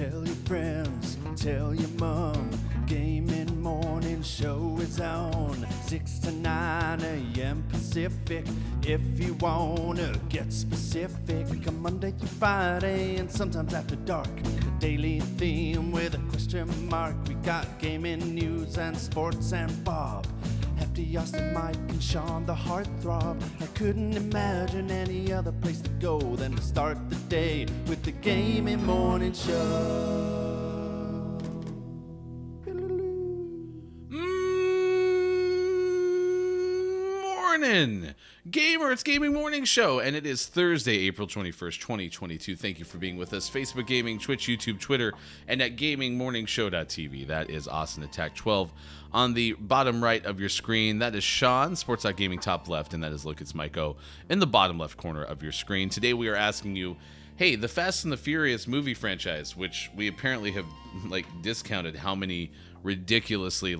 Tell your friends, tell your mom. Gaming morning show is on 6 to 9 a.m. Pacific. If you wanna get specific, come Monday through Friday and sometimes after dark. The daily theme with a question mark. We got gaming news and sports and Bob. Hefty, Austin, Mike, and Sean, the heartthrob. I couldn't imagine any other place to go than to start the day with the Gaming Morning Show. Morning, gamer! It's Gaming Morning Show, and it is Thursday, April 21st, 2022. Thank you for being with us. Facebook Gaming, Twitch, YouTube, Twitter, and at gamingmorningshow.tv. That is Austin Attack 12. On the bottom right of your screen, that is Sean, Sports.Gaming top left, and that is Look, it's Mcavoy in the bottom left corner of your screen. Today we are asking you, hey, the Fast and the Furious movie franchise, which we apparently have discounted how many ridiculously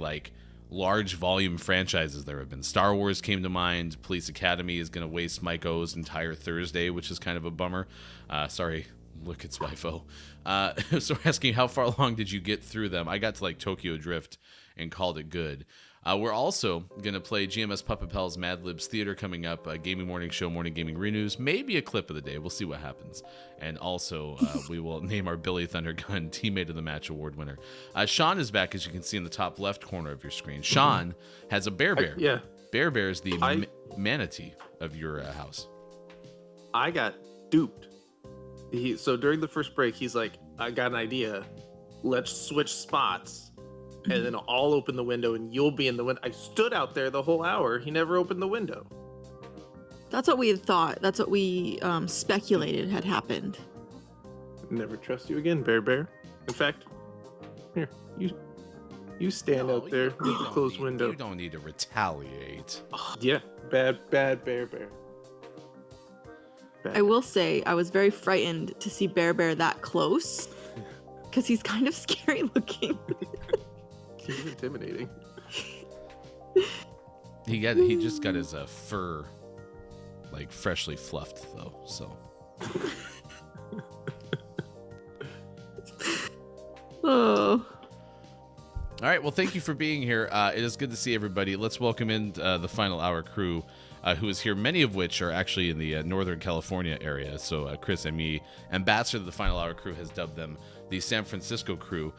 large volume franchises there have been. Star Wars came to mind. Police Academy is going to waste Miko's entire Thursday, which is kind of a bummer. Sorry, Look, it's Wifo. So we're asking, how far along did you get through them? I got to Tokyo Drift and called it good. We're also going to play GMS Puppet Pals Mad Libs Theater coming up, Gaming Morning Show, Morning Gaming Renews, maybe a clip of the day. We'll see what happens. And also, we will name our Billy Thundergun Teammate of the Match Award winner. Sean is back, as you can see in the top left corner of your screen. Sean has a Bear. Yeah. Bear is the manatee of your house. I got duped. So during the first break, he's like, I got an idea. Let's switch spots. And then I'll open the window and you'll be in the window. I stood out there the whole hour. He never opened the window. That's what we had thought. That's what we speculated had happened. Never trust you again, Bear. In fact, here, you stand out there with the closed window. You don't need to retaliate. Yeah, bad Bear. I will say I was very frightened to see Bear that close because he's kind of scary looking. He's intimidating. He just got his fur freshly fluffed though, so. Oh. All right, well, thank you for being here. It is good to see everybody. Let's welcome in the Final Hour crew, who is here, many of which are actually in the Northern California area. So Chris Emi, ambassador of the Final Hour crew, has dubbed them the San Francisco crew.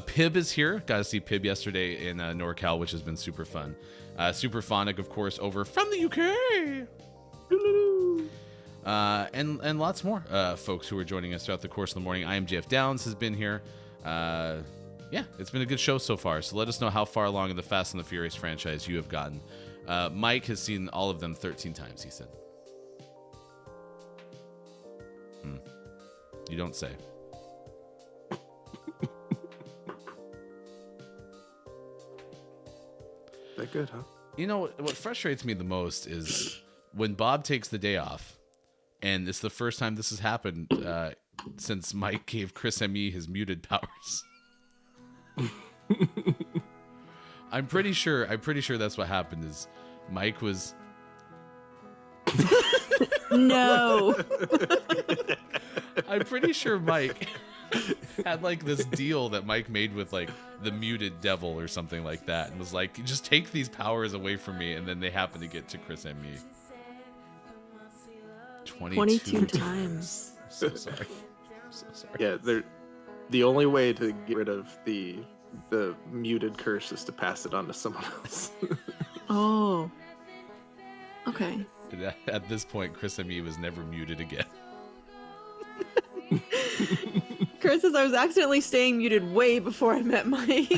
Pib is here. Got to see Pib yesterday in NorCal, which has been super fun. Superphonic, of course, over from the UK. and lots more folks who are joining us throughout the course of the morning. I am Jeff Downs has been here. Yeah, it's been a good show so far. So let us know how far along in the Fast and the Furious franchise you have gotten. Mike has seen all of them 13 times, he said. You don't say. That good, huh? You know, what frustrates me the most is when Bob takes the day off, and it's the first time this has happened since Mike gave Chris M.E. his muted powers. I'm pretty sure that's what happened is Mike was... No. I'm pretty sure Mike had like this deal that Mike made with like the muted devil or something like that, and was like, just take these powers away from me, and then they happen to get to Chris and me. 22 times. I'm so sorry. I'm so sorry. Yeah, the only way to get rid of the muted curse is to pass it on to someone else. Oh. Okay. At this point, Chris and me was never muted again. Chris says I was accidentally staying muted way before I met Mike.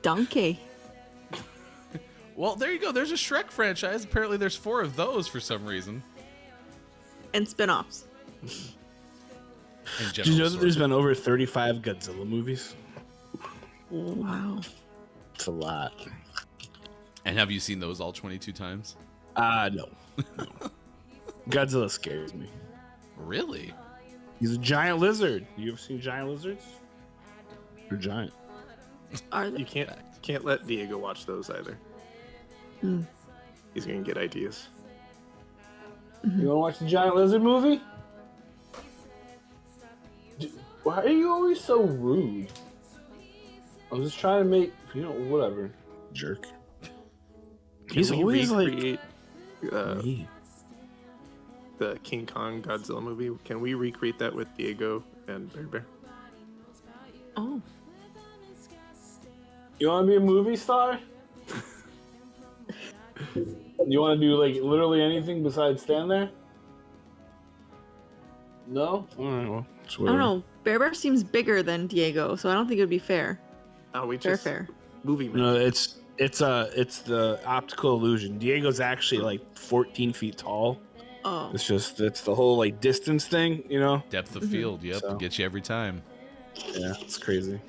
Donkey. Well, there you go. There's a Shrek franchise. Apparently there's 4 of those for some reason. And spin-offs. Did you know that there's been over 35 Godzilla movies? Wow. It's a lot. And have you seen those all 22 times? No. Godzilla scares me. Really? He's a giant lizard. You ever seen giant lizards? They're giant. You can't let Diego watch those either. He's gonna get ideas. You wanna watch the giant lizard movie? Why are you always so rude? I'm just trying to make, whatever. Jerk. He's always like... the King Kong Godzilla movie. Can we recreate that with Diego and Bear Bear? Oh. You want to be a movie star? You want to do like literally anything besides stand there? No? Alright, well. I don't know. Bear Bear seems bigger than Diego, so I don't think it would be fair. Oh, we just... Fair. Movie man. No, it's the optical illusion. Diego's actually like 14 feet tall. Oh. It's the whole like distance thing, Depth of field, yep. So. Gets you every time. Yeah, it's crazy.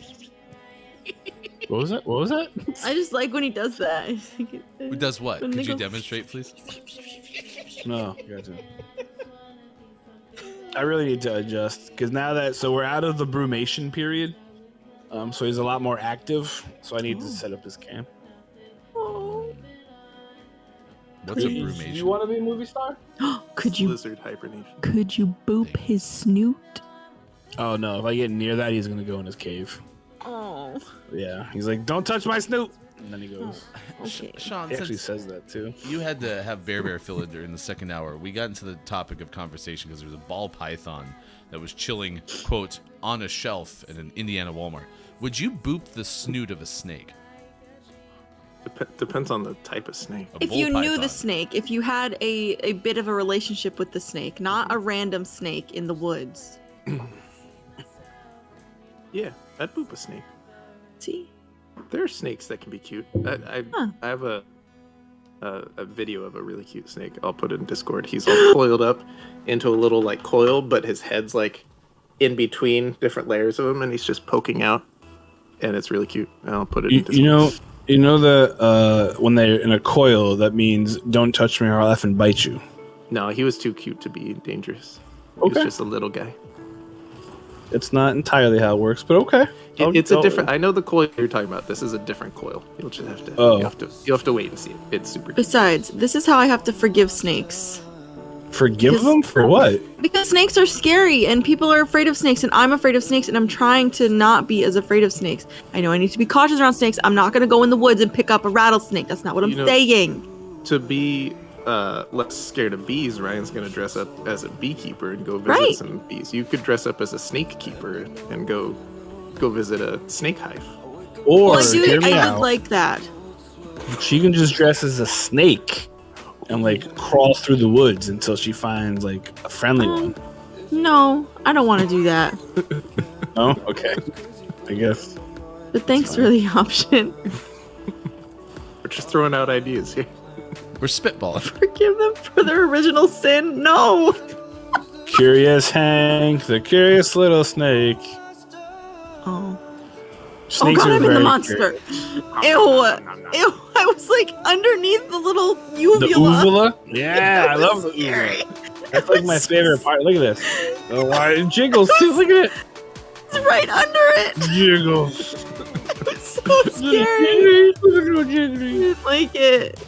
What was that? I just like when he does that. Who does what? When Could they you go- demonstrate, please? No, gotcha. I really need to adjust because so we're out of the brumation period. So he's a lot more active. So I need to set up his cam. Oh. What's a brumation? You want to be a movie star? Could you Lizard hibernation. Could you boop his snoot? Oh no! If I get near that, he's gonna go in his cave. Oh. Yeah, he's like, "Don't touch my snoot," and then he goes. Okay. Sean, He actually since says that too. you had to have Bear Bear fill in during the second hour, we got into the topic of conversation because there was a ball python that was chilling, quote, on a shelf at an Indiana Walmart. Would you boop the snoot of a snake? Depends on the type of snake. A If bull you knew python. the snake, if you had a bit of a relationship with the snake, not a random snake in the woods. Yeah, I'd boop a snake. See? There are snakes that can be cute. I have a video of a really cute snake. I'll put it in Discord. He's all coiled up into a little like coil, but his head's like in between different layers of him, and he's just poking out, and it's really cute. I'll put it in Discord. You know that when they're in a coil, that means don't touch me or I'll effing bite you. No, he was too cute to be dangerous. He was just a little guy. It's not entirely how it works, but okay. It's a different. I know the coil you're talking about. This is a different coil. You'll just have to. Oh. You have to wait and see it. It's super cute. Besides, this is how I have to forgive snakes. Forgive Because- them for what? Because snakes are scary and people are afraid of snakes and I'm afraid of snakes and I'm trying to not be as afraid of snakes. I know I need to be cautious around snakes. I'm not going to go in the woods and pick up a rattlesnake. That's not what I'm saying. To be less scared of bees, Ryan's going to dress up as a beekeeper and go visit some bees. You could dress up as a snake keeper and go visit a snake hive. Or Well, hear me I out. would like that. She can just dress as a snake and like crawl through the woods until she finds like a friendly one. No, I don't want to do that. Oh, okay. I guess. But thanks for the option. We're just throwing out ideas here. We're spitballing. Forgive them for their original sin. No. Curious Hank, the curious little snake. Oh. Snakes oh God, are I'm in the very monster. curious. Ew. Ew. I was like underneath the little uvula. The uvula? Yeah, I love the Scary. uvula. That's like my favorite part. Look at this. Oh, why it jiggles too. Look at it. It's right under it. Jiggles. It's so scary. I didn't like it.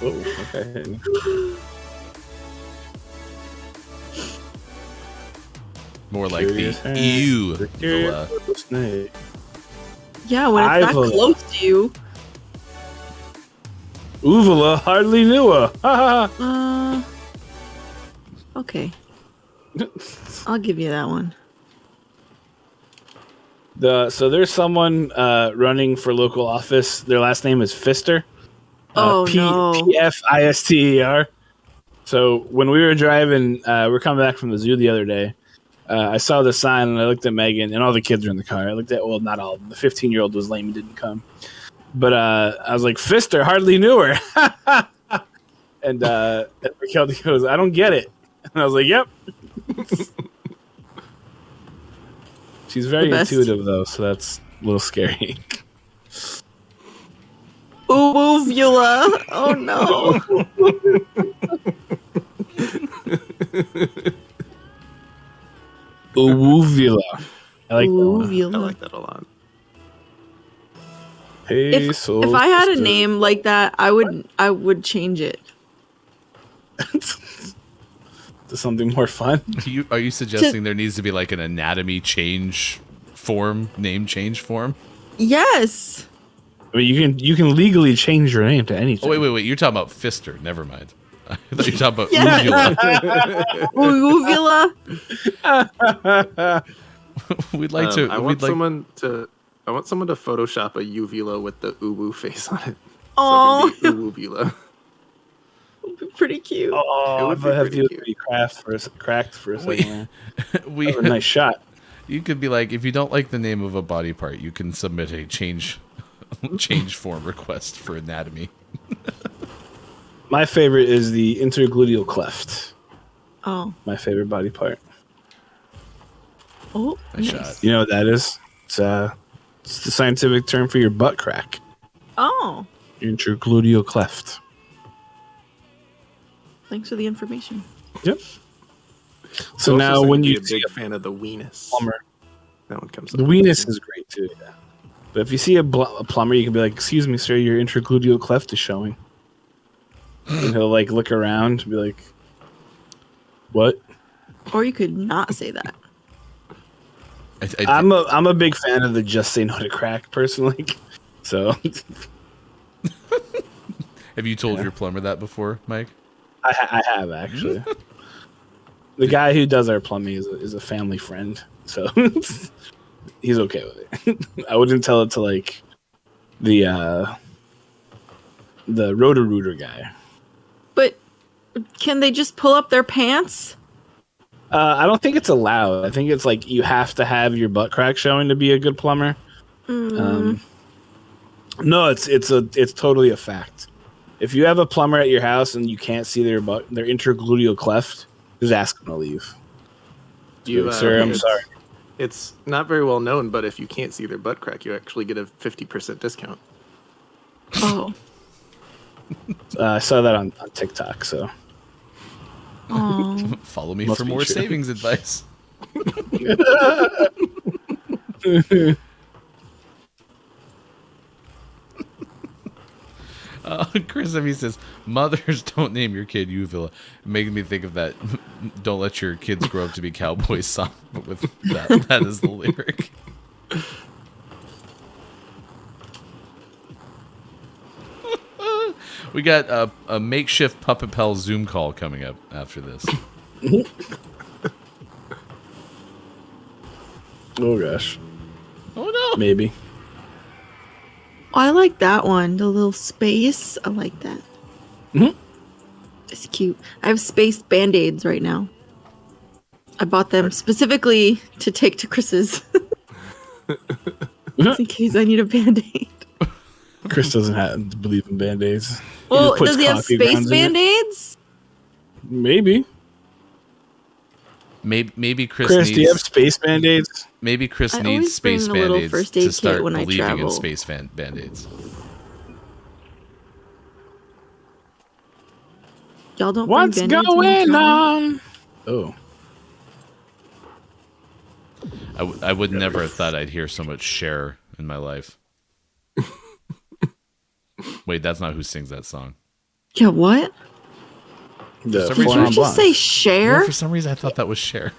Oh, okay. More like Curious the Hank, ew. the curious little snake. Yeah, when it's that Ivula. close to you. Uvula hardly knew her. Ha ha. Okay. I'll give you that one. So there's someone running for local office. Their last name is Fister. Oh, no. Pfister. So when we were driving, we're coming back from the zoo the other day. I saw the sign and I looked at Megan and all the kids were in the car. I looked at, well, not all. The 15-year-old was lame and didn't come. But I was like, Fister, hardly knew her. And Raquel goes, I don't get it. And I was like, yep. She's very intuitive, though, so that's a little scary. Uvula. Oh, no. Uvula. I like that one. Uvula. I like that a lot. Hey, If I had a name like that, I would change it. To something more fun. Are you suggesting there needs to be like an anatomy change form, name change form? Yes. I mean, you can legally change your name to anything. Oh wait, you're talking about Fister. Never mind. I thought you were talking about Yeah. uvula. Uvula. We'd like to. I want someone to Photoshop a uvula with the uwu face on it. Oh, so uvula. Pretty cute. Oh, if I have to be cracked for a second. We That was a nice shot. You could be like, if you don't like the name of a body part, you can submit a change form request for anatomy. My favorite is the intergluteal cleft. Oh. My favorite body part. Oh, nice nice. shot. You know what that is? It's the scientific term for your butt crack. Oh. Your intergluteal cleft. Thanks for the information. Yep. So Also now said when to be you a see big a fan of the weenus. plumber, That one comes the up. weenus is great too. Yeah. But if you see a plumber, you can be like, "Excuse me, sir, your intergluteal cleft is showing." And he'll like look around and be like, "What?" Or you could not say that. I'm a big fan of the just say no to crack personally. So Have you told your plumber that before, Mike? I have actually. The guy who does our plumbing is a family friend, so he's okay with it. I wouldn't tell it to like the Roto-Rooter guy. But can they just pull up their pants? I don't think it's allowed. I think it's like you have to have your butt crack showing to be a good plumber. No, it's totally a fact. If you have a plumber at your house and you can't see their intergluteal cleft, just ask them to leave. Sir, I'm sorry. It's not very well known, but if you can't see their butt crack, you actually get a 50% discount. Oh. I saw that on TikTok, so. Oh. Follow me Must for be more true. savings advice. Chris Evie says, "Mothers, don't name your kid Uvula." Making me think of that. Don't let your kids grow up to be cowboys song, but with that is the lyric. We got a makeshift Puppet Pal Zoom call coming up after this. Oh gosh. Oh no. Maybe. I like that one. The little space. I like that. It's cute. I have space band-aids right now. I bought them specifically to take to Chris's. Just in case I need a band-aid. Chris doesn't believe in band-aids. Well, does he have space band-aids? Maybe. Maybe Chris Chris, needs... do you have space band-aids? Maybe Chris I needs always bring space a little band-aids first aid to kit start when I believing in travel. space band-aids. Y'all don't What's bring band-aids when you going travel? on? Oh. I would never have thought I'd hear so much Cher in my life. Wait, that's not who sings that song. Yeah, what? The For some Did reason- you just say Yeah, share? for some reason, I thought that was Cher.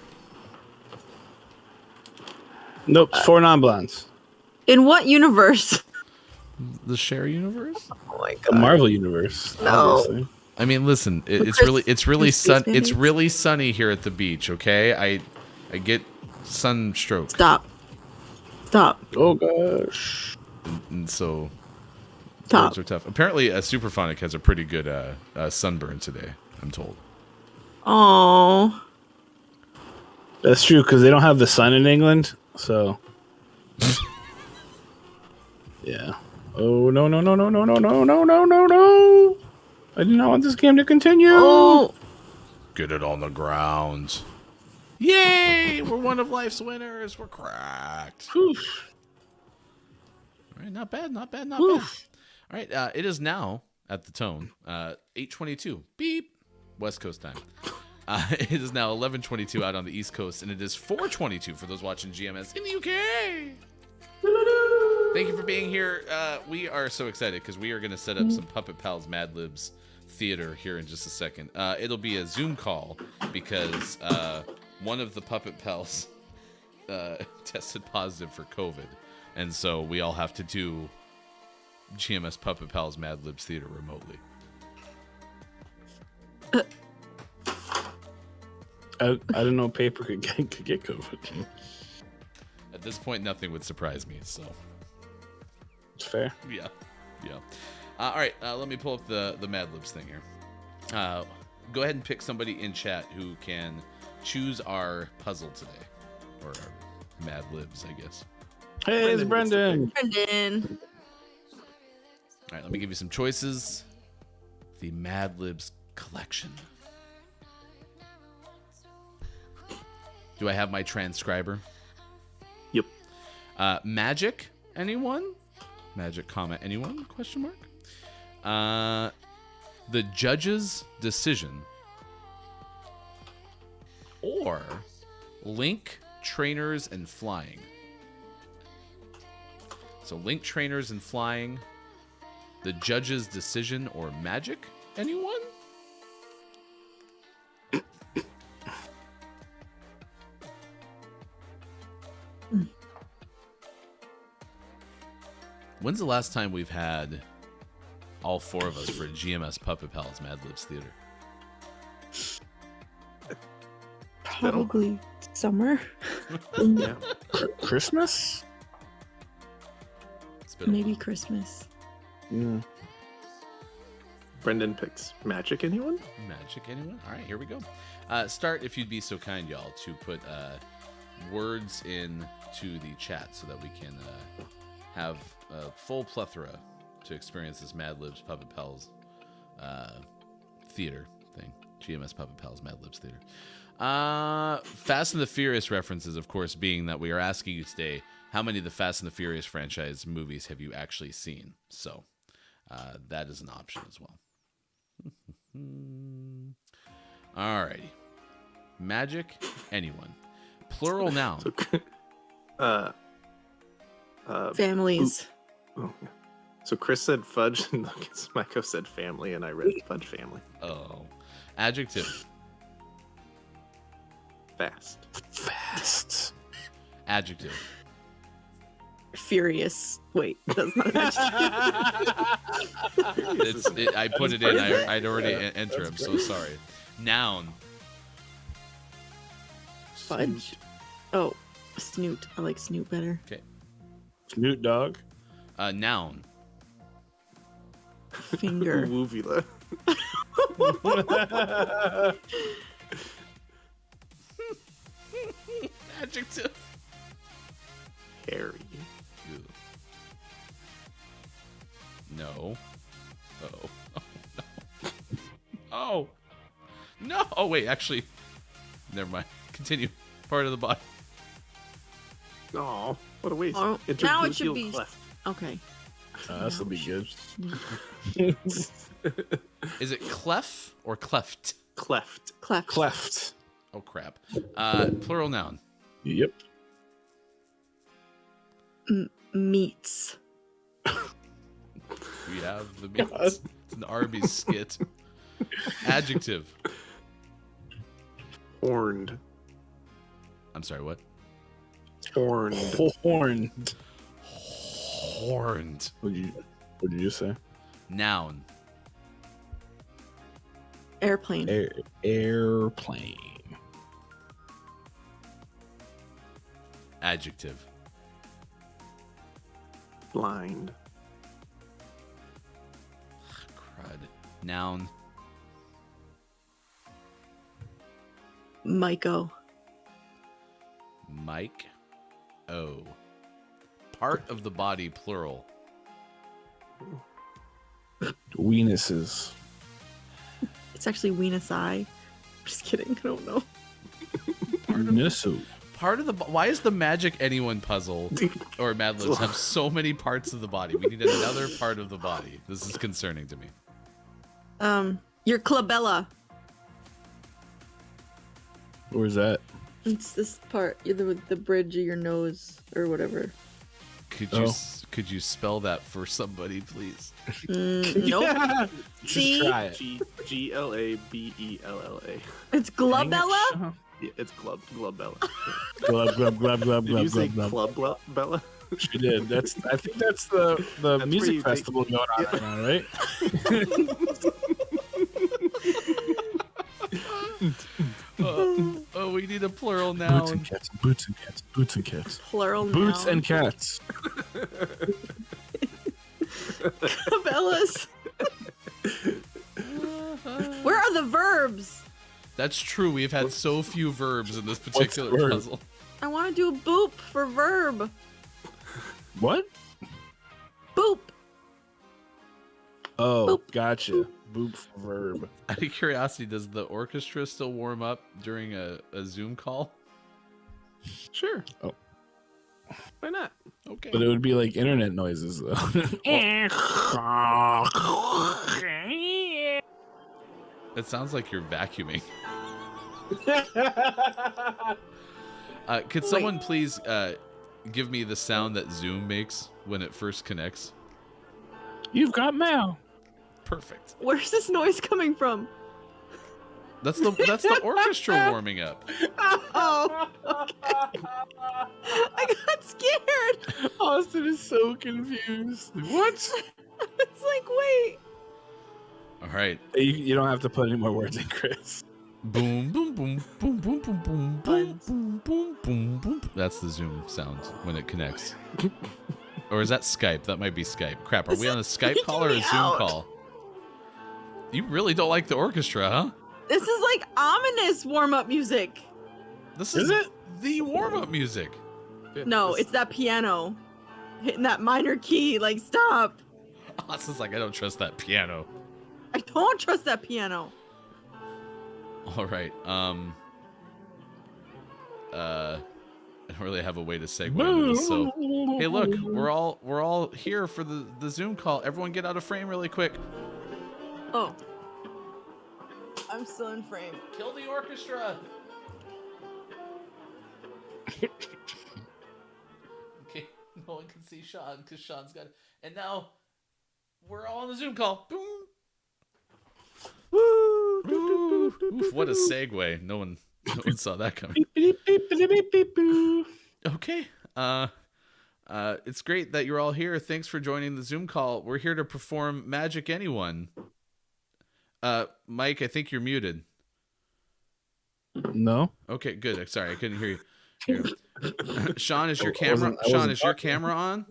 Nope, it's Four Non-Blondes. In what universe? The Cher universe? Oh my The Marvel universe. No. Obviously. I mean, listen, it's Chris- really Chris it's Band-Aids? really sunny here at the beach. Okay, I get sunstroke, Stop. Oh gosh. and so Stop. birds are tough. Apparently, Superphonic has a pretty good sunburn today. I'm told. Oh. That's true because they don't have the sun in England, so. Yeah. Oh no no no no no no no no no no no! I do not want this game to continue. Oh. Get it on the ground. Yay! We're one of life's winners. We're cracked. Whew. All right, not bad, not bad, not Whew. bad. All right, it is now at the tone 8:22. Beep. West Coast time. It is now 11:22 out on the East Coast, and it is 4:22 for those watching GMS in the UK. Thank you for being here. We are so excited because we are going to set up some Puppet Pals Mad Libs theater here in just a second. It'll be a Zoom call because one of the Puppet Pals tested positive for COVID, and so we all have to do GMS Puppet Pals Mad Libs theater remotely. I didn't know paper could get COVID. At this point, nothing would surprise me. So It's fair. yeah. All right, let me pull up the Mad Libs thing here. Go ahead and pick somebody in chat who can choose our puzzle today, or our Mad Libs, I guess. Hey, it's Brendan. Brendan. All right, let me give you some choices. The Mad Libs collection. Do I have my transcriber? Yep. Magic, anyone? Magic, comma, anyone? Question mark. The judge's decision. Or Link, trainers, and flying. So Link, trainers, and flying. The judge's decision or magic, anyone? When's the last time we've had all four of us for GMS Puppet Pals Mad Libs Theater? Probably summer. Yeah. Christmas? It's been a Maybe while. Christmas. Yeah. Brendan picks magic. Anyone? Magic, anyone? All right, here we go. Start, if you'd be so kind, y'all, to put words into the chat so that we can have a full plethora to experience this Mad Libs Puppet Pals theater thing. GMS Puppet Pals Mad Libs theater. Fast and the Furious references, of course, being that we are asking you today, how many of the Fast and the Furious franchise movies have you actually seen? So that is an option as well. Alrighty. Magic, anyone. Plural noun. Families. Oh, yeah. So Chris said fudge, and Michael said family, and I read fudge family. Oh. Adjective. Fast. Adjective. Furious. Wait, that's not an adjective. I put it in. I'd already entered. I'm so sorry. Noun. Fudge. Oh, snoot. I like snoot better. Okay. Snoot dog. Noun. Finger. Woovula. Adjective. Hairy. Ew. No. Uh-oh. Oh, no. Oh, no. Oh, wait, actually. Never mind. Continue. Part of the body. Oh, what a waste. Oh, now it should Intergluteal be cleft. okay. This will be good. Is it clef or cleft? Cleft. Cleft. Cleft. Oh, crap. Plural noun. Yep. Meats. We have the meats. It's an Arby's skit. Adjective. Horned. I'm sorry, what? Horned. Horned. Horned. What did you say? Noun. Airplane. Airplane. Adjective. Blind. Crud. Noun. Myco. Mike. O. Part of the body, plural. Weenuses. It's actually Weenus Eye. Just kidding. I don't know. Weenusu. Part of the why is the Magic Anyone puzzle or Mad Libs have so many parts of the body? We need another part of the body. This is concerning to me. Your clubella. Where's that? It's this part, either the bridge of your nose or whatever. Could you spell that for somebody, please? Nope. Yeah. See? Just try it. Glabella. It's glabella? Yeah, it's glabella. Glub, glub, glub, glub, Did you say glub, glub. glabella? She did. I think that's the That's music where you festival going on right now, right? Oh, we need a plural Boots noun. and cats. Boots and cats. Boots and cats. Plural Boots noun. and cats. Clubellas. Where are the verbs? That's true. We've had so few verbs in this particular verb? puzzle. I want to do a boop for verb. What? Boop. Oh, Boop. gotcha. Boop for verb. Out of curiosity, does the orchestra still warm up during a Zoom call? Sure. Oh. Why not? Okay. But it would be like internet noises, though. It sounds like you're vacuuming. Could someone please give me the sound that Zoom makes when it first connects? You've got mail. Perfect. Where's this noise coming from? That's the orchestra warming up. Oh, okay. I got scared. Austin is so confused. What? It's like, wait. All right. You don't have to put any more words in, Chris. Boom, boom, boom, boom, boom, boom, boom, boom, boom, boom, boom, boom. That's the Zoom sound when it connects. Or is that Skype? That might be Skype. Crap, are we on a Skype call or a Zoom call? You really don't like the orchestra, huh? This is like ominous warm-up music. This is it? The warm-up music. No, it's that piano hitting that minor key. Like, stop. Austin's like, I don't trust that piano. I don't trust that piano. All right. I don't really have a way to segue into this. So, hey, look, we're all here for the Zoom call. Everyone, get out of frame really quick. Oh, I'm still in frame. Kill the orchestra. Okay, no one can see Sean because Sean's got it. And now we're all on the Zoom call. Boom. Woo! Oof, what a segue. No one saw that coming. Okay. It's great that you're all here. Thanks for joining the Zoom call. We're here to perform Magic Anyone. Mike, I think you're muted. No. Okay, good. Sorry, I couldn't hear you. Here. Sean, is your I camera? wasn't Sean, is your talking. camera on?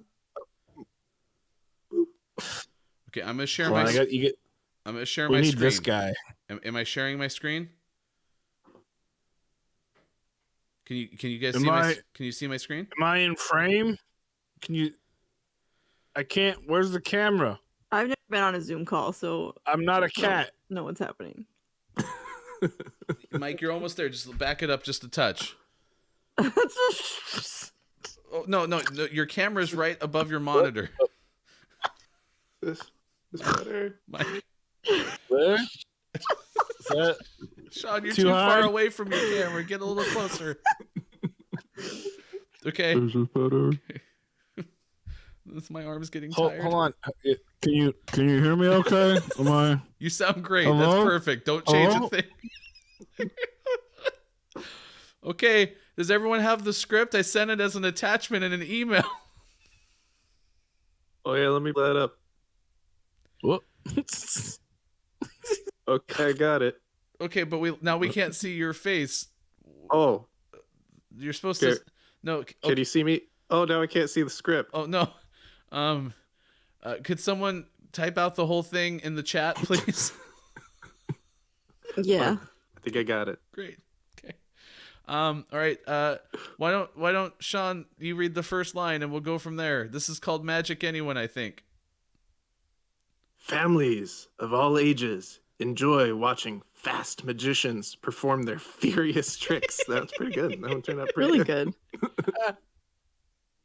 Okay, I'm gonna share Come on, my. you I'm gonna share We my need screen. this guy. Am I sharing my screen? Can you guys Am see I- can you see my screen? Am I in frame? Can you? I can't. Where's the camera? I've never been on a Zoom call, so I'm not a cat. know what's happening. Mike, you're almost there. Just back it up just a touch. Oh, no, your camera's right above your monitor. This better. Mike. Where? Is that Sean, you're too too high? far away from your camera. Get a little closer. Okay. Is it better? My arm's getting Hold, tired. hold on. Can you hear me? Okay. Am I? You sound great. Hello? That's perfect. Don't change Hello? a thing. Okay. Does everyone have the script? I sent it as an attachment in an email. Oh yeah, let me pull that up. What? Okay, I got it. Okay, but we can't see your face. Oh, You're supposed Okay. to. No. can you see me? Oh, now I can't see the script. Oh no. Could someone type out the whole thing in the chat, please? Yeah. I think I got it. Great. Okay. All right. Why don't Sean, you read the first line and we'll go from there. This is called Magic Anyone, I think. Families of all ages enjoy watching fast magicians perform their furious tricks. That was pretty good. That one turned out pretty Really good.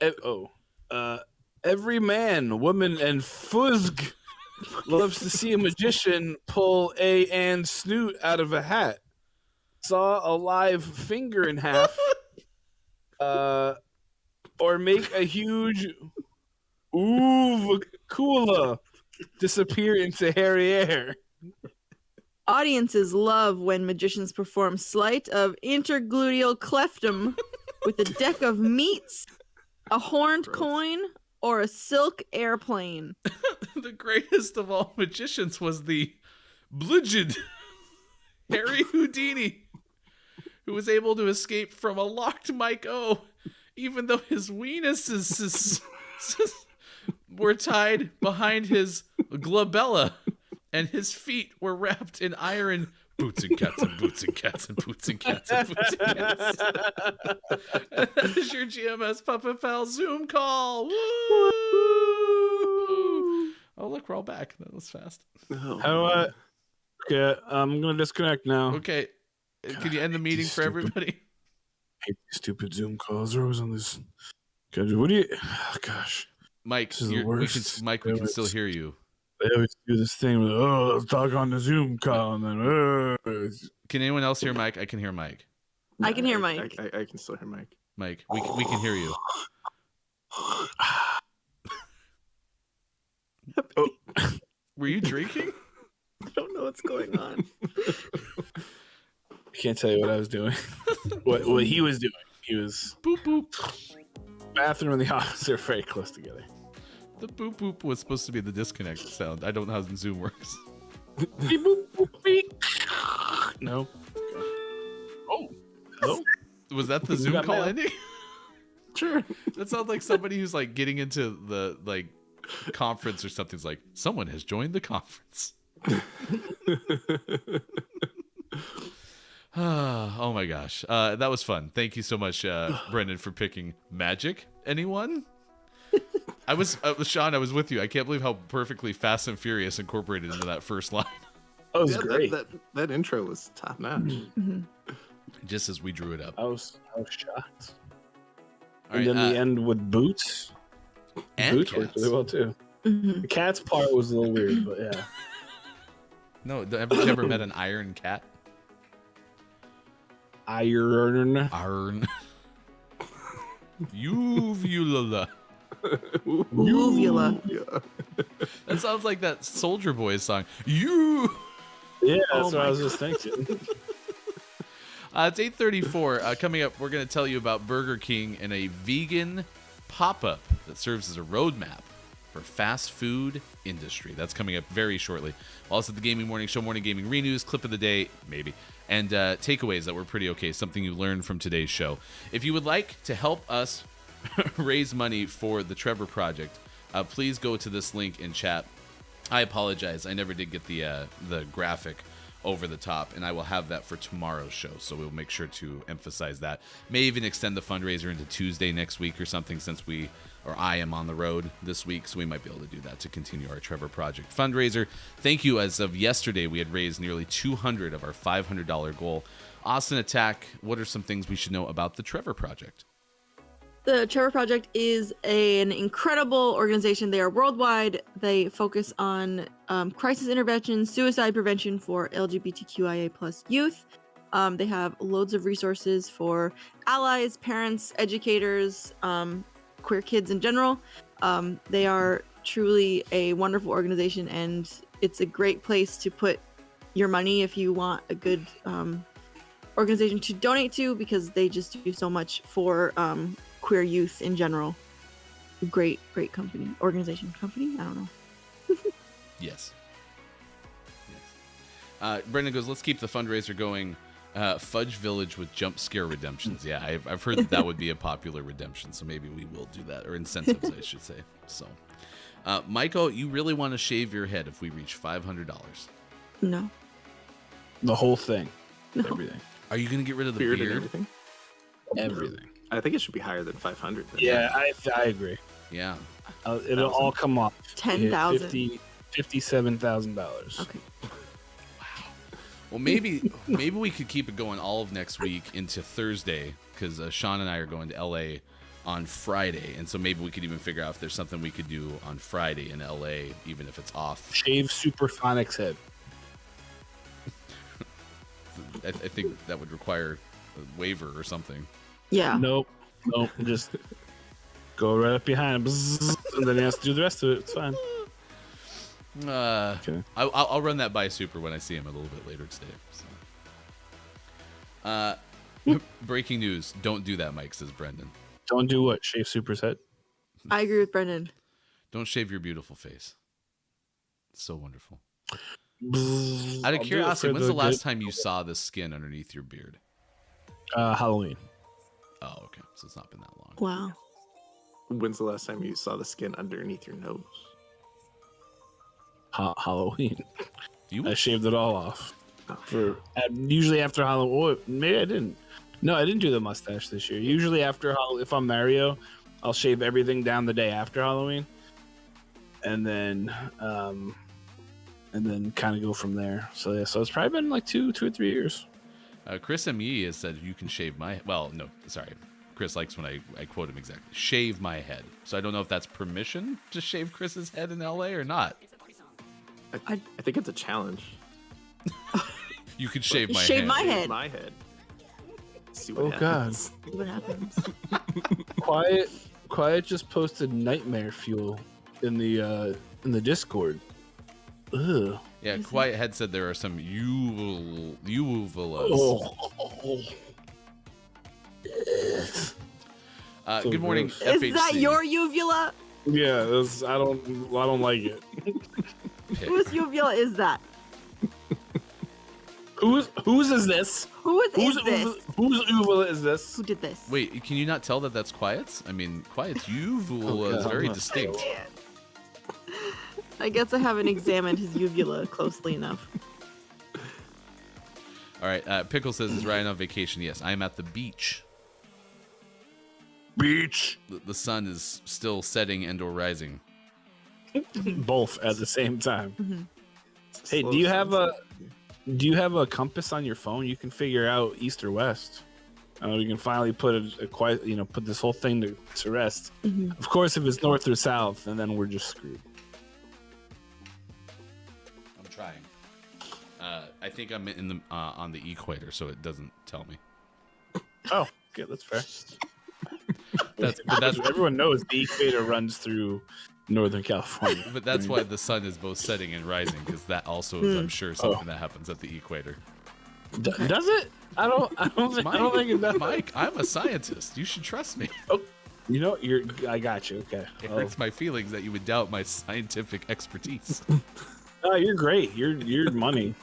good. Every man, woman, and fuzg loves to see a magician pull and snoot out of a hat. Saw a live finger in half, or make a huge oovacula disappear into hairy air. Audiences love when magicians perform sleight of intergluteal cleftum with a deck of meats, a horned Gross. coin, or a silk airplane. The greatest of all magicians was the bludgeoned Harry Houdini, who was able to escape from a locked Mike O, even though his weenuses were tied behind his glabella, and his feet were wrapped in iron boots and cats and boots and cats and boots and cats and boots and cats. And that is your GMS Puppet Pal Zoom call. Woo! Oh, look, we're all back. That was fast. Oh, How do I? Okay, I'm gonna disconnect now. Okay. Can you end the meeting these for stupid- everybody? I hate these stupid Zoom calls. They're always on this. God, what do you? Oh, gosh, Mike, This is the we can worst. still hear you. they always do this thing with let's talk on the Zoom call, and then Can anyone else hear Mike? I can hear Mike. I can hear Mike. I can still hear Mike. Mike, we can hear you. Oh, Were you drinking? I don't know what's going on. I can't tell you what I was doing. what he was doing. He was Boop boop. bathroom and the office are very close together. The boop boop was supposed to be the disconnect sound. I don't know how Zoom works. Beep, boop, boop, beep. No. Oh. No. Was that the You Zoom got call mail. ending? Sure. That sounds like somebody who's like getting into the conference or something. It's like someone has joined the conference. Oh my gosh, that was fun. Thank you so much, Brendan, for picking Magic. Anyone? I was Sean. I was with you. I can't believe how perfectly Fast and Furious incorporated into that first line. That was Yeah, great. that intro was top notch. Just as we drew it up. I was shocked. All And right, then the end with boots. and Boots worked cats. really well too. Mhm. The cat's part was a little weird, but yeah. No, have you ever met an iron cat? Iron. Iron. Uvula. Uvula. Yeah. That sounds like that Soldier Boy song. You. Yeah, Oh that's what my I was just thinking. It's 8:34. Coming up, we're going to tell you about Burger King and a vegan pop-up that serves as a roadmap for fast food industry. That's coming up very shortly. Also, the Gaming Morning Show, Morning Gaming Renews, clip of the day, maybe, and takeaways that were pretty okay, something you learned from today's show. If you would like to help us raise money for the Trevor Project, please go to this link in chat I apologize. I never did get the graphic over the top, and I will have that for tomorrow's show, so we'll make sure to emphasize that. May even extend the fundraiser into Tuesday next week or something, since I am on the road this week, so we might be able to do that to continue our Trevor Project fundraiser. Thank you. As of yesterday, we had raised nearly $200 of our $500 goal. Austin Attack, what are some things we should know about the Trevor Project? The Cheddar Project is an incredible organization. They are worldwide. They focus on crisis intervention, suicide prevention for LGBTQIA plus youth. They have loads of resources for allies, parents, educators, queer kids in general. They are truly a wonderful organization, and it's a great place to put your money if you want a good organization to donate to, because they just do so much for queer youth in general. Great organization. I don't know. Yes. Brendan goes, let's keep the fundraiser going. Fudge Village with jump scare redemptions. Yeah, I've heard that would be a popular redemption, so maybe we will do that, or incentives, I should say. So, Michael, you really want to shave your head if we reach $500? No. The whole thing. No. Everything. Are you going to get rid of the Beard beard? and everything. Everything. I think it should be higher than 500. Yeah, I agree. Yeah. It'll all come off. $10,000. $57,000. Okay. Well, maybe we could keep it going all of next week into Thursday, because Sean and I are going to LA on Friday, and so maybe we could even figure out if there's something we could do on Friday in LA, even if it's off. Shave Supersonic's head. I think that would require a waiver or something. Yeah. Nope. Just go right up behind him, bzzz, and then he has to do the rest of it. It's fine. Okay. I'll run that by Super when I see him a little bit later today. So. Breaking news. Don't do that, Mike, says Brendan. Don't do what? Shave Super's head? I agree with Brendan. Don't shave your beautiful face. It's so wonderful. Bzzz, Out of I'll do it curiosity, for when's the last good- time you saw the skin underneath your beard? Halloween. Oh, okay. So it's not been that long. Wow. When's the last time you saw the skin underneath your nose? Halloween. You? I shaved it all off. Usually after Halloween. Maybe I didn't. No, I didn't do the mustache this year. Usually after if I'm Mario, I'll shave everything down the day after Halloween, and then kind of go from there. So yeah, so it's probably been like two or 3 years. Chris M.E. has said you can shave my... Well, no, sorry. Chris likes when I quote him exactly. Shave my head. So I don't know if that's permission to shave Chris's head in L.A. or not. I think it's a challenge. You could shave my Shave head. my head. My head. See what Oh happens. See what happens. Quiet just posted nightmare fuel in the Discord. Ugh. Yeah, Quiet Head said there are some uvulas. Oh. So good morning, gross. FHC. Is that your uvula? Yeah, I don't like it. Whose uvula is that? Whose is this? Whose this? Whose uvula is this? Who did this? Wait, can you not tell that that's Quiet's? I mean, Quiet's uvula is very distinct. I guess I haven't examined his uvula closely enough. All right, Pickle says, is Ryan on vacation? Yes, I am at the beach. Beach. The sun is still setting and or rising. Both at the same time. Mm-hmm. Hey, do you have a compass on your phone? You can figure out east or west. We can finally put put this whole thing to rest. Mm-hmm. Of course, if it's north or south, and then we're just screwed. I'm trying. I think I'm in the on the equator, so it doesn't tell me. Oh, okay, that's fair. That's Everyone knows the equator runs through Northern California. But that's why the sun is both setting and rising, because that also is, I'm sure, something that happens at the equator. Does it? I don't think it does. Mike, I'm a scientist. You should trust me. Oh, I got you. Okay. It hurts my feelings that you would doubt my scientific expertise. Oh, you're great. You're money.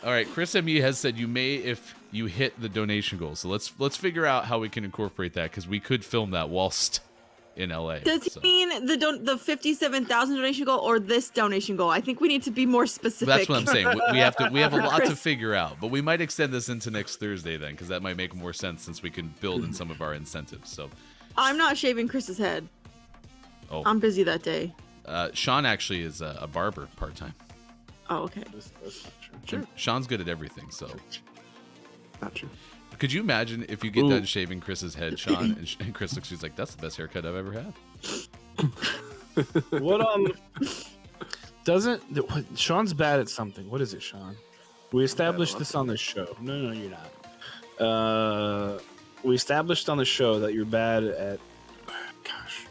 All right, Chris M.E. has said you may if you hit the donation goal. So let's figure out how we can incorporate that, because we could film that whilst in LA. Does he mean the 57,000 donation goal or this donation goal? I think we need to be more specific. That's what I'm saying. We have a lot to Chris. figure out, but we might extend this into next Thursday then, because that might make more sense since we can build in some of our incentives. So I'm not shaving Chris's head. Oh. I'm busy that day. Sean actually is a barber part-time. Oh, okay. Sure. Sean's good at everything, so. Not true. Could you imagine if you get done shaving Chris's head, Sean, and Chris looks, she's like, "That's the best haircut I've ever had." What Sean's bad at something. What is it, Sean? We established this on the show. No, you're not. We established on the show that you're bad at. Gosh.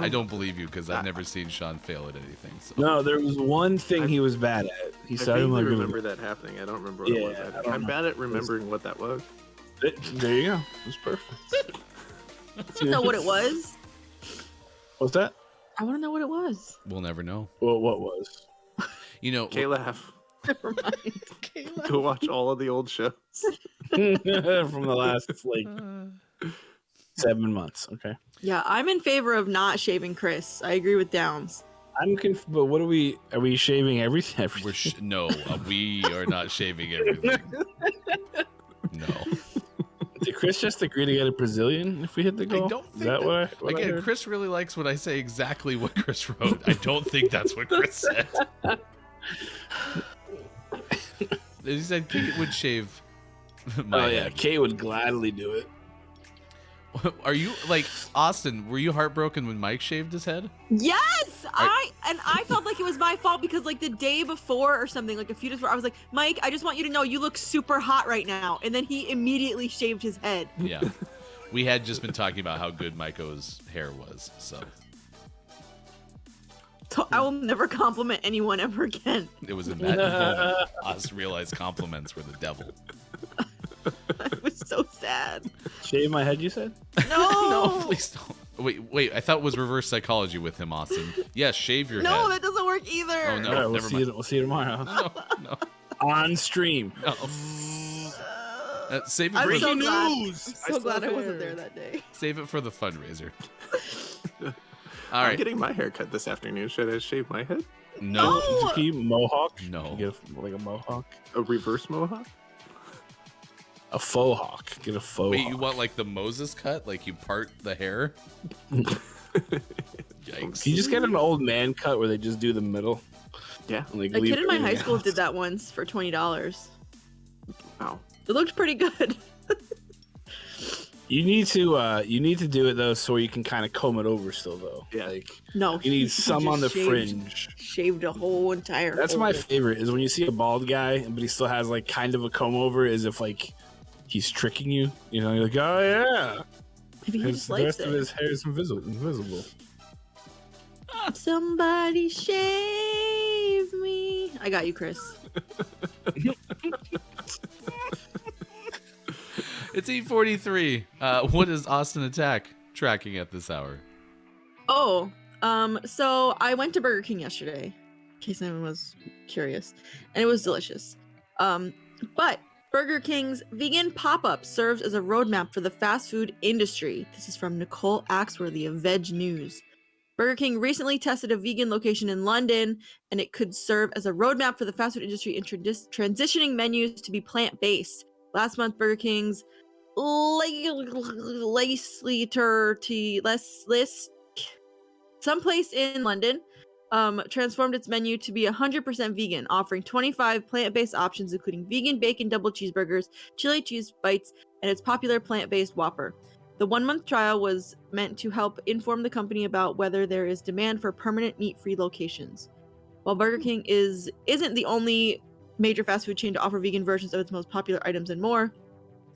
I don't believe you because I've never seen Sean fail at anything. So. No, there was one thing he was bad at. He said, I "I'm not gonna remember that happening. I don't remember what it was. I'm bad at remembering what that was. There you go. It was perfect. Do you know what it was? What's that? I want to know what it was. We'll never know. Well, what was? You know, K-Laugh. Never mind. Go watch all of the old shows. From the last 7 months. Okay. Yeah, I'm in favor of not shaving Chris. I agree with Downs. But what are we shaving everything? We are not shaving everything. No. Did Chris just agree to get a Brazilian if we hit the goal? I don't think Is that what I again, heard? Chris really likes when I say exactly what Chris wrote. I don't think that's what Chris said. He said Kate would shave my head. Kay would gladly do it. Are you like Austin? Were you heartbroken when Mike shaved his head? Yes, I felt like it was my fault because like the day before or something, like a few days before, I was like, Mike, I just want you to know you look super hot right now, and then he immediately shaved his head. Yeah, we had just been talking about how good Maiko's hair was, so I will never compliment anyone ever again. it was in that moment us realized compliments were the devil. I was so sad. Shave my head, you said? No, No, please don't. Wait. I thought it was reverse psychology with him, Austin. Yes, shave your head. No, that doesn't work either. Oh no, All right, never mind. we'll see you tomorrow. No. On stream. No. Save it I'm for so the glad. So glad I wasn't there that day. Save it for the fundraiser. All I'm right. getting my hair cut this afternoon. Should I shave my head? No. Did you keep mohawk? No. Get like a mohawk? A reverse mohawk? A faux hawk. Get a faux Wait, hawk. you want like the Moses cut? Like you part the hair? Yikes. You just get an old man cut where they just do the middle. Yeah. And, like, A leave kid in my high everything school out. did that once for $20. Wow. It looked pretty good. You need to do it though, so you can kind of comb it over still though. Yeah. Like No, you he need some on the just fringe. Shaved a whole entire. That's my hole. favorite. Is when you see a bald guy, but he still has like kind of a comb over, as if like he's tricking you. You know, you're like, oh yeah. Maybe he just The likes rest of it. his hair is invisible. Somebody shave me. I got you, Chris. It's 8:43. What is Austin Attack tracking at this hour? Oh, so I went to Burger King yesterday, in case anyone was curious, and it was delicious. But Burger King's vegan pop-up serves as a roadmap for the fast food industry. This is from Nicole Axworthy of Veg News. Burger King recently tested a vegan location in London, and it could serve as a roadmap for the fast food industry in transitioning menus to be plant-based. Last month, Burger King's someplace in London transformed its menu to be 100% vegan, offering 25 plant-based options, including vegan bacon double cheeseburgers, chili cheese bites, and its popular plant-based Whopper. The 1-month trial was meant to help inform the company about whether there is demand for permanent meat-free locations. While Burger King isn't the only major fast food chain to offer vegan versions of its most popular items and more,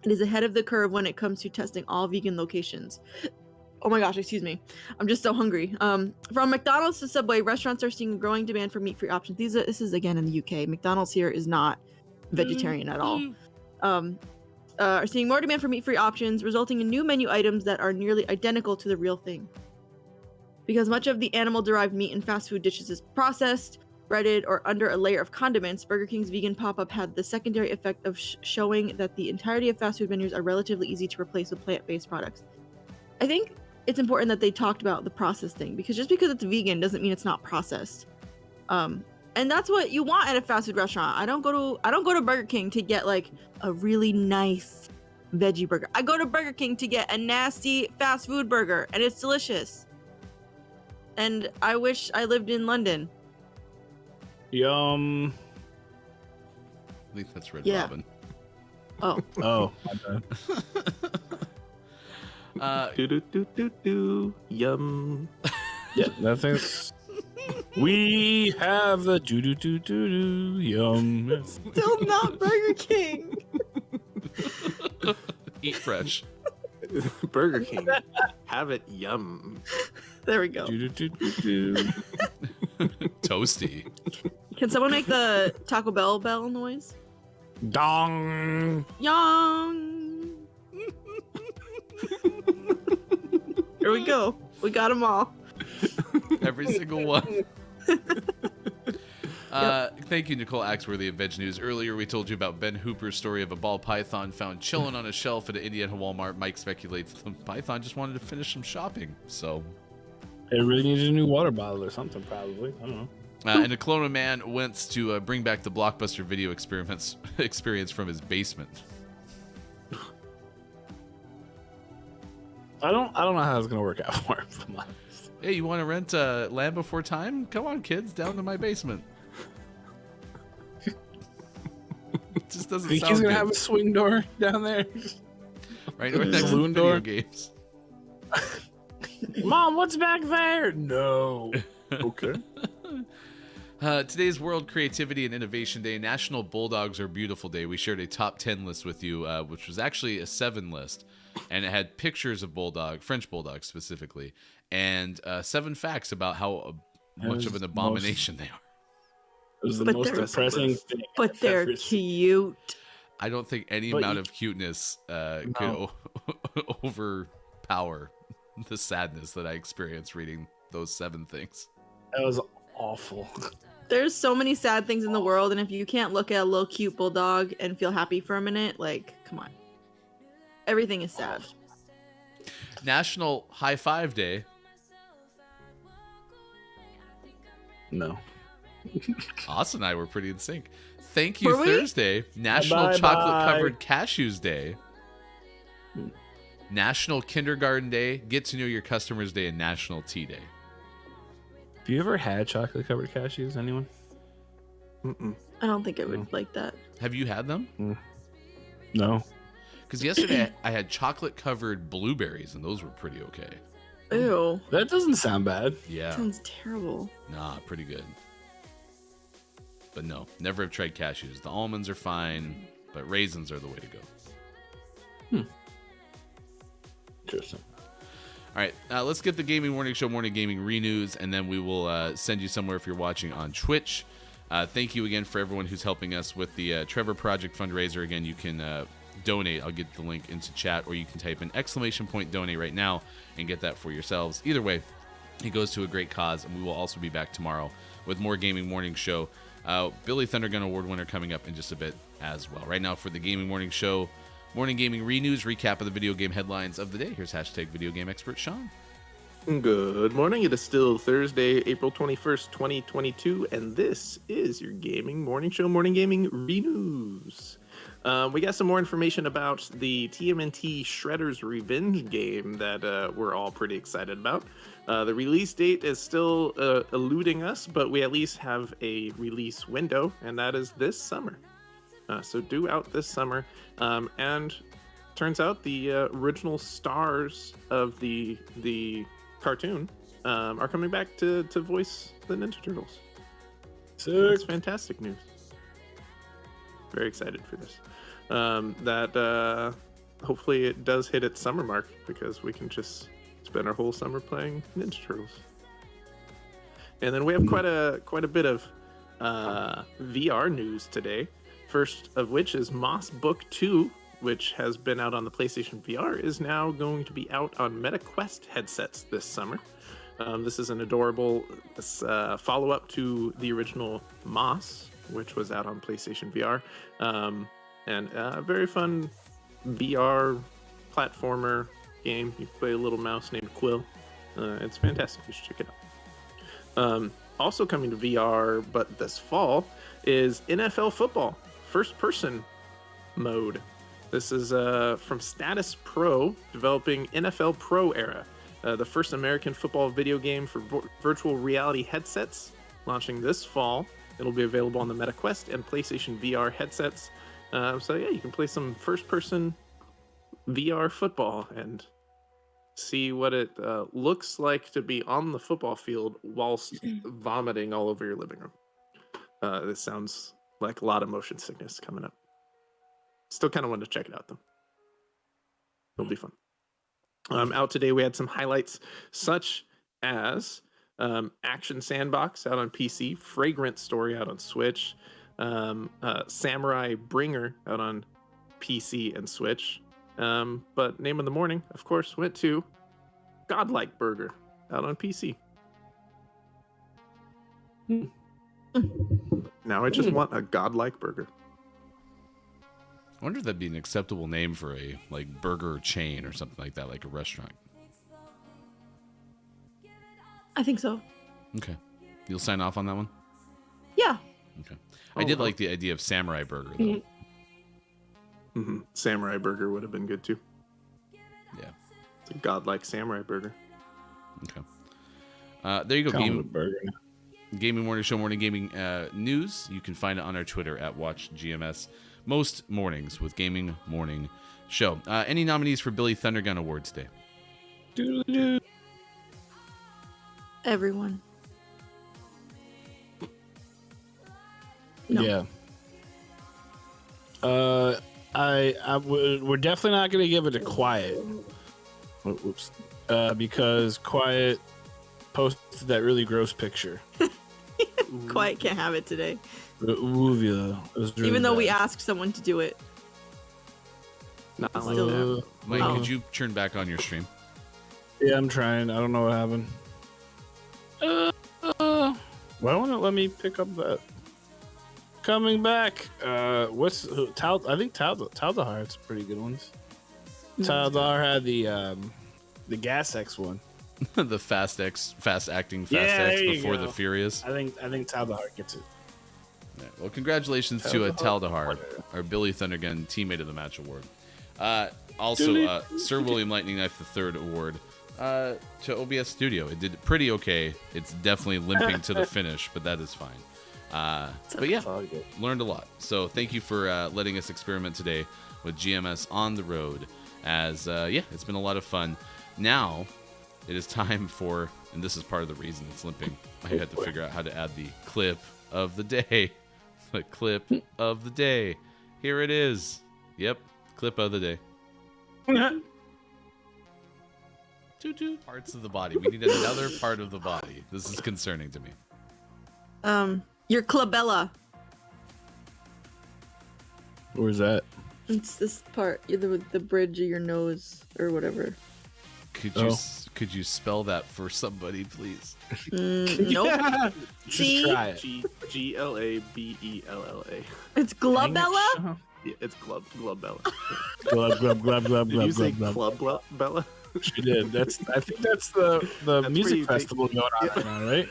it is ahead of the curve when it comes to testing all vegan locations. Oh my gosh, excuse me. I'm just so hungry. From McDonald's to Subway, restaurants are seeing growing demand for meat-free options. This is again in the UK. McDonald's here is not vegetarian at all. Are seeing more demand for meat-free options, resulting in new menu items that are nearly identical to the real thing. Because much of the animal-derived meat in fast food dishes is processed, breaded, or under a layer of condiments, Burger King's vegan pop-up had the secondary effect of showing that the entirety of fast food menus are relatively easy to replace with plant-based products. I think it's important that they talked about the process thing, because just because it's vegan doesn't mean it's not processed. And that's what you want at a fast food restaurant. I don't go to Burger King to get like a really nice veggie burger. I go to Burger King to get a nasty fast food burger, and it's delicious. And I wish I lived in London. Yum. I think that's Red Yeah. Robin. Oh. Oh, my bad. Do. Yum. Yeah, that thing's. We have the yum. Still not Burger King. Eat fresh. Burger King. Have it yum. There we go. Toasty. Can someone make the Taco Bell noise? Dong. Young. Here we go. We got them all. Every single one. Thank you, Nicole Axworthy of Veg News. Earlier, we told you about Ben Hooper's story of a ball python found chilling on a shelf at an Indiana Walmart. Mike speculates the python just wanted to finish some shopping. So, It really needed a new water bottle or something, probably. I don't know. and a Kelowna man wants to bring back the Blockbuster video experience from his basement. I don't know how it's gonna work out for him. if I'm honest. Hey, you want to rent Land Before Time? Come on, kids, down to my basement. It just doesn't Think sound he's gonna good. have a swing door down there? Right next to the Saloon video door? games. Mom, what's back there? No. Okay. Today's World Creativity and Innovation Day. National Bulldogs Are Beautiful Day. We shared a top 10 list with you, which was actually a 7 list. And it had pictures of French bulldogs specifically, and 7 facts about how much of an abomination they are. It was the But most they're- depressing thing. But they're ever seen. cute. I don't think any But amount you- of cuteness could No. overpower the sadness that I experienced reading those 7 things. That was awful. There's so many sad things in the world, and if you can't look at a little cute bulldog and feel happy for a minute, like, come on. Everything is sad. National High Five Day. No. Us and I were pretty in sync. Thank You Were we? Thursday. National Bye-bye. Chocolate Covered Cashews Day. National Kindergarten Day. Get to Know Your Customers Day, and National Tea Day. Have you ever had chocolate covered cashews? Anyone? Mm-mm. I don't think I would like that. Have you had them? No. Because yesterday I had chocolate covered blueberries, and those were pretty okay. Ew. That doesn't sound bad. Yeah. Sounds terrible. Nah, pretty good. But no, never have tried cashews. The almonds are fine, but raisins are the way to go. Interesting. All right, let's get the Gaming Morning Show Morning Gaming Renews, and then we will send you somewhere if you're watching on Twitch. Thank you again for everyone who's helping us with the Trevor Project fundraiser. Again, you can donate. I'll get the link into chat, or you can type in !donate right now and get that for yourselves. Either way, it goes to a great cause, and we will also be back tomorrow with more Gaming Morning Show. Billy Thundergun Award winner coming up in just a bit as well. Right now, for the Gaming Morning Show Morning Gaming Renews, recap of the video game headlines of the day. Here's Video Game Expert Sean. Good morning. It is still Thursday, April 21st, 2022, and this is your Gaming Morning Show Morning Gaming Renews. We got some more information about the TMNT Shredder's Revenge game that we're all pretty excited about. The release date is still eluding us, but we at least have a release window, and that is this summer. So due out this summer. And turns out the original stars of the cartoon are coming back to voice the Ninja Turtles. So that's fantastic news. Very excited for this. That hopefully it does hit its summer mark, because we can just spend our whole summer playing Ninja Turtles. And then we have quite a bit of VR news today. First of which is Moss Book 2, which has been out on the PlayStation VR, is now going to be out on MetaQuest headsets this summer. This is an adorable follow-up to the original Moss, which was out on PlayStation VR. And a very fun VR platformer game. You play a little mouse named Quill. It's fantastic. You should check it out. Also coming to VR, but this fall, is NFL football first-person mode. This is from Status Pro, developing NFL Pro Era, the first American football video game for virtual reality headsets, launching this fall. It'll be available on the Meta Quest and PlayStation VR headsets. So yeah, you can play some first-person VR football and see what it looks like to be on the football field whilst vomiting all over your living room. This sounds like a lot of motion sickness coming up. Still kind of wanted to check it out though. It'll be fun. Out today we had some highlights such as Action Sandbox out on PC, Fragrant Story out on Switch, Samurai Bringer out on PC and Switch. But Name of the Morning, of course, went to Godlike Burger out on PC. Now I just want a Godlike Burger. I wonder if that'd be an acceptable name for a burger chain or something like that, like a restaurant. I think so. Okay. You'll sign off on that one? Yeah. Okay. I did like the idea of Samurai Burger, though. Samurai Burger would have been good, too. Yeah. It's a godlike Samurai Burger. Okay. There you go. Burger. Gaming Morning Show, Morning Gaming News. You can find it on our Twitter at WatchGMS. Most mornings with Gaming Morning Show. Any nominees for Billy Thundergun Award today? Everyone. No. Yeah. We're definitely not going to give it to Quiet. Whoops. Because Quiet posted that really gross picture. Quiet can't have it today. Movie though. It was really Even though we bad. asked someone to do it. Not like Still that. Mike, Oh. could you turn back on your stream? Yeah, I'm trying. I don't know what happened. Why won't it let me pick up that? Coming back. I think Taldahar had some pretty good ones. Taldahar had the Gas X one. The fast acting Fast Yeah, X there you before go. the Furious. I think Taldahar gets it. Yeah. Well, congratulations to Taldahar, our Billy Thundergun Teammate of the Match award. Also, Sir William Lightning Knife III award to OBS Studio. It did pretty okay. It's definitely limping to the finish, but that is fine. But yeah, learned a lot. So thank you for letting us experiment today with GMS on the road. As it's been a lot of fun. Now it is time for, and this is part of the reason it's limping. I had to figure out how to add the clip of the day. The clip of the day. Here it is. Yep, clip of the day. Two parts of the body. We need another part of the body. This is concerning to me. Your clubella. Where's that? It's this part, the bridge of your nose or whatever. Could you spell that for somebody, please? Nope. Yeah. See? Just try it. Glabella. It's glabella? Yeah, it's Glabella. Glub. Did you say glub. Club Bella? She did. I think that's the That's music where you festival going on right now, right?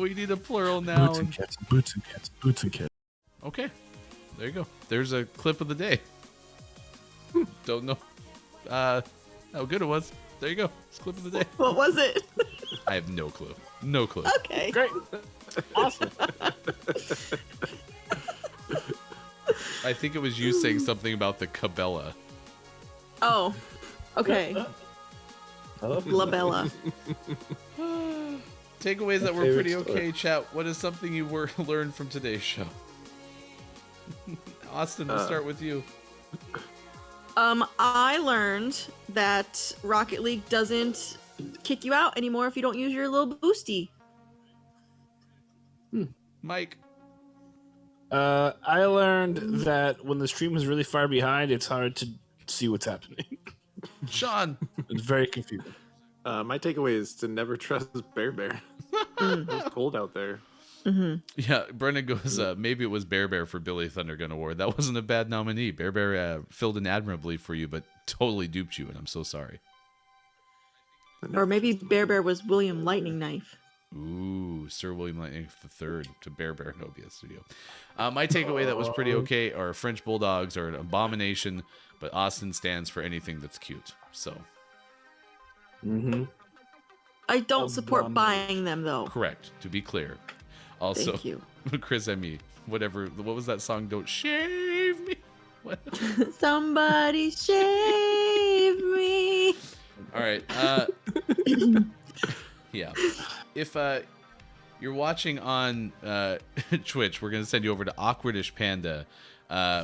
We need a plural noun. Boots and cats. Okay, there you go. There's a clip of the day. Don't know how good it was. There you go. It's clip of the day. What was it? I have no clue. No clue. Okay. Great. Awesome. I think it was you saying something about the Cabela. Oh. Okay. Glabella. Takeaways that were favorite pretty story. okay, chat. What is something you learned from today's show? Austin, we'll start with you. I learned that Rocket League doesn't kick you out anymore if you don't use your little boosty. Mike. I learned that when the stream is really far behind, it's hard to see what's happening. Sean. It's very confusing. My takeaway is to never trust Bear. It's cold out there. Yeah, Brendan goes, maybe it was Bear Bear for Billy Thundergun Award. That wasn't a bad nominee. Bear Bear filled in admirably for you, but totally duped you, and I'm so sorry. Or maybe Bear Bear was William Lightning Knife. Ooh, Sir William Lightning III to Bear Bear in OBS Studio. My takeaway that was pretty okay are French Bulldogs are an abomination, but Austin stands for anything that's cute. So. I don't support buying them, though. Correct, to be clear. Also, Thank you. Chris Emmy, whatever. What was that song? Don't shave me. What? Somebody shave me. All right. Yeah. If you're watching on Twitch, we're gonna send you over to Awkwardish Panda.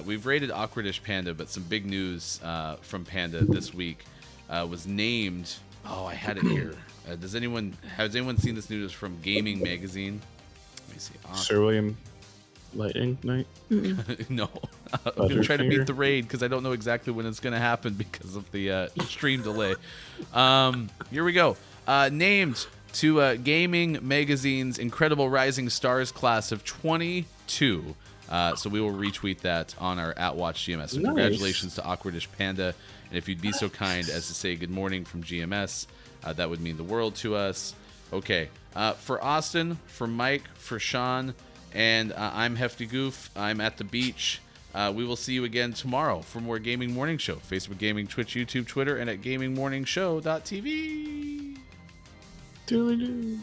We've rated Awkwardish Panda, but some big news from Panda this week was named. Oh, I had it here. Has anyone seen this news from Gaming Magazine? Let me see. Sir William Lightning Knight? No. I'm going to try to beat the raid because I don't know exactly when it's going to happen because of the stream delay. Here we go. Named to Gaming Magazine's Incredible Rising Stars class of 22. So we will retweet that on our @WatchGMS. So congratulations to Awkwardish Panda. And if you'd be so kind as to say good morning from GMS, that would mean the world to us. Okay. For Austin, for Mike, for Sean, and I'm Hefty Goof. I'm at the beach. We will see you again tomorrow for more Gaming Morning Show. Facebook Gaming, Twitch, YouTube, Twitter, and at gamingmorningshow.tv. Doodly-doo.